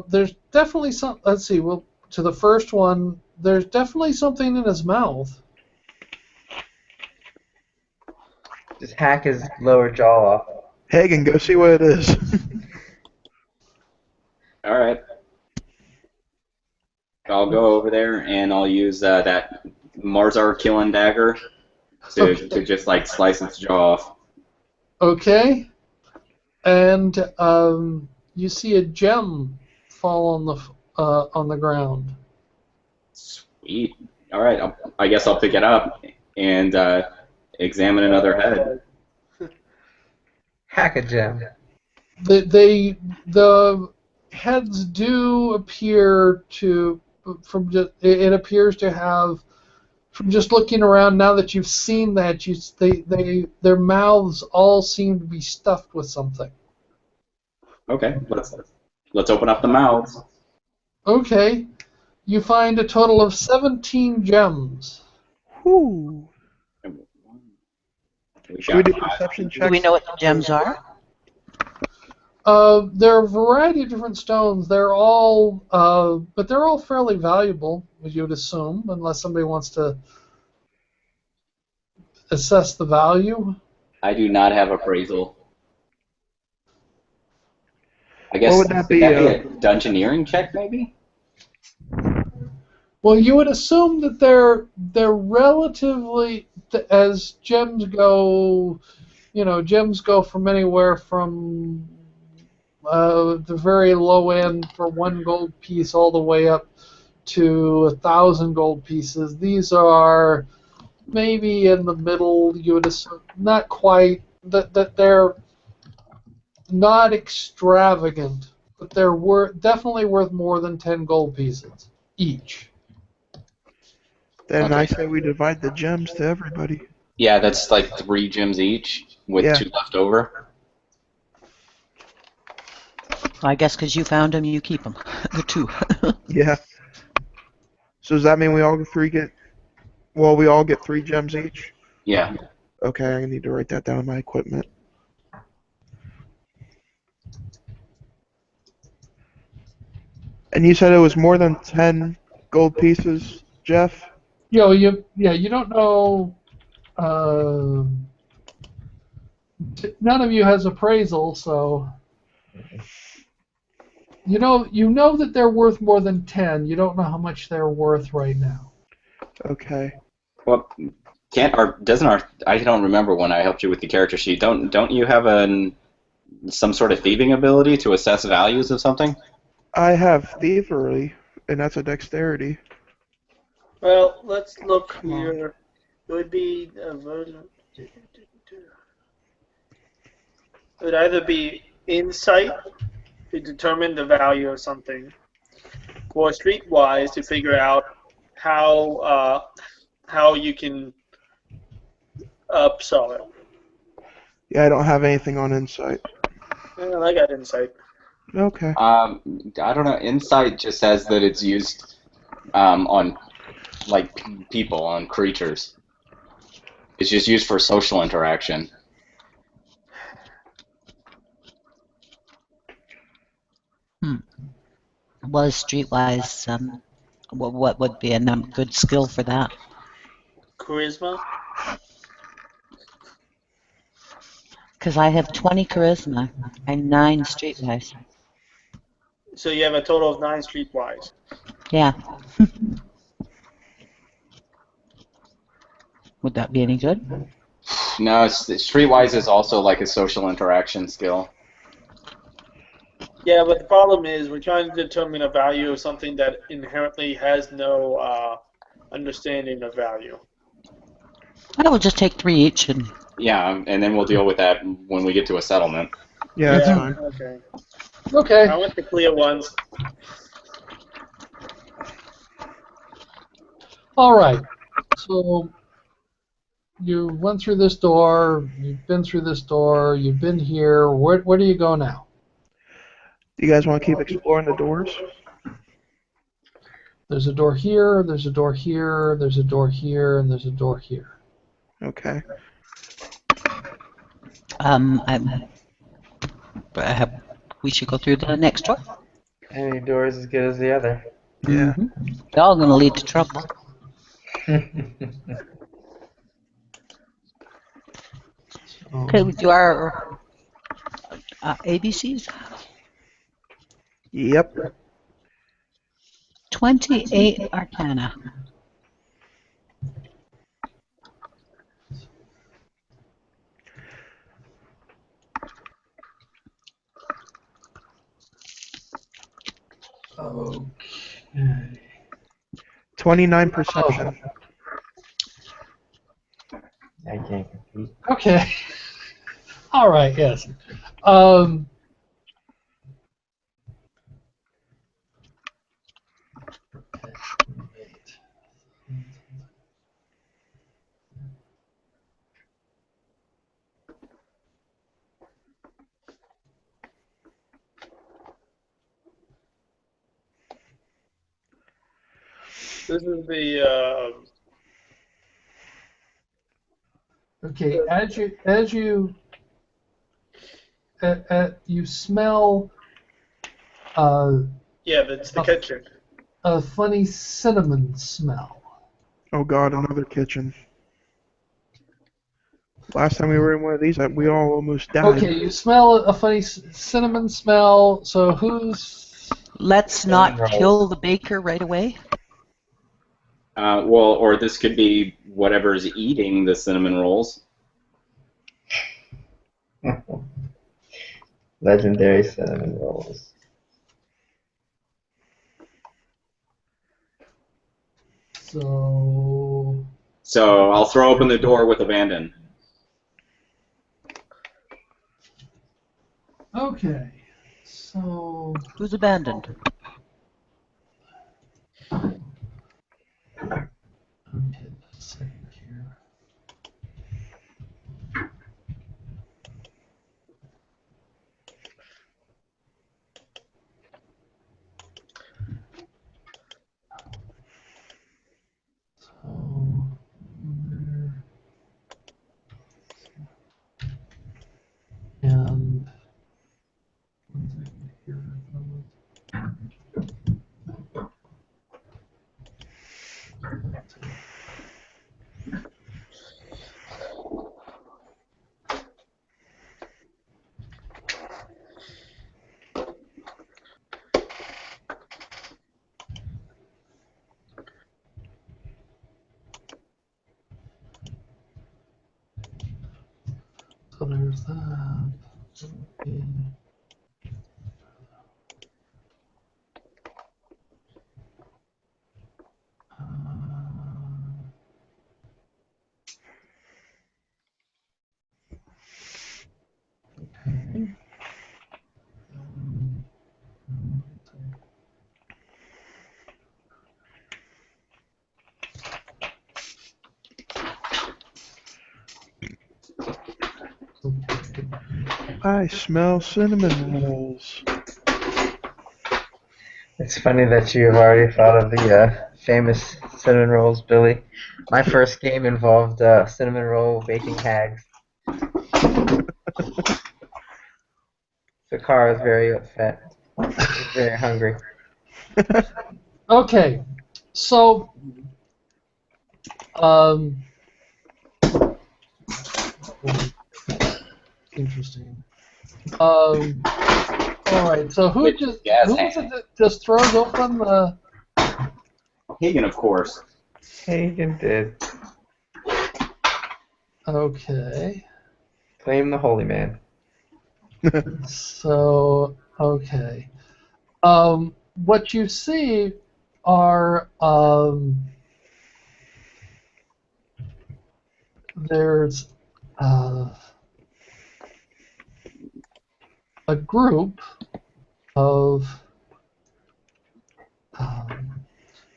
There's definitely some. Let's see. Well, to the first one, there's definitely something in his mouth. Just hack his lower jaw off. Hagen, go see what it is. All right. I'll go over there and I'll use that Marzar killing dagger to just like slice its jaw off. Okay. And you see a gem fall on the ground. Sweet. All right. I guess I'll pick it up and examine another head. Hack a gem. The heads do appear to it appears to have, from just looking around now that you've seen that, their mouths all seem to be stuffed with something. Okay. Let's open up the mouths. Okay. You find a total of 17 gems. Whew. Should we do perception Do checks? we know what the gems are? There are a variety of different stones. They're all, but they're all fairly valuable, as you would assume, unless somebody wants to assess the value. I do not have appraisal. I guess What would that could be, that be a dungeoneering check, maybe? Well, you would assume that they're relatively, as gems go, gems go from anywhere from the very low end for 1 gold piece all the way up to 1,000 gold pieces. These are maybe in the middle. You would assume, not quite that they're not extravagant, but they're definitely worth more than 10 gold pieces each. Then Okay. I say we divide the gems to everybody. Yeah, that's like 3 gems each with Yeah. 2 left over. I guess because you found them, you keep them. The 2. Yeah. So does that mean we all get 3 gems each? Yeah. Okay, I need to write that down in my equipment. And you said it was more than 10 gold pieces, Jeff? You don't know. None of you has appraisal, so you know that they're worth more than 10. You don't know how much they're worth right now. Okay. Well, I don't remember when I helped you with the character sheet. Don't you have some sort of thieving ability to assess values of something? I have thievery, and that's a dexterity. Well, let's look Come on. here. It would be a version. It would either be insight to determine the value of something, or streetwise to figure out how you can upsell it. Yeah, I don't have anything on insight. Well, I got insight. Okay. I don't know. Insight just says that it's used on like people, on creatures. It's just used for social interaction. Was streetwise, what would be a good skill for that? Charisma. Because I have 20 charisma and 9 streetwise. So you have a total of 9 streetwise. Yeah. Would that be any good? No, Streetwise is also like a social interaction skill. Yeah, but the problem is we're trying to determine a value of something that inherently has no understanding of value. I will just take 3 each and. Yeah, and then we'll deal with that when we get to a settlement. Yeah, that's fine. Okay. Okay. I went the clear ones. All right. So you went through this door. You've been through this door. You've been here. Where do you go now? You guys want to keep exploring the doors? There's a door here. There's a door here. There's a door here, and there's a door here. Okay. We should go through the next door. Any door is as good as the other. Yeah. They're all going to lead to trouble. Okay, we do our ABCs. Yep. 28 Arcana. Okay. 29 perception. I can't compete. Okay. All right. Yes. This is the Okay. You smell yeah, that's the kitchen. a funny cinnamon smell. Oh god, another kitchen. Last time we were in one of these, we all almost died. Okay, you smell a funny cinnamon smell. So who's? Let's not kill the baker right away. Well, or this could be whatever's eating the cinnamon rolls. Legendary cinnamon rolls. So I'll throw open the door with abandon. okay. So Who's abandoned? hit a second here. And one second here. So there's that. Okay. I smell cinnamon rolls. It's funny that you have already thought of the famous cinnamon rolls, Billy. My first game involved cinnamon roll baking hags. The car was very upset. He was very hungry. Okay, so interesting. All right. So who With just gas who is it that just throws open the? Hagen, of course. Hagen did. Okay. Claim the holy man. So okay. What you see are there's a group of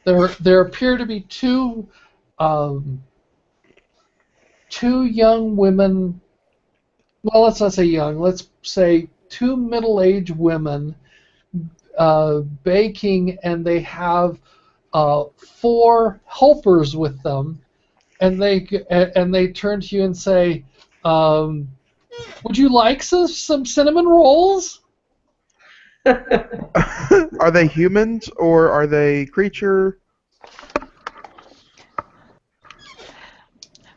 there appear to be two young women. Well, let's not say young. Let's say two middle-aged women baking, and they have 4 helpers with them, and they turn to you and say, "Would you like some cinnamon rolls?" Are they humans or are they creature?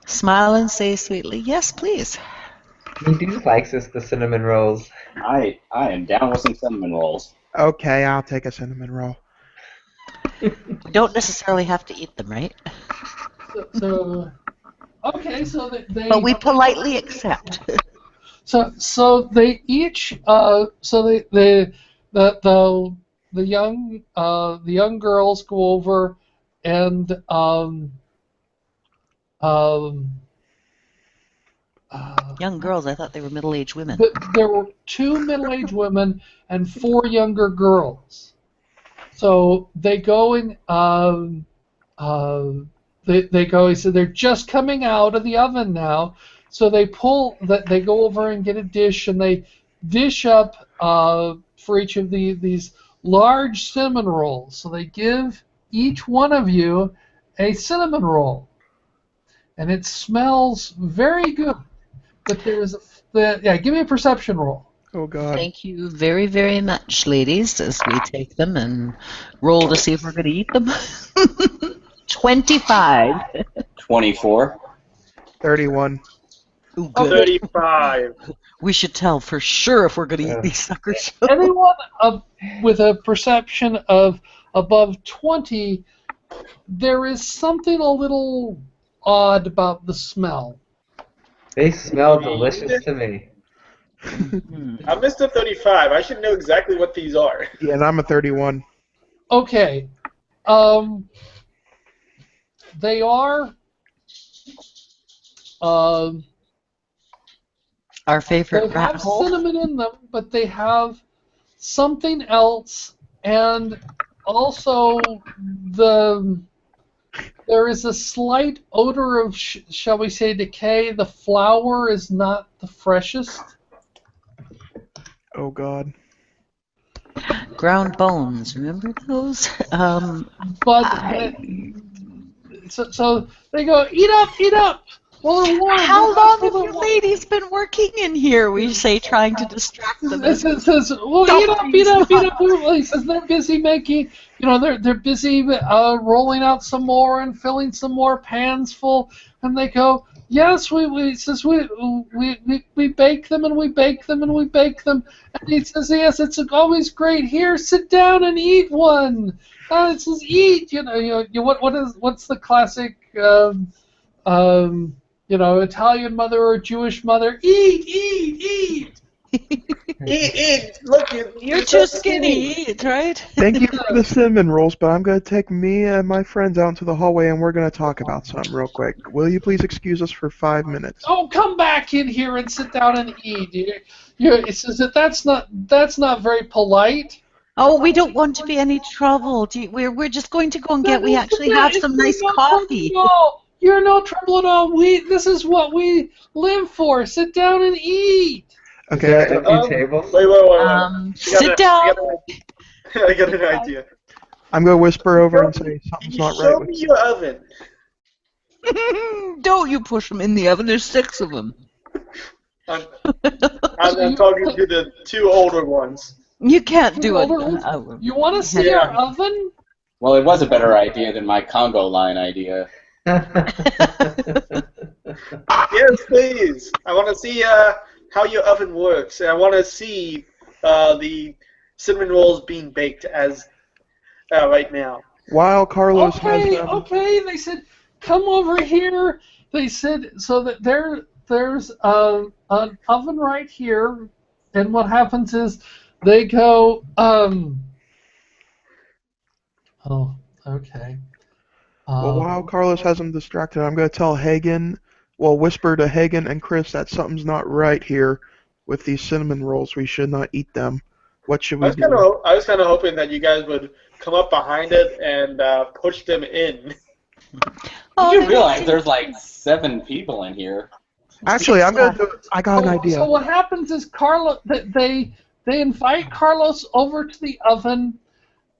Smile and say sweetly, yes, please. He do likes us the cinnamon rolls. I am down with some cinnamon rolls. Okay, I'll take a cinnamon roll. You don't necessarily have to eat them, right? So okay, so they But we politely accept. so they each so the young girls go over and Young girls, I thought they were middle-aged women. there were 2 middle-aged women and 4 younger girls. So they go and they go. So they're just coming out of the oven now. So they they go over and get a dish, and they dish up for each of these large cinnamon rolls. So they give each one of you a cinnamon roll, and it smells very good. But give me a perception roll. Oh God. Thank you very, very much, ladies, as we take them and roll to see if we're going to eat them. 25. 24. 31. Ooh, good. 35. We should tell for sure if we're going to eat these suckers. Anyone with a perception of above 20, there is something a little odd about the smell. They smell delicious to me. I'm Mr. 35. I should know exactly what these are. Yeah, and I'm a 31. Okay. They are Our favorite they rat have hole. cinnamon in them, but they have something else, and also there is a slight odor of, shall we say, decay. The flour is not the freshest. Oh God. Ground bones, remember those? So they go, eat up. Well, they're warm. How long have you ladies been working in here? We say, trying to distract them. It says, well, Don't eat up. please He says they're busy making, they're busy rolling out some more and filling some more pans full, and they go, yes, we bake them and we bake them and we bake them, and he says, yes, it's always great. Here, sit down and eat one. It says eat. What's the classic Italian mother or Jewish mother? Eat. Eat. Look, You're too skinny, eat, right? Thank you for the cinnamon rolls, but I'm going to take me and my friends out into the hallway and we're going to talk about something real quick. Will you please excuse us for 5 minutes? Oh, come back in here and sit down and eat. It says that's not very polite. Oh, we don't want to be any trouble. We're just going to go and get. We actually have some nice coffee. No, you're no trouble at all. This is what we live for. Sit down and eat. Is there Okay. an empty table? Wait. Sit down. I got an idea. I'm gonna whisper over and say something's You not show right with me your oven. Don't you push them in the oven. There's 6 of them. I'm talking to the 2 older ones. You can't do it. You want to see Yeah. our oven? Well, it was a better idea than my Congo line idea. Yes, please. I want to see how your oven works, and I want to see the cinnamon rolls being baked as right now. While Carlos has them. Okay. They said, come over here. They said, so that there's an oven right here, and what happens is they go, oh, okay. Well, while Carlos has them distracted, I'm gonna tell Hagen, well, whisper to Hagen and Chris that something's not right here with these cinnamon rolls. We should not eat them. What should we do? I was kind of hoping that you guys would come up behind it and push them in. You do realize there's like 7 people in here. Actually, I'm gonna do. I got an idea. So what happens is they invite Carlos over to the oven.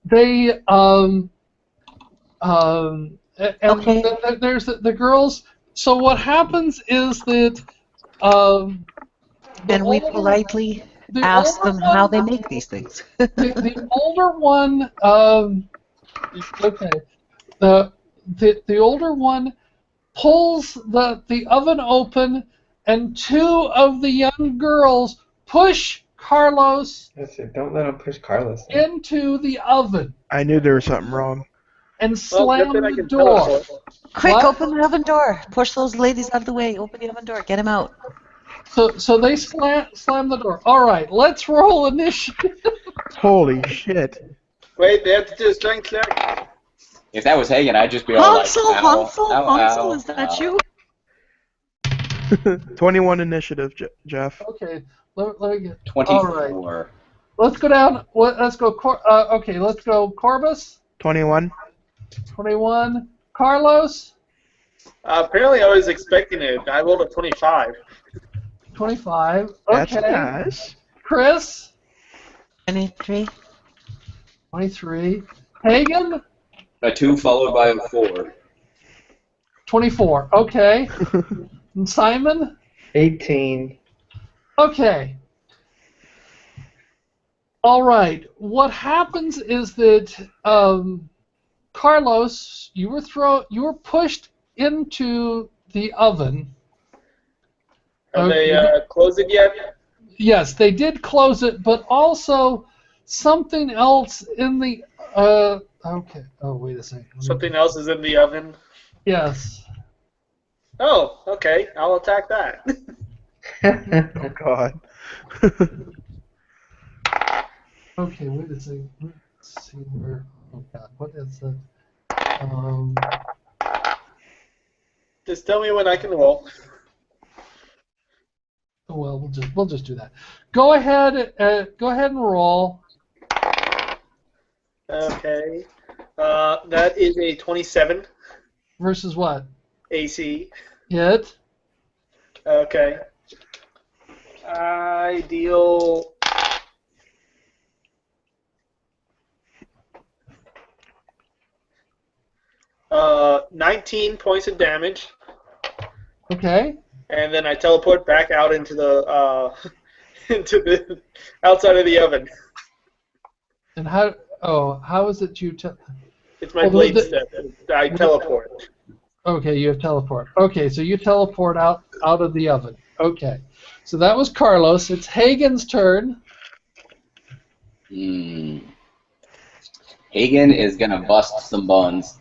They and there's the girls. So what happens is that And we politely ask them how they make these things. the older one, okay, the older one pulls the oven open, and 2 of the young girls push Carlos That's it. Don't let him push Carlos. into the oven I knew there was something wrong. and Well, slam good thing I the can door. teleport. Quick, What? open the oven door. Push those ladies out of the way. Open the oven door. Get them out. So they slam the door. All right, let's roll initiative. Holy shit. Wait, they have to do a strength check. If that was Hagen, I'd just be all like, Hansel, ow, is that ow. you? 21 initiative, Jeff. Okay, let me get. 24. All right, let's go down. Let's go. Okay, let's go. Corbus, 21. 21. Carlos, Apparently, I was expecting it. I rolled a 25. 25. That's Okay. nice. Chris, 23. 23. Hagen, A 2 followed by a 4. 24. Okay. And Simon, 18. okay. All right. What happens is that Carlos, you were pushed into the oven. Have they closed it yet? Yes, they did close it, but also something else in the. Okay. Oh, wait a second. Something else is in the oven. Yes. Oh, okay. I'll attack that. Oh, God. Okay, wait a second. Let's see where. Oh God, what is that? Just tell me when I can roll. Well, we'll just do that. Go ahead and roll. Okay. That is a 27 Versus what? AC. Hit. Okay. I deal. Uh, 19 points of damage, Okay. and then I teleport back out into the into the outside of the oven. And how? Oh, how is it you? It's my Oh, blade the- step. I teleport. Okay, you have teleport. Okay, so you teleport out of the oven. Okay, so that was Carlos. It's Hagen's turn. Hagen is gonna bust some buns.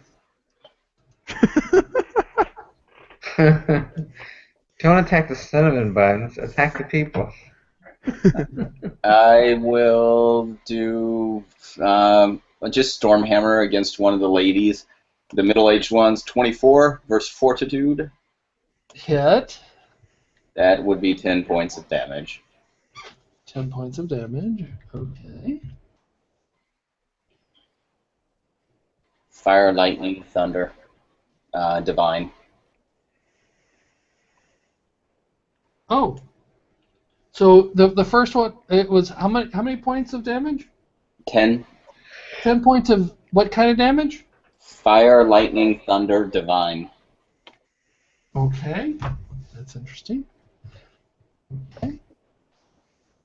Don't attack the cinnamon buns. Attack the people. I will do just Stormhammer against one of the ladies. The middle-aged one's 24 versus Fortitude. Hit. That would be 10 points of damage. 10 points of damage. Okay. Fire, lightning, thunder, divine. Oh. So the first one, it was how many points of damage? 10. 10 points of what kind of damage? Fire, lightning, thunder, divine. Okay, that's interesting. Okay.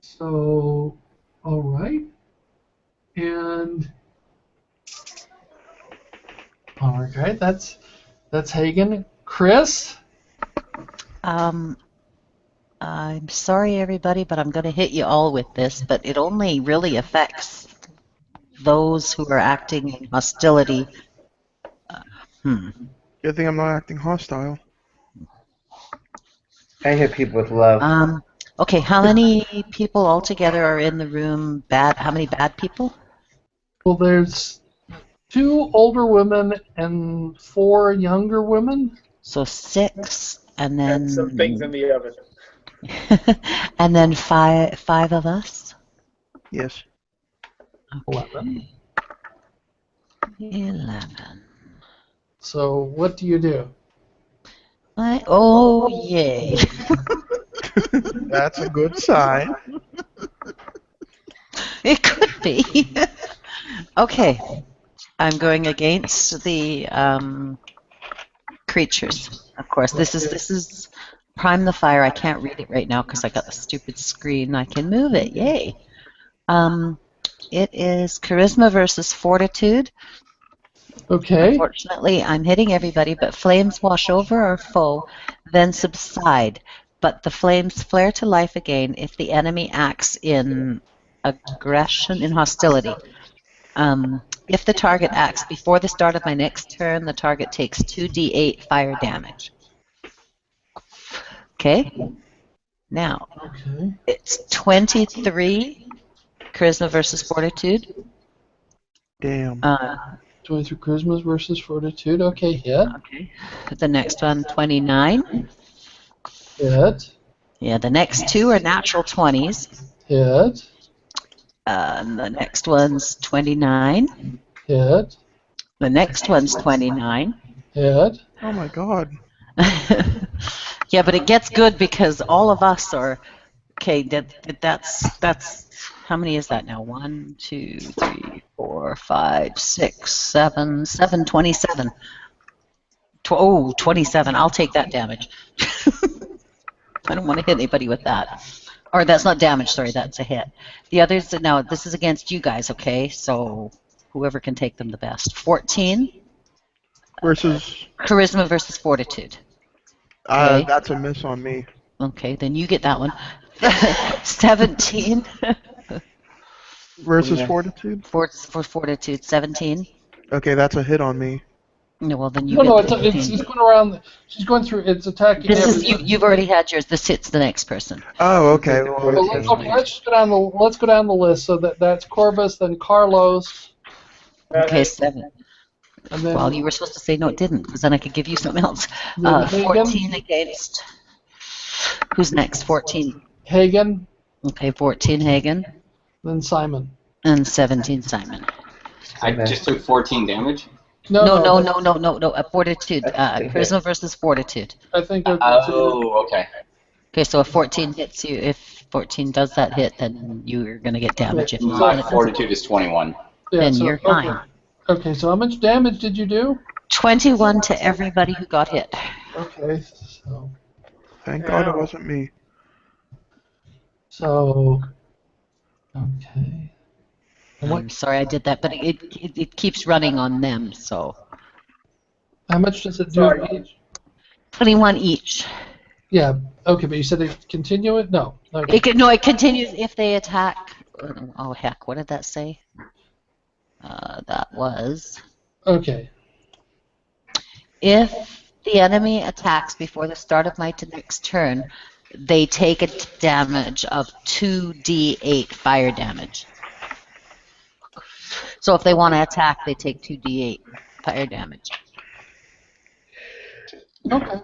So, all right, and okay, that's Hagen. Chris. I'm sorry, everybody, but I'm going to hit you all with this, but it only really affects those who are acting in hostility. Good thing I'm not acting hostile. I hit people with love. Okay, how many people altogether are in the room? How many bad people? Well, there's 2 older women and 4 younger women. So 6, and And some things in then the oven. and then five of us. Yes. 11. 11. So what do you do? Oh yay! That's a good sign. It could be. Okay, I'm going against the creatures. Of course, this is prime the fire. I can't read it right now because I got the stupid screen. I can move it. Yay! It is charisma versus fortitude. Okay. Unfortunately, I'm hitting everybody, but flames wash over our foe, then subside. But the flames flare to life again if the enemy acts in aggression, in hostility. If the target acts before the start of my next turn, the target takes 2d8 fire damage. Okay? Now, Okay. it's 23 charisma versus fortitude. Damn. 23 charisma versus fortitude. Okay, hit. Okay. The next one, 29. Hit. Yeah, the next 2 are natural 20s. Hit. The next one's 29. Hit. The next one's 29. Hit. Oh my god. Yeah, but it gets good because all of us are okay. That's how many is that now? 1, 2, 3, 4, 5, 6, 7, 27. 27. I'll take that damage. I don't want to hit anybody with that. Or that's not damage, sorry, that's a hit. The others, now this is against you guys, okay? So whoever can take them the best. 14. Versus. Charisma versus fortitude. Okay. That's a miss on me. Okay, then you get that one. 17. Versus fortitude? For fortitude, 17. Okay, that's a hit on me. No, well then you No, get no, the it's going around. She's going through. It's attacking. This is everyone. you've already had yours. This hits the next person. Oh, okay. Well, let's just go down the. Let's go down the list. So that's Corbus, then Carlos. Okay, 7. And then, Well, you were supposed to say no, it didn't, because then I could give you something else. then Hagen. 14 against. Who's next? 14. Hagen. Okay, 14 Hagen. Then Simon. And 17 Simon. I just took 14 damage. No. Fortitude. Charisma versus fortitude. I think. Oh, okay. Okay, so if 14 hits you, if 14 does that hit, then you're going to get damage. If My not, fortitude is 21. then you're fine. Okay, so how much damage did you do? 21 to everybody who got hit. Okay, so. Thank God it wasn't me. So. Okay. I'm sorry I did that, but it keeps running on them, so. How much does it do each? 21 each. Yeah. Okay, but you said it continue it? No. Okay. It continues if they attack. Oh heck, what did that say? That was Okay. if the enemy attacks before the start of my next turn, they take a damage of 2d8 fire damage. So if they want to attack, they take 2d8 fire damage. Okay.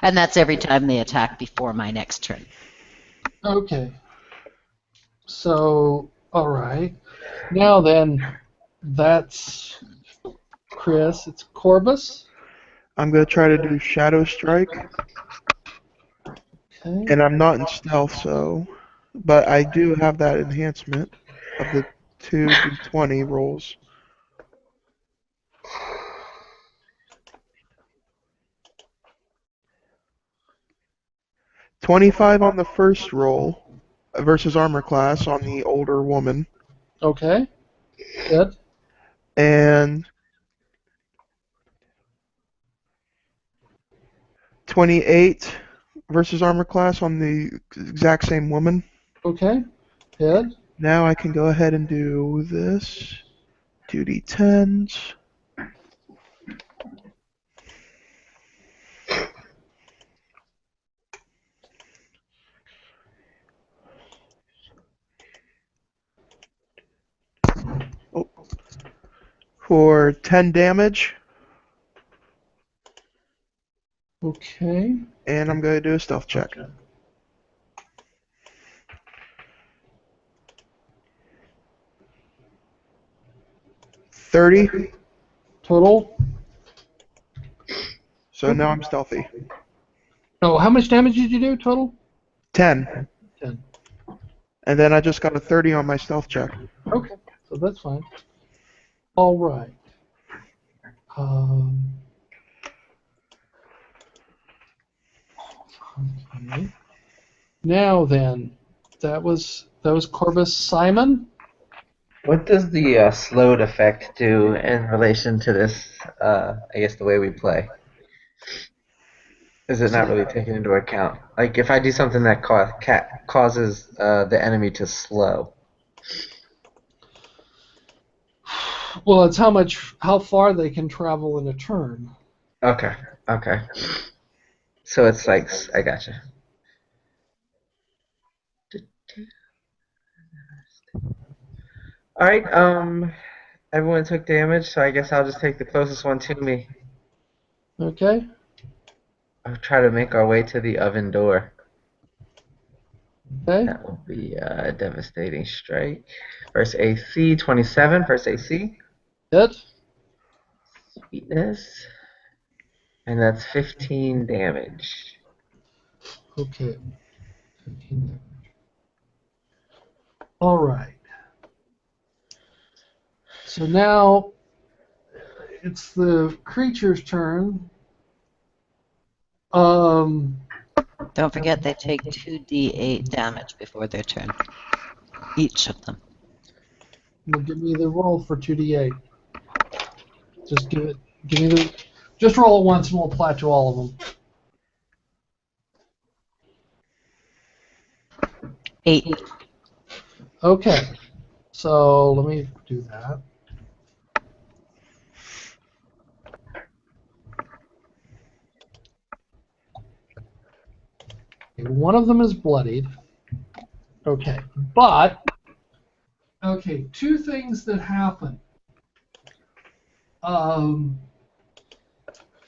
And that's every time they attack before my next turn. Okay. So, all right. Now then, that's Chris. It's Corbus. I'm going to try to do Shadow Strike. Okay. And I'm not in stealth, so... But I do have that enhancement of the 2d20 rolls. 25 on the first roll versus armor class on the older woman. Okay. Good. And 28 versus armor class on the exact same woman. Okay. Good. Now I can go ahead and do this. 2d10s. Oh. For 10 damage. Okay. And I'm going to do a stealth check. 30. Total. So now I'm stealthy. Oh, how much damage did you do total? 10. 10. And then I just got a 30 on my stealth check. Okay. So that's fine. All right. Okay. Now then, that was Corvus Simon. What does the slowed effect do in relation to this, I guess, the way we play? Is it not really taken into account? Like, if I do something that causes the enemy to slow. Well, it's how far they can travel in a turn. Okay, okay. So it's like, I gotcha. Alright, everyone took damage, so I guess I'll just take the closest one to me. Okay. I'll try to make our way to the oven door. Okay. That will be a devastating strike. First AC, 27, first AC. Hit. Sweetness. And that's 15 damage. Okay. 15 damage. All right. So now it's the creature's turn. Don't forget they take 2d8 damage before their turn. Each of them. Well, give me the roll for 2d8. Just give me the. Just roll it once and we'll apply it to all of them. 8. Okay. So let me do that. Okay, one of them is bloodied. Okay. But, okay, two things that happen.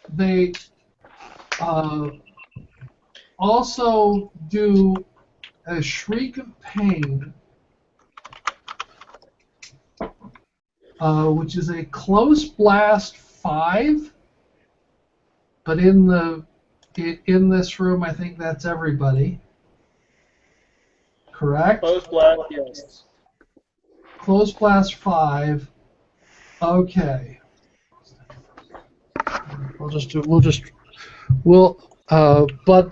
They also do a shriek of pain, which is a close blast 5. But in this room, I think that's everybody. Correct? Close blast, yes. Close blast 5. Okay. But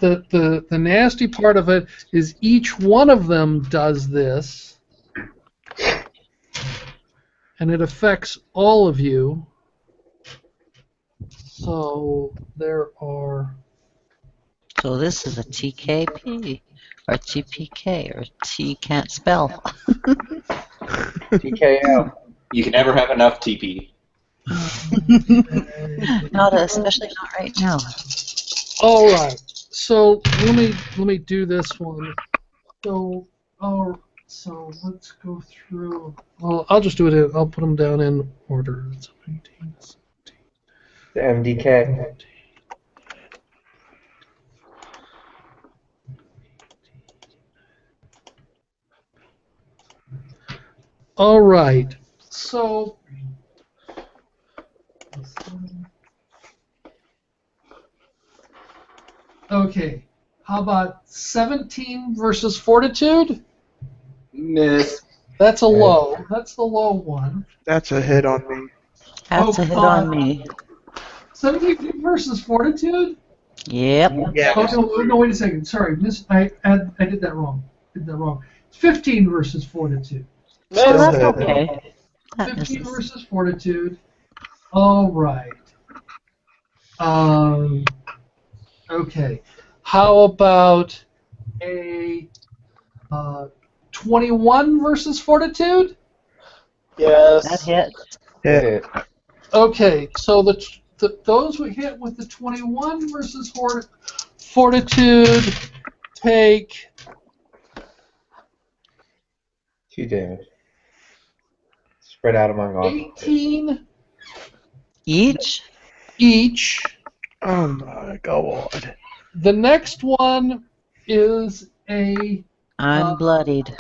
the nasty part of it is each one of them does this, and it affects all of you. So there are. So this is a TKP, or TPK, or T can't spell. TKO. You can never have enough TP. Especially not right now. All right. So let me do this one. So let's go through. Well, I'll just do it. I'll put them down in order. 17, 17, The MDK. All right. So. Okay. How about 17 versus Fortitude? Miss. That's a low. That's the low one. That's a hit on me. That's a hit on me. 17 versus Fortitude? Yep. Yeah. Oh, no, wait a second. Sorry, I did that wrong. It's 15 versus Fortitude. Oh, Still that's hit. okay. That 15 misses. versus Fortitude. All right. Okay. How about a 21 versus Fortitude? Yes. That hits. Hit. Okay, so those we hit with the 21 versus Fortitude take 2 damage. Spread out among all. 18 Each? each. Oh my god. The next one is a I'm bloodied.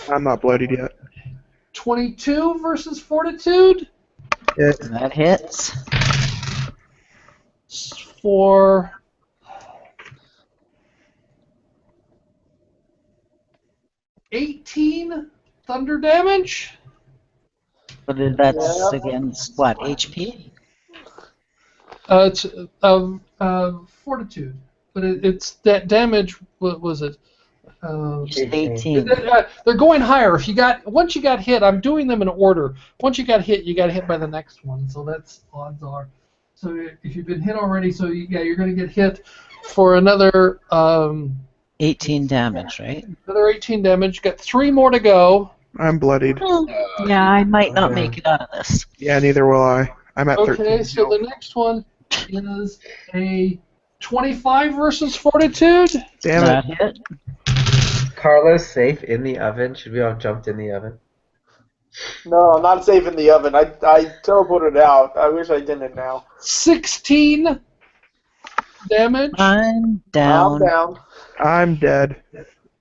I'm not bloodied yet. 22 versus Fortitude Hit. That hits. for 18 thunder damage. But that's Yeah. against what? HP? It's Fortitude, but it's that damage. What was it? It's 18. They're going higher. Once you got hit, I'm doing them in order. Once you got hit by the next one. So that's odds are. So if you've been hit already, you're going to get hit for another 18 damage, right? another 18 damage. Got 3 more to go. I'm bloodied. Yeah, I might not make it out of this. Yeah, neither will I. I'm at 13. Okay, so the next one is a 25 versus Fortitude. Damn That it. hit. Carlos safe in the oven. Should we all jumped in the oven? No, I'm not safe in the oven. I teleported out. I wish I didn't now. 16 damage. I'm down. I'm down. I'm dead.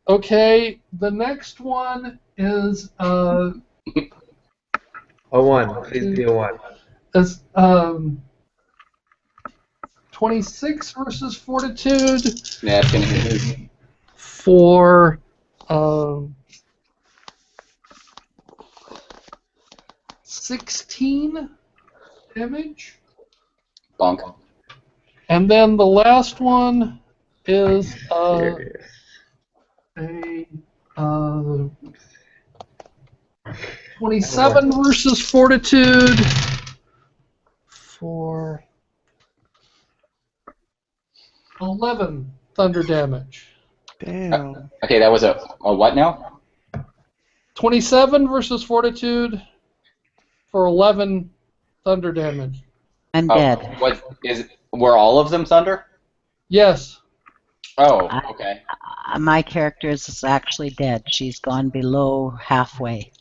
Okay, the next one is A 1. Please be a 1. 26 versus Fortitude Yeah, it's gonna hit his. for 16 damage. Bonk. And then the last one is Serious. a 27 versus Fortitude for 11 thunder damage. Damn. Okay, that was a what now? 27 versus Fortitude for 11 thunder damage. I'm Oh, dead. were all of them thunder? Yes. Oh, okay. My character is actually dead. She's gone below halfway.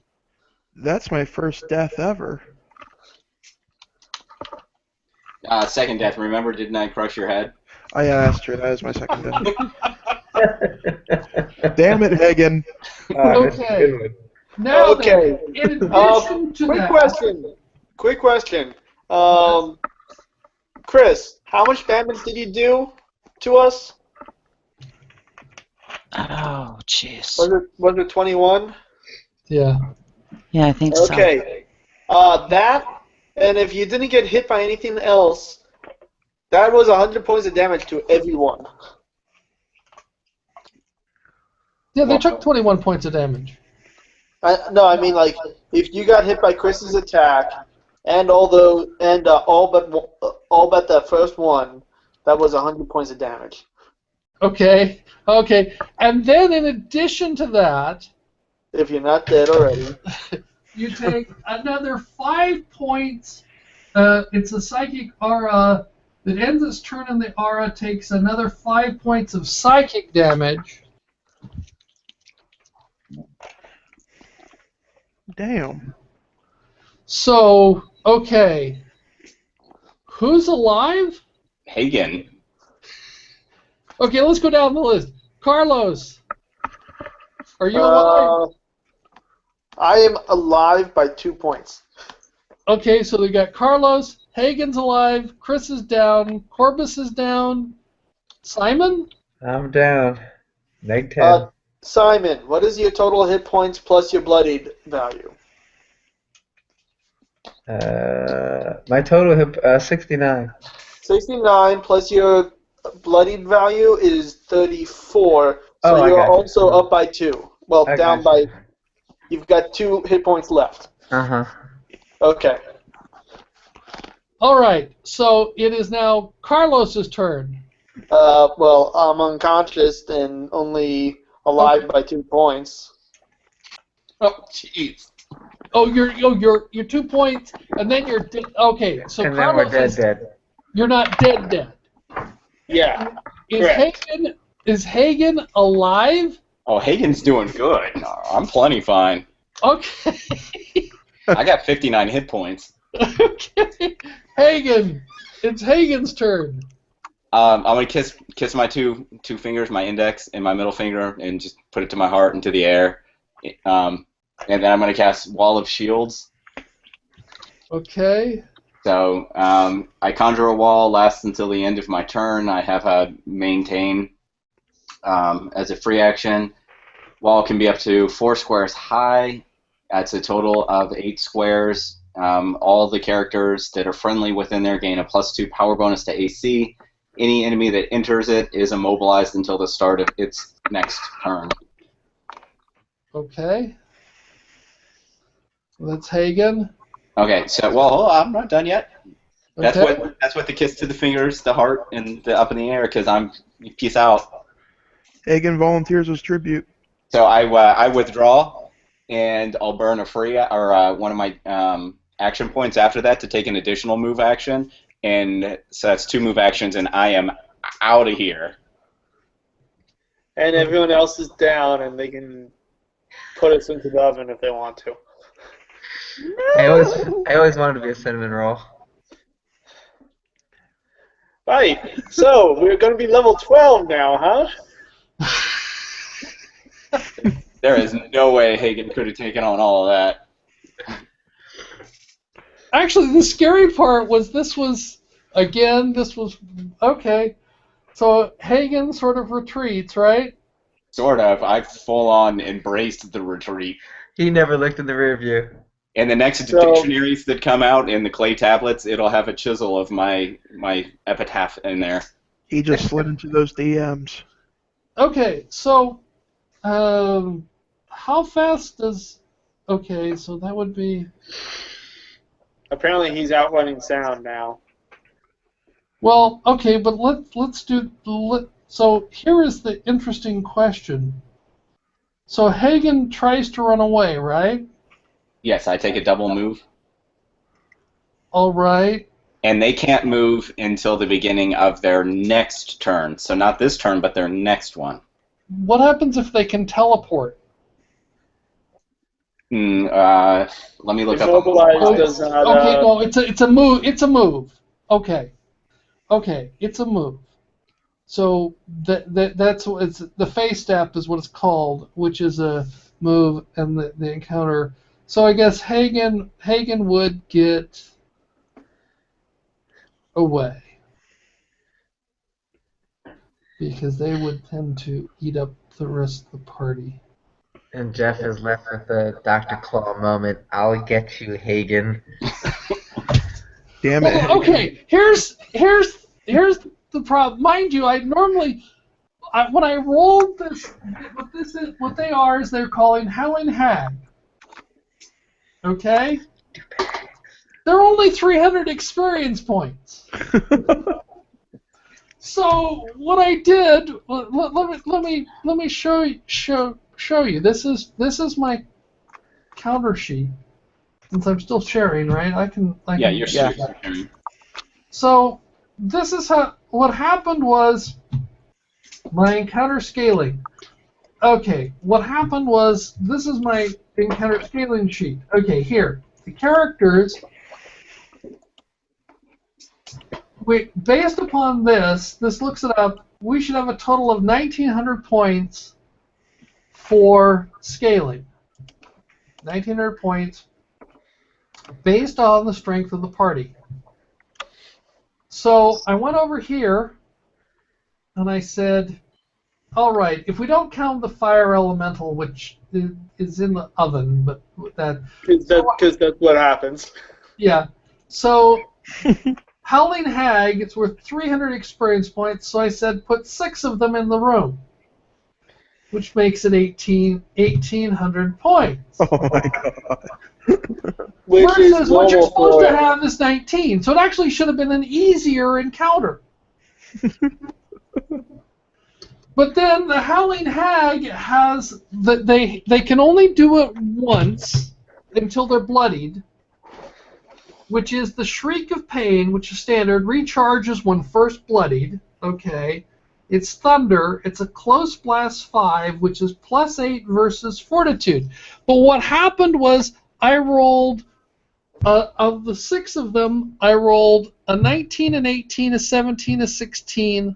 That's my first death ever. Second death. Remember, didn't I crush your head? Oh yeah, that's true. That is my second death. Damn it, Hagen. This is a Okay. good one. Now Okay. then, in addition to Quick that, question. Quick question. Chris, how much damage did you do to us? Oh, jeez. Was it 21? yeah. Yeah, I think so. Okay. That, and if you didn't get hit by anything else, that was 100 points of damage to everyone. Yeah, they took 21 points of damage. No, I mean like if you got hit by Chris's attack, and all but the first one, that was 100 points of damage. Okay. And then in addition to that, If you're not dead already. you take another 5 points. It's a psychic aura that ends its turn, and the aura takes another 5 points of psychic damage. Damn. So, okay. Who's alive? Hagen. Okay, let's go down the list. Carlos, are you alive? I am alive by 2 points. Okay, so we got Carlos, Hagen's alive. Chris is down. Corbus is down. Simon? I'm down. -10. Simon, what is your total hit points plus your bloodied value? My total hit 69. 69 plus your bloodied value is 34. So Oh, I you're got you. also up by 2. Well, I down got you. by. You've got 2 hit points left. Uh-huh. Okay. All right. So it is now Carlos's turn. Well, I'm unconscious and only alive by 2 points. Oh, jeez. Oh, you're 2 points, and then you're dead. Okay, so And then we're Carlos dead. you're not dead. Yeah. Is Correct. Hagen alive? Oh, Hagen's doing good. I'm plenty fine. Okay. I got 59 hit points. Okay. Hagen. It's Hagen's turn. I'm gonna kiss my two fingers, my index and my middle finger, and just put it to my heart into the air. And then I'm gonna cast Wall of Shields. Okay. So I conjure a wall, lasts until the end of my turn. I have a maintain as a free action. Wall can be up to 4 squares high. That's a total of 8 squares. All the characters that are friendly within there gain a +2 power bonus to AC. Any enemy that enters it is immobilized until the start of its next turn. Okay. That's Hagen. Okay, so I'm not done yet. That's Okay. what the kiss to the fingers, the heart, and the up in the air. Because I'm peace out. Hagen volunteers as tribute. So I withdraw, and I'll burn a free or one of my action points after that to take an additional move action, and so that's 2 move actions, and I am out of here. And everyone else is down, and they can put us into the oven if they want to. I always wanted to be a cinnamon roll. Right. So we're going to be level 12 now, huh? There is no way Hagen could have taken on all of that. Actually, the scary part was this was okay. So Hagen sort of retreats, right? Sort of. I full on embraced the retreat. He never looked in the rear view. And the next dictionaries that come out in the clay tablets, it'll have a chisel of my epitaph in there. He just slid into those DMs. Okay, so how fast does? Okay, so that would be. Apparently he's outrunning sound now. Well, okay, but let's do. So here is the interesting question. So Hagen tries to run away, right? Yes, I take a double move. All right. And they can't move until the beginning of their next turn. So not this turn, but their next one. What happens if they can teleport? Let me look up. Immobilized does not. Okay, no, it's a move. It's a move. Okay, it's a move. So that's what it's the face step is what it's called, which is a move and the encounter. So I guess Hagen would get away because they would tend to eat up the rest of the party. And Jeff is left with the Dr. Claw moment. I'll get you, Hagen. Damn it. Well, okay, here's the problem. Mind you, I normally when I rolled this, what they are is they're calling Howling Hag. Okay, they're only 300 experience points. So what I did, let me show you. This is my counter sheet. Since I'm still sharing, right? I can You're sharing. So this is what happened was my encounter scaling. Okay, what happened was this is my encounter scaling sheet. Okay, here the characters. Based upon this looks it up. We should have a total of 1,900 points for scaling. 1,900 points based on the strength of the party. So I went over here, and I said, all right, if we don't count the fire elemental, which is in the oven, but that... Because that's what happens. Yeah. So Howling Hag, it's worth 300 experience points, so I said put 6 of them in the room, which makes it 1,800 points. Oh my god. Versus what you're supposed to have is 19, so it actually should have been an easier encounter. But then the Howling Hag has that they can only do it once until they're bloodied, which is the Shriek of Pain, which is standard, recharges when first bloodied. Okay. It's Thunder. It's a Close Blast 5, which is +8 versus Fortitude. But what happened was I rolled, of the 6 of them, I rolled a 19, an 18, a 17, a 16,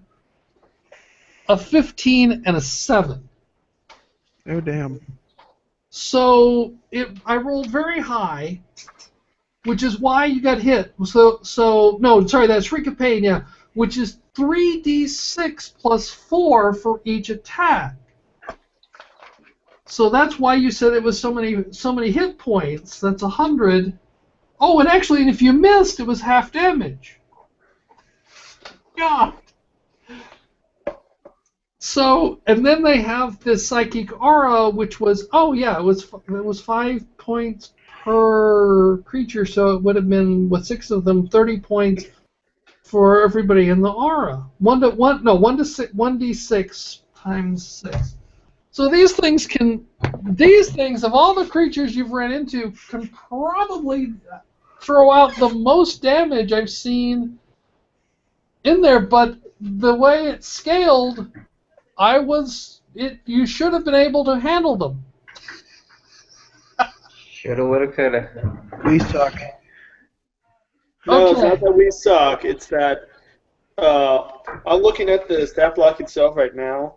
a 15, and a 7. Oh, damn. So I rolled very high, which is why you got hit. No, sorry, that's Shriek of Pain, yeah, which is 3d6 plus 4 for each attack. So that's why you said it was so many hit points. That's 100. Oh, and actually, if you missed, it was half damage. God. So, and then they have this Psychic Aura, which was, it was 5 points per creature, so it would have been, with 6 of them, 30 points for everybody in the aura. 1d6 times 6. So these things of all the creatures you've ran into, can probably throw out the most damage I've seen in there, but the way it's scaled, you should have been able to handle them. Shoulda, woulda, coulda. We suck. No, it's not that we suck. It's that I'm looking at the stat block itself right now.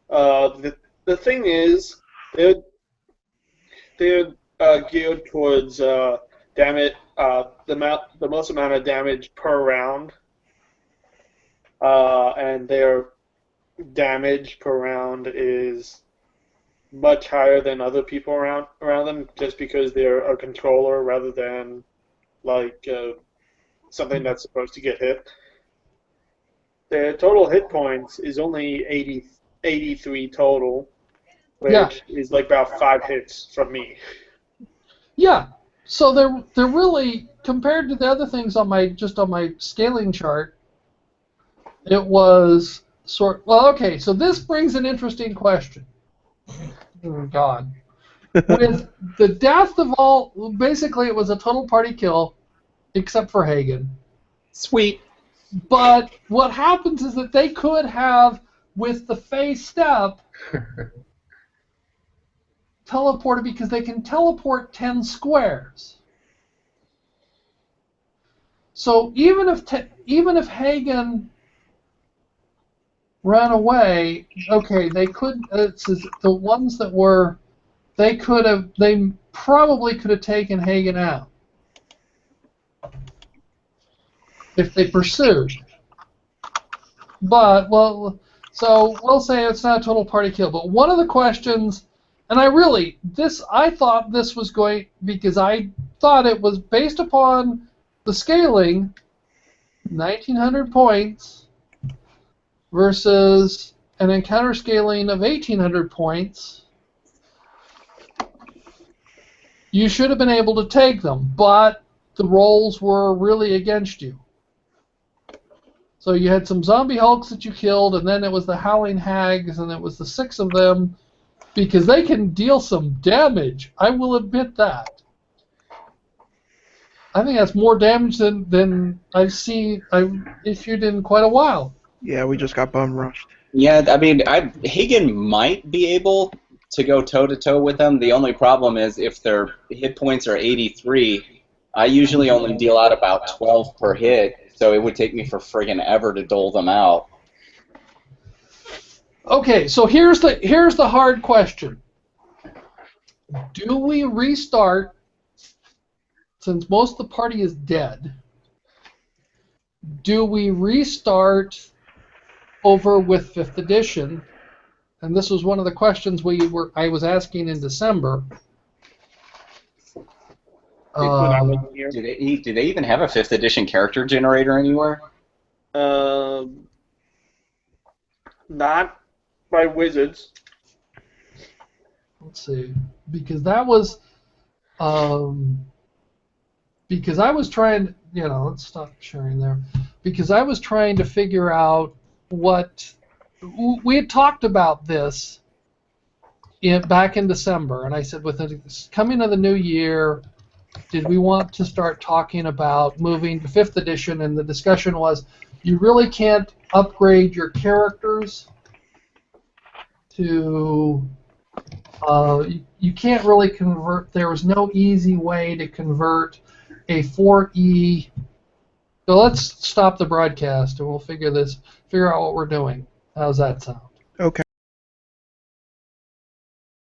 The thing is, they're geared towards damage, the most amount of damage per round, and their damage per round is much higher than other people around them, just because they're a controller rather than like something that's supposed to get hit. Their total hit points is only 83 total, which is like about 5 hits from me. Yeah. So they're really, compared to the other things on my scaling chart, it was okay, so this brings an interesting question. Oh, God. With the death of all, basically it was a total party kill, except for Hagen. Sweet. But what happens is that they could have, with the phase step, teleported, because they can teleport 10 squares. So even if Hagen ran away, okay, they could. The ones that were, they probably could have taken Hagen out if they pursued. But so we'll say it's not a total party kill. But one of the questions, and I thought this was going, because I thought it was based upon the scaling, 1,900 points versus an encounter scaling of 1,800 points. You should have been able to take them, but the rolls were really against you. So you had some zombie hulks that you killed, and then it was the Howling Hags, and it was the 6 of them, because they can deal some damage. I will admit that. I think that's more damage than I've issued in quite a while. Yeah, we just got bum rushed. Yeah, I mean, Hagen might be able to go toe-to-toe with them. The only problem is if their hit points are 83, I usually only deal out about 12 per hit, so it would take me for friggin' ever to dole them out. Okay, so here's the hard question. Do we restart, since most of the party is dead? do we restart over with 5th edition? And this was one of the questions I was asking in December. When I wasn't here. Did they even have a 5th edition character generator anywhere? Not by Wizards. Let's see, because that was, because I was trying, let's stop sharing there, because I was trying to figure out what, we had talked about this back in December, and I said with the coming of the new year, did we want to start talking about moving to 5th edition, and the discussion was, you really can't upgrade your characters to, you can't really convert, there was no easy way to convert a 4E. So let's stop the broadcast and we'll figure out what we're doing. How's that sound?